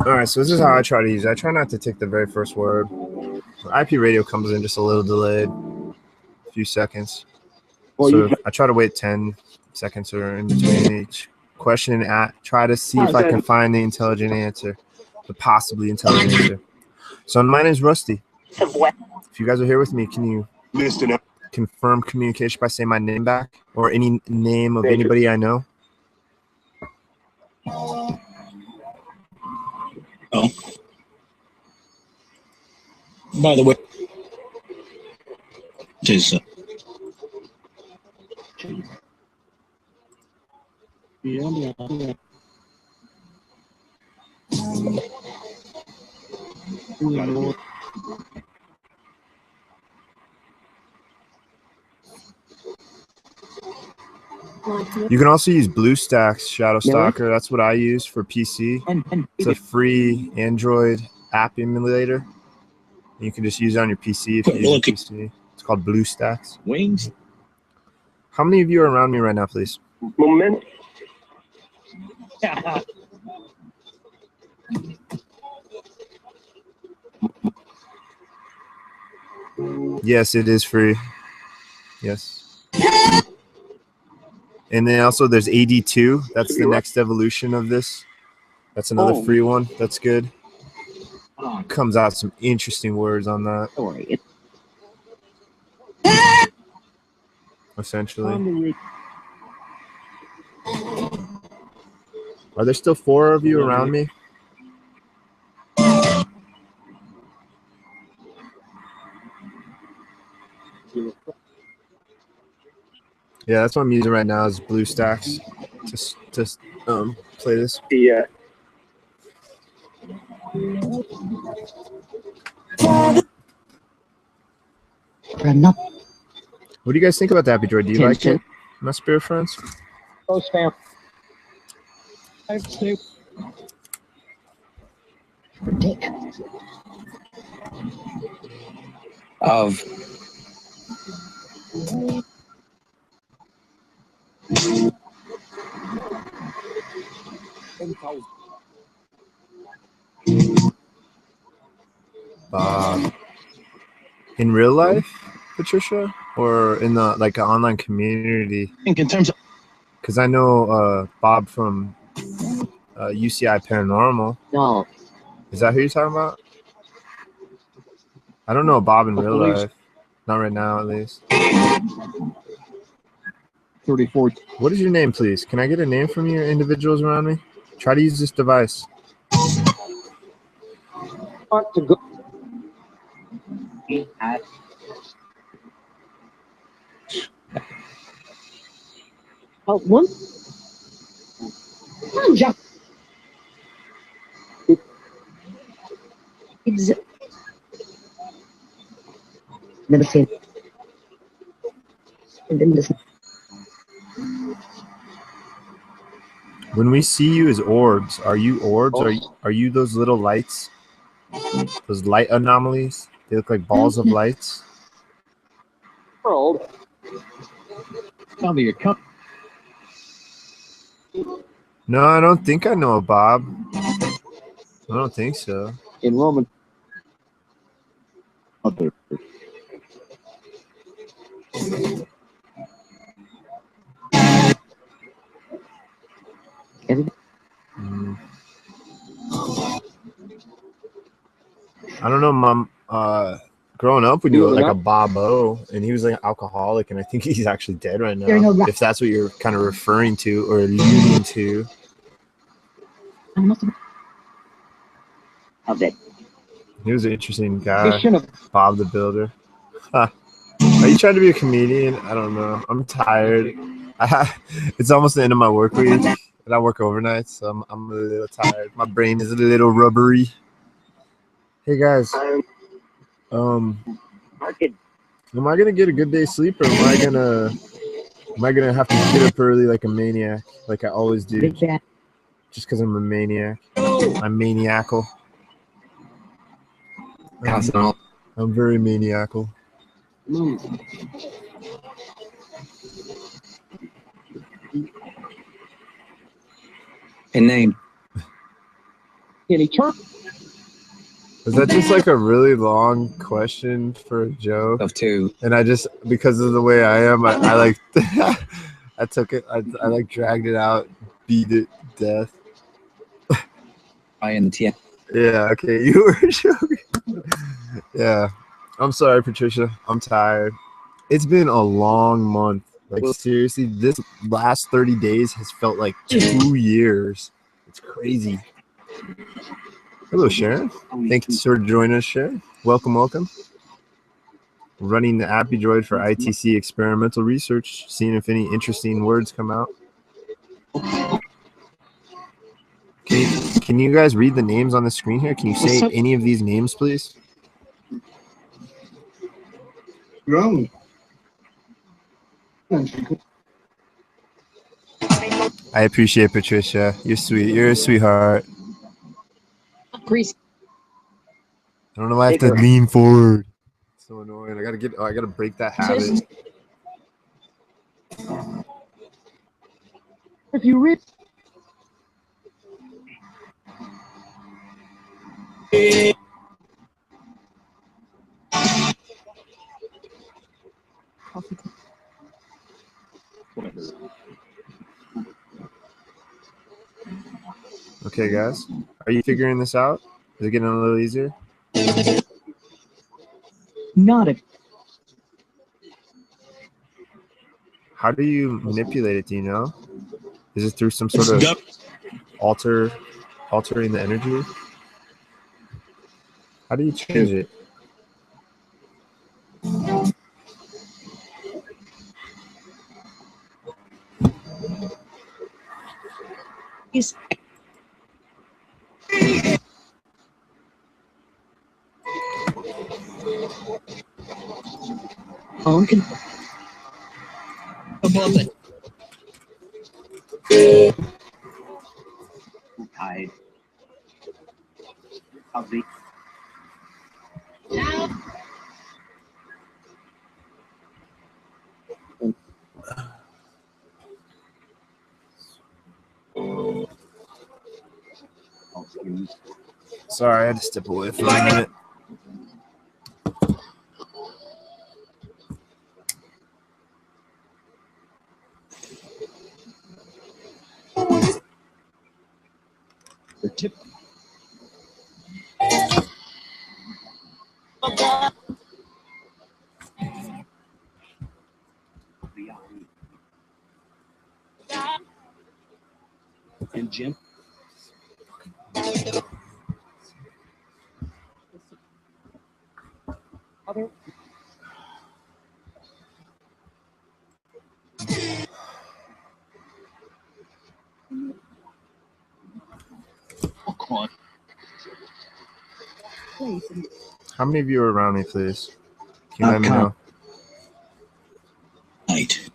All right, so this is how I try to use it. I try not to take the very first word. IP radio comes in just a little delayed, a few seconds. So I try to wait 10 seconds or in between each question and try to see if I can find the intelligent answer, the possibly intelligent answer. So my name is Rusty. If you guys are here with me, can you Listen up. confirm communication by saying my name back or any name of anybody I know? Oh. By the way, it is. You can also use BlueStacks Shadow Stalker. That's what I use for PC. It's a free Android app emulator. You can just use it on your PC if you use a PC. It's called BlueStacks. Wings. How many of you are around me right now, please? Moment. Yes, it is free. Yes. And then also there's AD2. That's the next evolution of this. That's another free one. That's good. Comes out some interesting words on that. Essentially. Are there still 4 of you around me? Yeah, that's what I'm using right now is BlueStacks to play this. Yeah. What do you guys think about the Happy Droid? Do you like it, my spirit friends? Oh, spam. Of. In real life, Patricia, or in the like an online community? I think in terms of. Because I know Bob from UCI Paranormal. No. Is that who you're talking about? I don't know Bob in real life. Not right now, at least. 34. What is your name, please? Can I get a name from you individuals around me? Try to use this device. Want to go. One. It's never seen. And then listen. When we see you as orbs, are you orbs? Are you those little lights? Those light anomalies? They look like balls of lights. World. Tell me your company. No, I don't think I know a Bob. I don't think so. In Roman. Other. I don't know, Mom. growing up, we knew like a Bob O, and he was like an alcoholic, and I think he's actually dead right There you now. go. If that's what you're kind of referring to or alluding to. I must have of it. He was an interesting guy, Session of Bob the Builder. Huh. Are you trying to be a comedian? I don't know. I'm tired. It's almost the end of my work week, and I work overnight, so I'm a little tired. My brain is a little rubbery. Hey guys, am I gonna get a good day's sleep, or am I gonna have to get up early like a maniac, like I always do, Big bad. just because I'm a maniac? I'm maniacal. I'm very maniacal. And name. any term Is that just like a really long question for a joke? Of two. And I just, because of the way I am, I like, I took it, I like dragged it out, beat it to death. I and the T. Yeah, okay, you were joking. Yeah, I'm sorry, Patricia. I'm tired. It's been a long month. Like, seriously, this last 30 days has felt like 2 years. It's crazy. Hello, Sharon. Thanks for joining us, Sharon. Welcome, welcome. Running the Appy Droid for ITC experimental research, seeing if any interesting words come out. Can you guys read the names on the screen here? Can you say any of these names, please? Wrong. I appreciate Patricia. You're sweet. You're a sweetheart. Grease. I don't know why I have to lean forward. It's so annoying. I gotta break that habit. if you read Okay, guys. Are you figuring this out? Is it getting a little easier? Not a How do you manipulate it? Do you know? Is it through some sort of altering the energy? How do you change it? is phone can above it. Tide. Of the Sorry, I had to step away for a minute. the tip and Jim other caught How many of you are around me, please? Can you let me know? Night.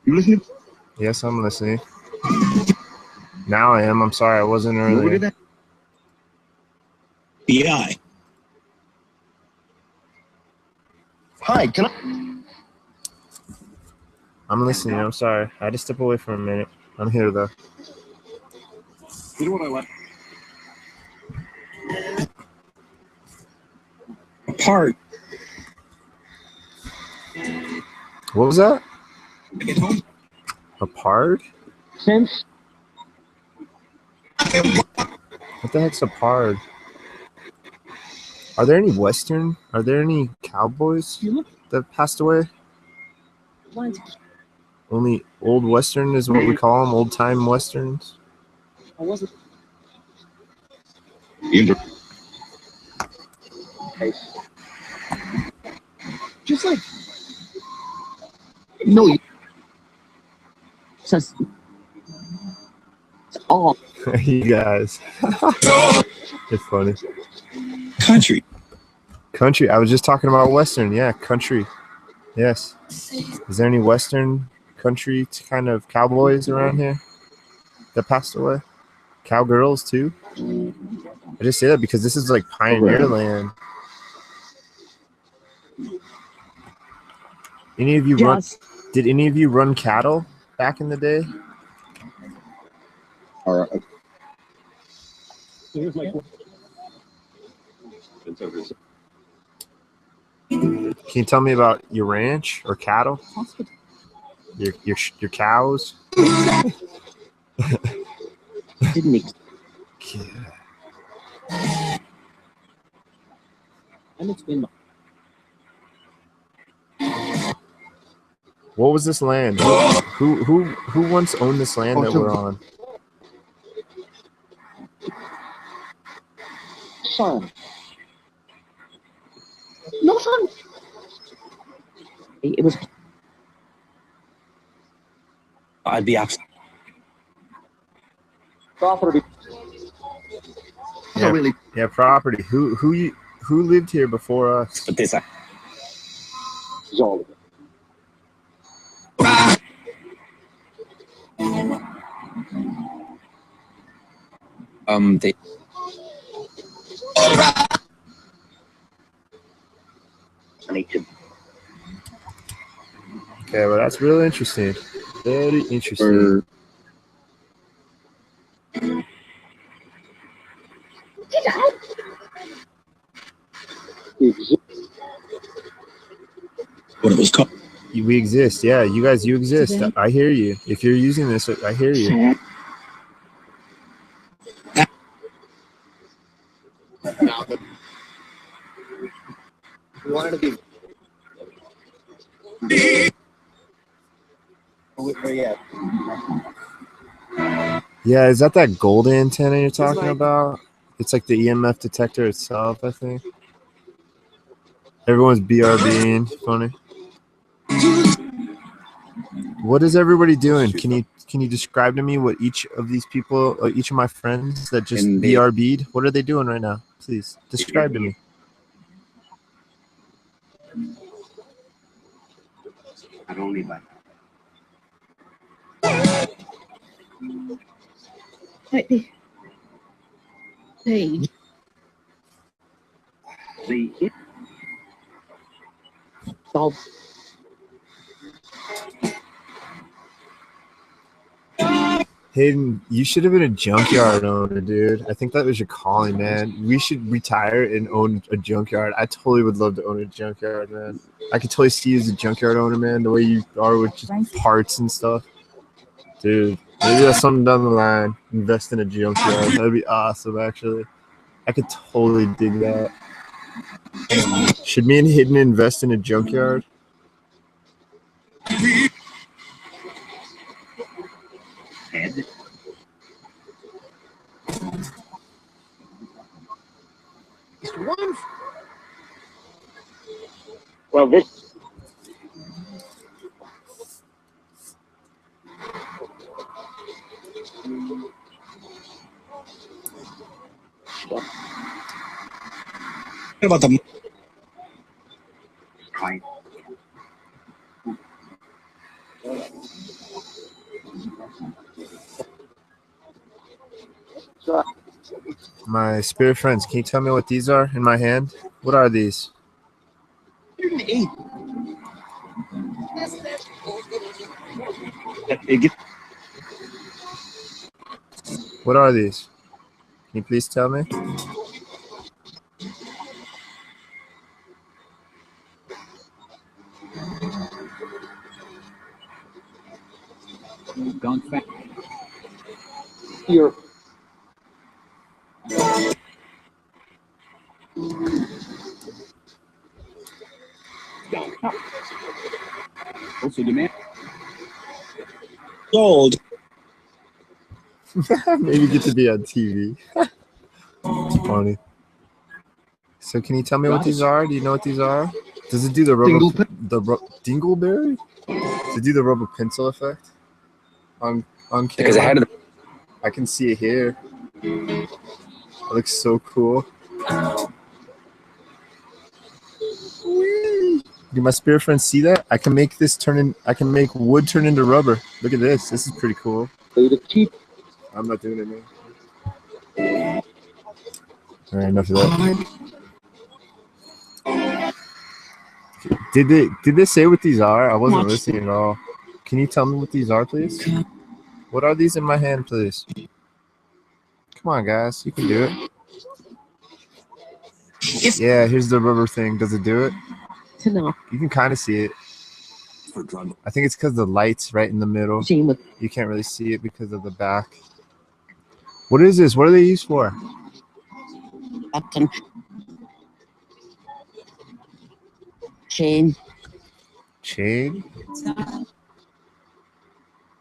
You listening? Yes, I'm listening. Now I am. I'm sorry, I wasn't earlier. BI. Hi, can I? I'm listening. I'm sorry. I had to step away for a minute. I'm here, though. You know what I like? Apart. What was that? I get home. A pard? since What the heck's a pard? Are there any Western? Are there any cowboys that passed away? Only old Western is what we call them, old time Westerns. I wasn't. Inter- Just like No. Says all. You guys. It's funny. Country. Country. I was just talking about Western. Yeah, country. Yes. Is there any Western country kind of cowboys around here that passed away? Cowgirls too? I just say that because this is like pioneer land. Any of you run? Just Did any of you run cattle back in the day? All right. here's my Can you tell me about your ranch or cattle? Your cows? didn't ex- and it's been What was this land? Who once owned this land that we're on? fun. No fun. It was I'd be absent. property. Yeah, really yeah, property. Who lived here before us? But this, All of it. they Okay, well that's really interesting. Very interesting. what it was called. We exist. Yeah, you guys, you exist. I hear you. If you're using this, I hear you. We wanted to be. Where you at? Yeah, is that gold antenna you're talking about? It's like the EMF detector itself, I think. Everyone's BRBing. Funny. What is everybody doing? Can you describe to me what each of these people, or each of my friends that just BRB'd, what are they doing right now? Please describe to me. I don't need that. Hey. The solve Hayden, you should have been a junkyard owner, dude. I think that was your calling, man. We should retire and own a junkyard. I totally would love to own a junkyard, man. I could totally see you as a junkyard owner, man, the way you are with just parts and stuff. Dude, maybe that's something down the line. Invest in a junkyard. That'd be awesome, actually. I could totally dig that. Should me and Hayden invest in a junkyard? head. Well, this What about the right. My spirit friends, can you tell me what these are in my hand? What are these? What are these? Can you please tell me? Gone fast. You're Also demand. Gold. Maybe get to be on TV. It's funny. So can you tell me what these are? Do you know what these are? Does it do the rubber dingleberry? Does it do the rubber pencil effect on camera? Because I had it. I can see it here. It looks so cool. Whee! Do my spirit friends see that? I can make this turn in. I can make wood turn into rubber. Look at this. This is pretty cool. I'm not doing it now. All right, enough of that. Did they say what these are? I wasn't listening at all. Can you tell me what these are, please? What are these in my hand, please? Come on, guys. You can do it. Yeah, here's the rubber thing. Does it do it? No. You can kind of see it. I think it's because the light's right in the middle. You can't really see it because of the back. What is this? What are they used for? Button. Chain. Chain?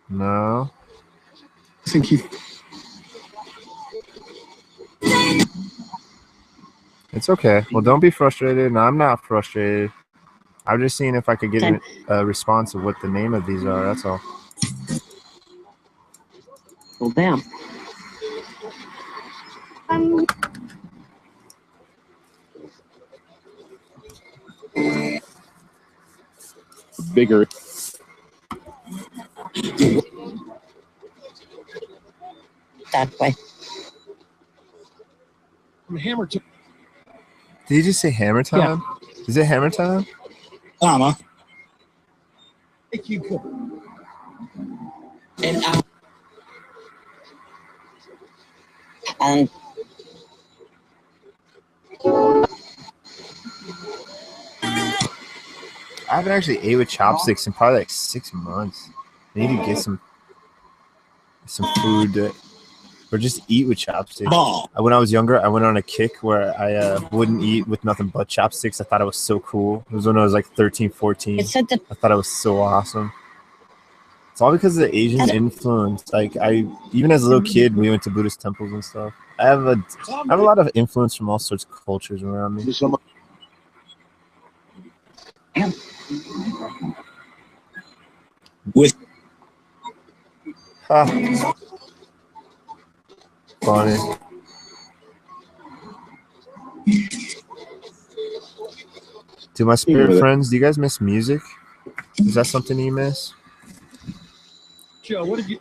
No. I think you. It's okay. Well, don't be frustrated. No, I'm not frustrated. I'm just seeing if I could get a response of what the name of these are. That's all. Well, damn. Bigger. That way. From hammer to. Did you just say hammer time? Yeah. Is it hammer time? Llama. Thank you. And I haven't actually ate with chopsticks in probably like 6 months. I need to get some food or just eat with chopsticks. When I was younger, I went on a kick where I wouldn't eat with nothing but chopsticks. I thought it was so cool. It was when I was like 13, 14. I thought it was so awesome. It's all because of the Asian influence. Like even as a little kid, we went to Buddhist temples and stuff. I have a lot of influence from all sorts of cultures around me. With funny. To my spirit friends, do you guys miss music? Is that something you miss? Joe, what did you?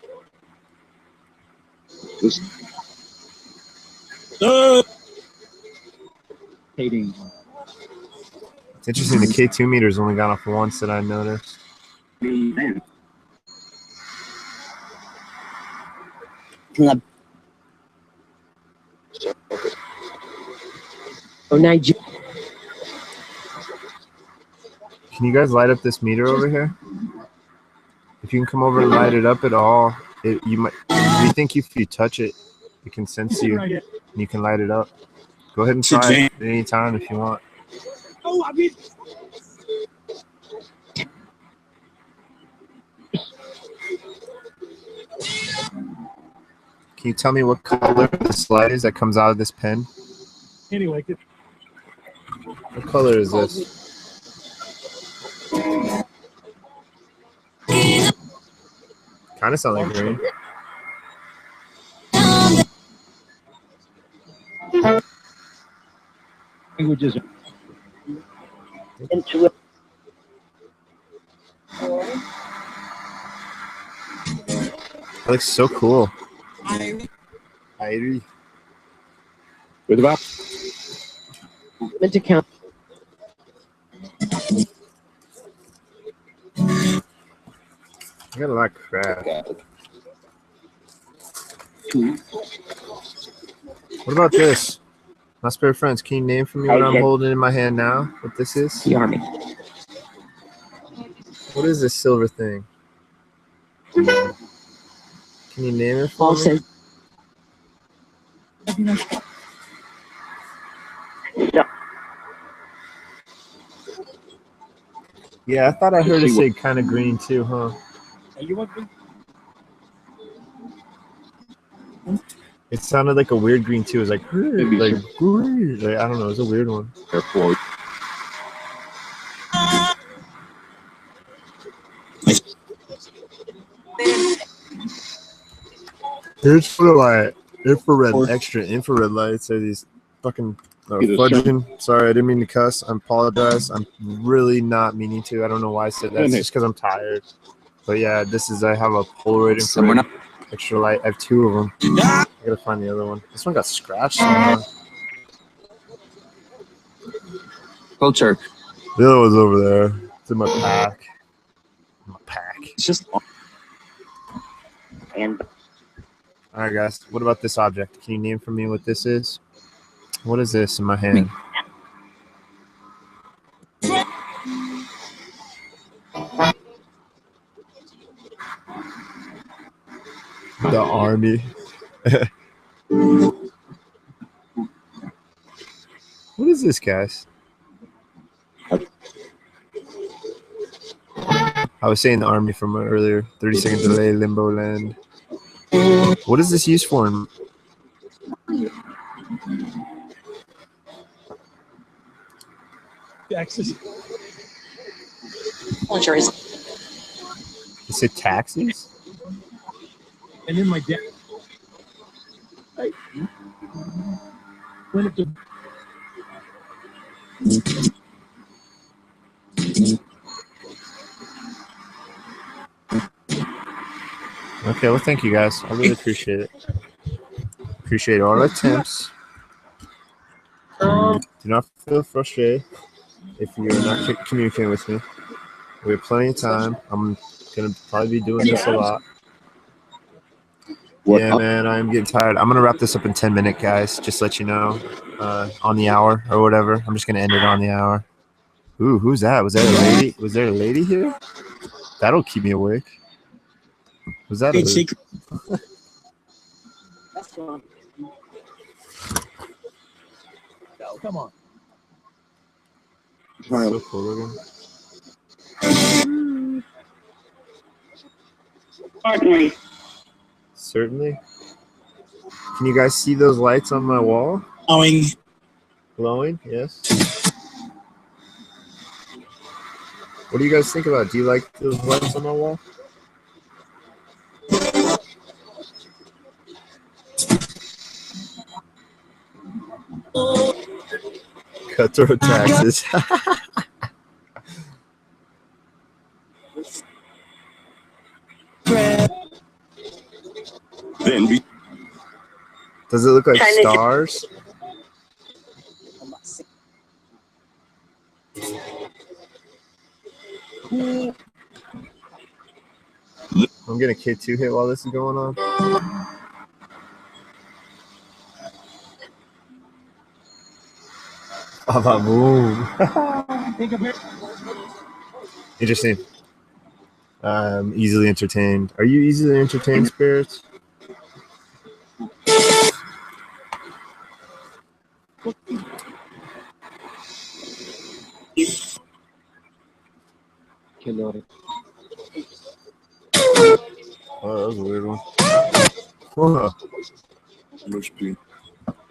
Hating. It's interesting. The K2 meter's only gone off once that I noticed. Can you guys light up this meter over here? If you can come over and light it up at all, you might. We think if you touch it, it can sense you, and you can light it up. Go ahead and try it at any time if you want. Oh, I mean. Can you tell me what color this light is that comes out of this pen? Anyway. What color is this? Kind of sound like green. Languages. Into it. That looks so cool. Irie. With about. meant to count. I got a lot of crap. What about this? My spirit friends, can you name for me what I'm holding in my hand now? What this is? The army. What is this silver thing? Can you name it for me? Yeah, I thought I heard it say kind of green too, huh? You want me? It sounded like a weird green too. It was like, Maybe like, green. Like, I don't know. It's a weird one. Therefore, Here's for like extra infrared lights. Are these fucking fudging? Sorry, I didn't mean to cuss. I apologize. I'm really not meaning to. I don't know why I said that. It's just because I'm tired. But yeah, this is. I have a Polaroid infrared extra light. I have 2 of them. I gotta find the other one. This one got scratched. Culture. The other one's over there. It's in my pack. It's just And All right, guys. What about this object? Can you name for me what this is? What is this in my hand? The army. What is this, guys? I was saying the army from earlier. 30-second delay, limbo land. What is this used for? access. Is it taxis? And then my dad. I went up to. Okay, well, thank you guys. I really appreciate it. Appreciate all attempts. Do not feel frustrated if you're not communicating with me. We have plenty of time. I'm gonna probably be doing this a lot. Yeah, man, I'm getting tired. I'm gonna wrap this up in 10 minutes, guys. Just let you know, on the hour or whatever. I'm just gonna end it on the hour. Ooh, who's that? Was that a lady? Was there a lady here? That'll keep me awake. Was that a lady? That's one. Come on. So cool looking. certainly, Certainly. Can you guys see those lights on my wall? Glowing, yes. What do you guys think about it? Do you like those lights on my wall? Cutthroat taxes. Does it look like stars? I'm getting a K2 hit while this is going on. Boom. Interesting. Easily entertained. Are you easily entertained, spirits? Oh, that was a weird one. Whoa.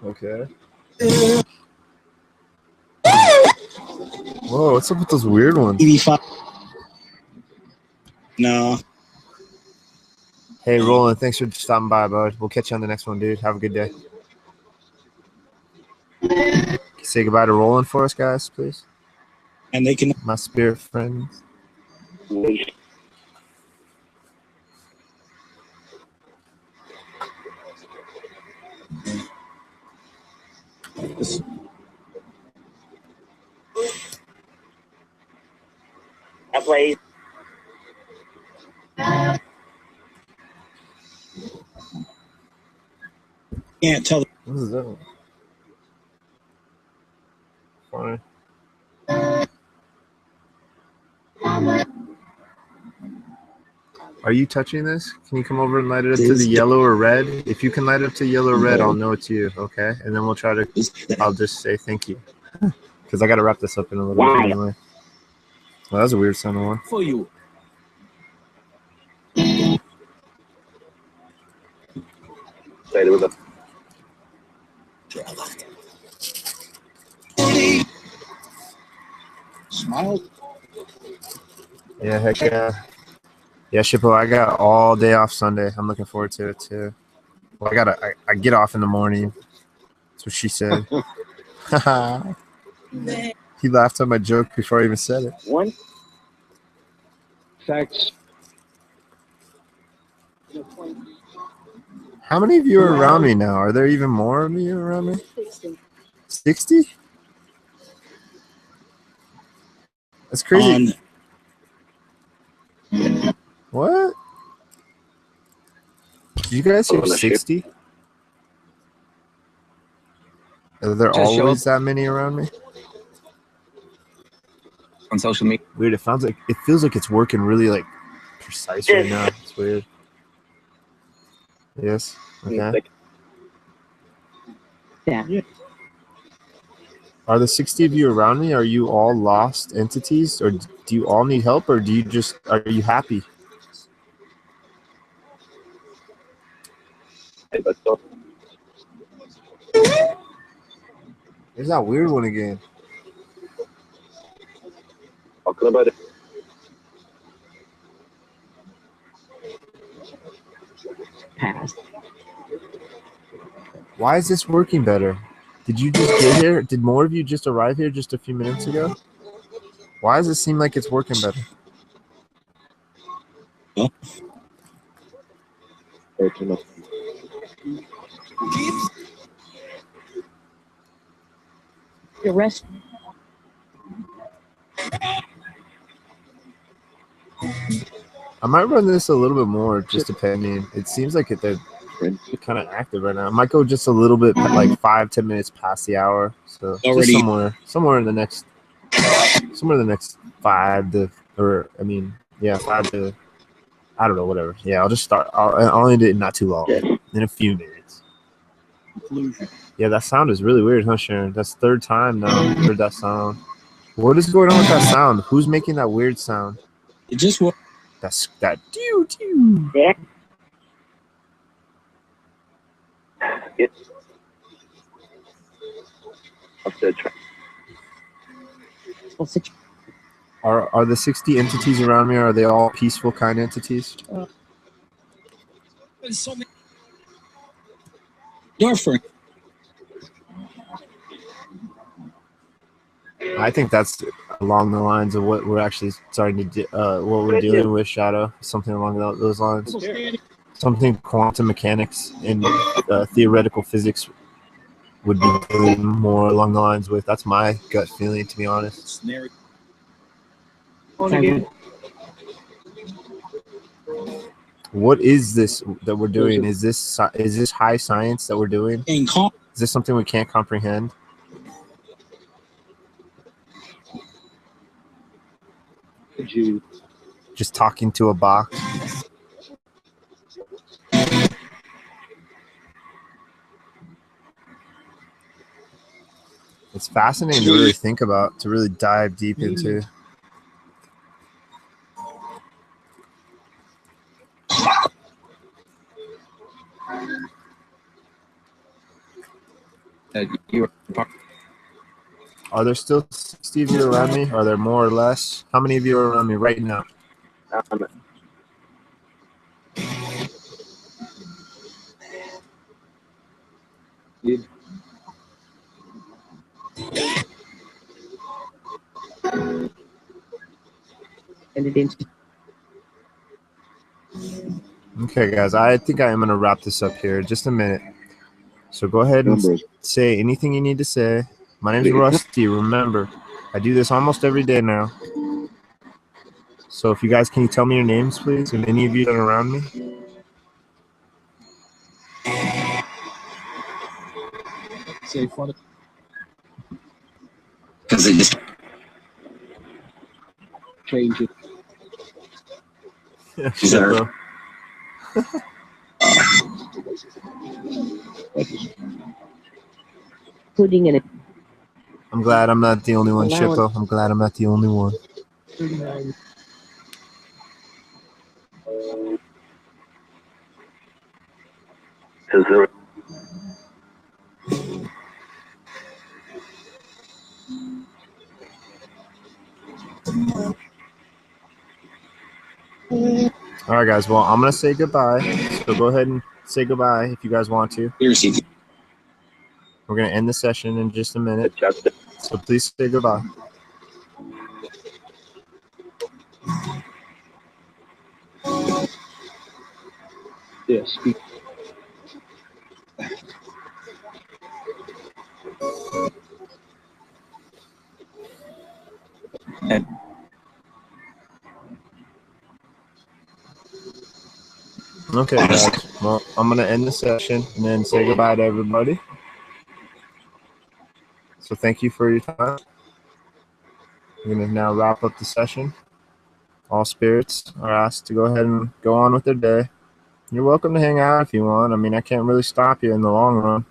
Okay. Whoa, what's up with those weird ones? 85. No. Hey, Roland, thanks for stopping by, bud. We'll catch you on the next one, dude. Have a good day. Say goodbye to Roland for us, guys, please. And they can. My spirit friends. that way. Can't tell. What is that? Funny. Are you touching this? Can you come over and light it up to the yellow or red? If you can light it up to yellow or red, I'll know it's you, okay? And then we'll try to, I'll just say thank you. Because I got to wrap this up in a little bit anyway. Well, that's a weird sounding one. For you. Say there was a Smile. Yeah, heck yeah. Yeah, Shippo, I got all day off Sunday. I'm looking forward to it too. Well, I get off in the morning. That's what she said. He laughed at my joke before I even said it. one. Facts. How many of you are around me now? Are there even more of you around me? 60? That's crazy. What? Did you guys hear 60? Are there Just always that many around me? On social media. Weird. It feels like it's working really like precise right now. It's weird. Yes. Okay. Yeah. Are the 60 of you around me? Are you all lost entities, or do you all need help, or are you happy? There's that weird one again. Talking about it. Pass. Why is this working better? Did you just get here? Did more of you just arrive here just a few minutes ago? Why does it seem like it's working better? Huh? The rest. I might run this a little bit more, just depending. It seems like they're kind of active right now. I might go just a little bit, like 5-10 minutes past the hour. So just somewhere in the next 5 to, or I mean, yeah, 5 to, I don't know, whatever. Yeah, I'll just start. I'll end it not too long, in a few minutes. Yeah, that sound is really weird, huh, Sharon? That's third time now I heard that sound. What is going on with that sound? Who's making that weird sound? It just worked. That's that doo. Yeah. Are the 60 entities around me, are they all peaceful, kind entities? So many. Your friend. I think that's along the lines of what we're actually starting to do, what we're doing with Shadow, something along those lines. Something quantum mechanics and theoretical physics would be doing more along the lines with. That's my gut feeling, to be honest. What is this that we're doing? Is this high science that we're doing? Is this something we can't comprehend? Just talking to a box. It's fascinating to really think about, to really dive deep into. Are there still 60 of you around me? Are there more or less? How many of you are around me right now? Okay, guys, I think I am going to wrap this up here. Just a minute. So go ahead and say anything you need to say. My name's Rusty. Remember, I do this almost every day now. So if you guys, can you tell me your names, please? And any of you that are around me? Say funny. Because it just Change it. Yeah, Sure. bro. Including in it. I'm glad I'm not the only one, Shippo. I'm glad I'm not the only one. 39. Is there All right, guys. Well, I'm gonna say goodbye. So go ahead and say goodbye if you guys want to. We received. We're gonna end the session in just a minute. So please say goodbye. Yes. Okay, guys. Well, I'm gonna end the session and then say goodbye to everybody. So thank you for your time. We're gonna now wrap up the session. All spirits are asked to go ahead and go on with their day. You're welcome to hang out if you want. I mean, I can't really stop you in the long run.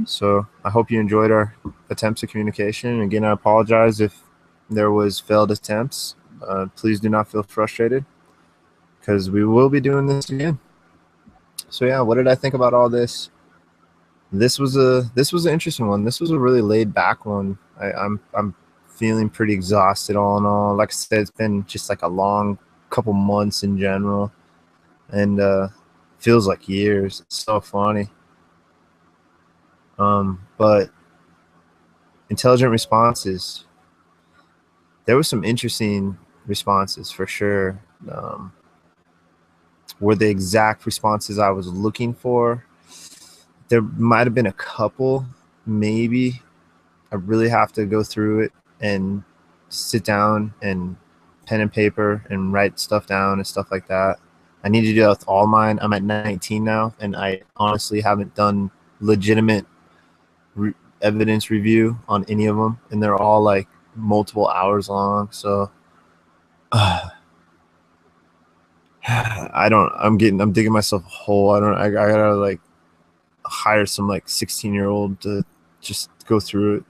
So I hope you enjoyed our attempts at communication. Again, I apologize if there was failed attempts. Please do not feel frustrated because we will be doing this again. So yeah, what did I think about all this? This was an interesting one. This was a really laid back one. I'm feeling pretty exhausted all in all. Like I said, it's been just like a long couple months in general, and feels like years. It's so funny. But intelligent responses. There was some interesting responses for sure. Were the exact responses I was looking for? There might have been a couple, maybe. I really have to go through it and sit down and pen and paper and write stuff down and stuff like that. I need to do that with all mine. I'm at 19 now, and I honestly haven't done legitimate evidence review on any of them, and they're all like multiple hours long. So I'm digging myself a hole. I gotta like hire some like 16-year-old to just go through it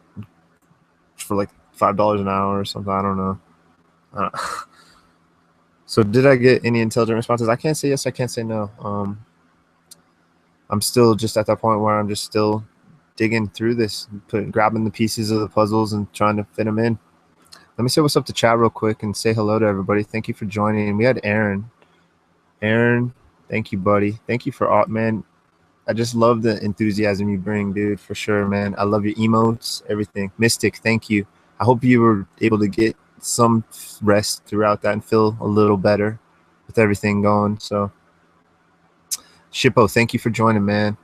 for like $5 an hour or something. I don't know. So did I get any intelligent responses? I can't say yes, I can't say no. I'm still just at that point where I'm just still digging through this, grabbing the pieces of the puzzles and trying to fit them in. Let me say what's up to chat real quick and say hello to everybody. Thank you for joining. We had Aaron. Aaron, thank you, buddy. Thank you for all, man. I just love the enthusiasm you bring, dude, for sure, man. I love your emotes, everything. Mystic, thank you. I hope you were able to get some rest throughout that and feel a little better with everything going. So, Shippo, thank you for joining, man.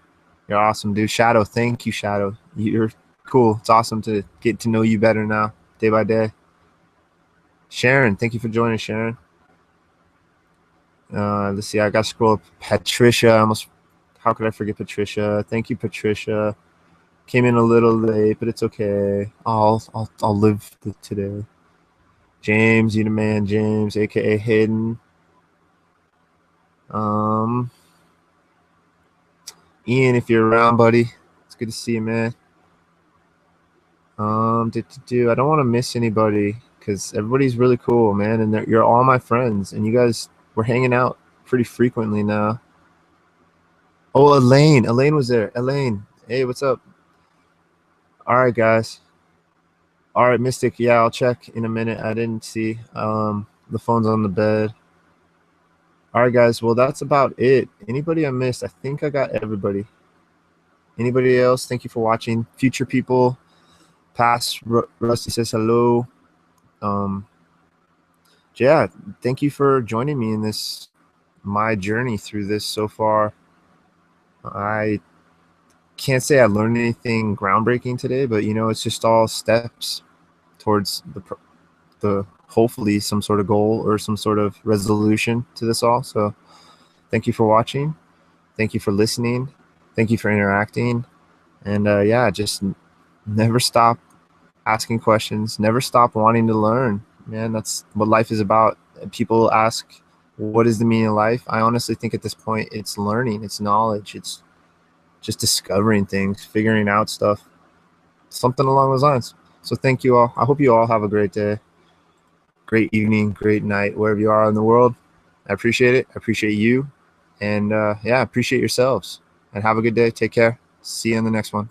You're awesome, dude. Shadow, thank you, Shadow. You're cool. It's awesome to get to know you better now, day by day. Sharon, thank you for joining, Sharon. Let's see. I got to scroll up. Patricia, how could I forget Patricia? Thank you, Patricia. Came in a little late, but it's okay. I'll live today. James, you the man, James, aka Hayden. Ian, if you're around, buddy, it's good to see you, man. I don't want to miss anybody because everybody's really cool, man, and you're all my friends, and you guys we're hanging out pretty frequently now. Oh, Elaine was there. Elaine, hey, what's up? All right, guys. All right, Mystic. Yeah, I'll check in a minute. I didn't see. The phone's on the bed. All right, guys. Well, that's about it. Anybody I missed? I think I got everybody. Anybody else? Thank you for watching. Future people. Past. Rusty says hello. Yeah, thank you for joining me in my journey through this so far. I can't say I learned anything groundbreaking today, but it's just all steps towards the hopefully some sort of goal or some sort of resolution to this all. So thank you for watching. Thank you for listening. Thank you for interacting. And yeah, just never stop asking questions. Never stop wanting to learn, man. That's what life is about. People ask, what is the meaning of life? I honestly think at this point, it's learning, it's knowledge, it's just discovering things, figuring out stuff, something along those lines. So thank you all. I hope you all have a great day. great evening, great night, wherever you are in the world. I appreciate it. I appreciate you. And yeah, appreciate yourselves. And have a good day. Take care. See you in the next one.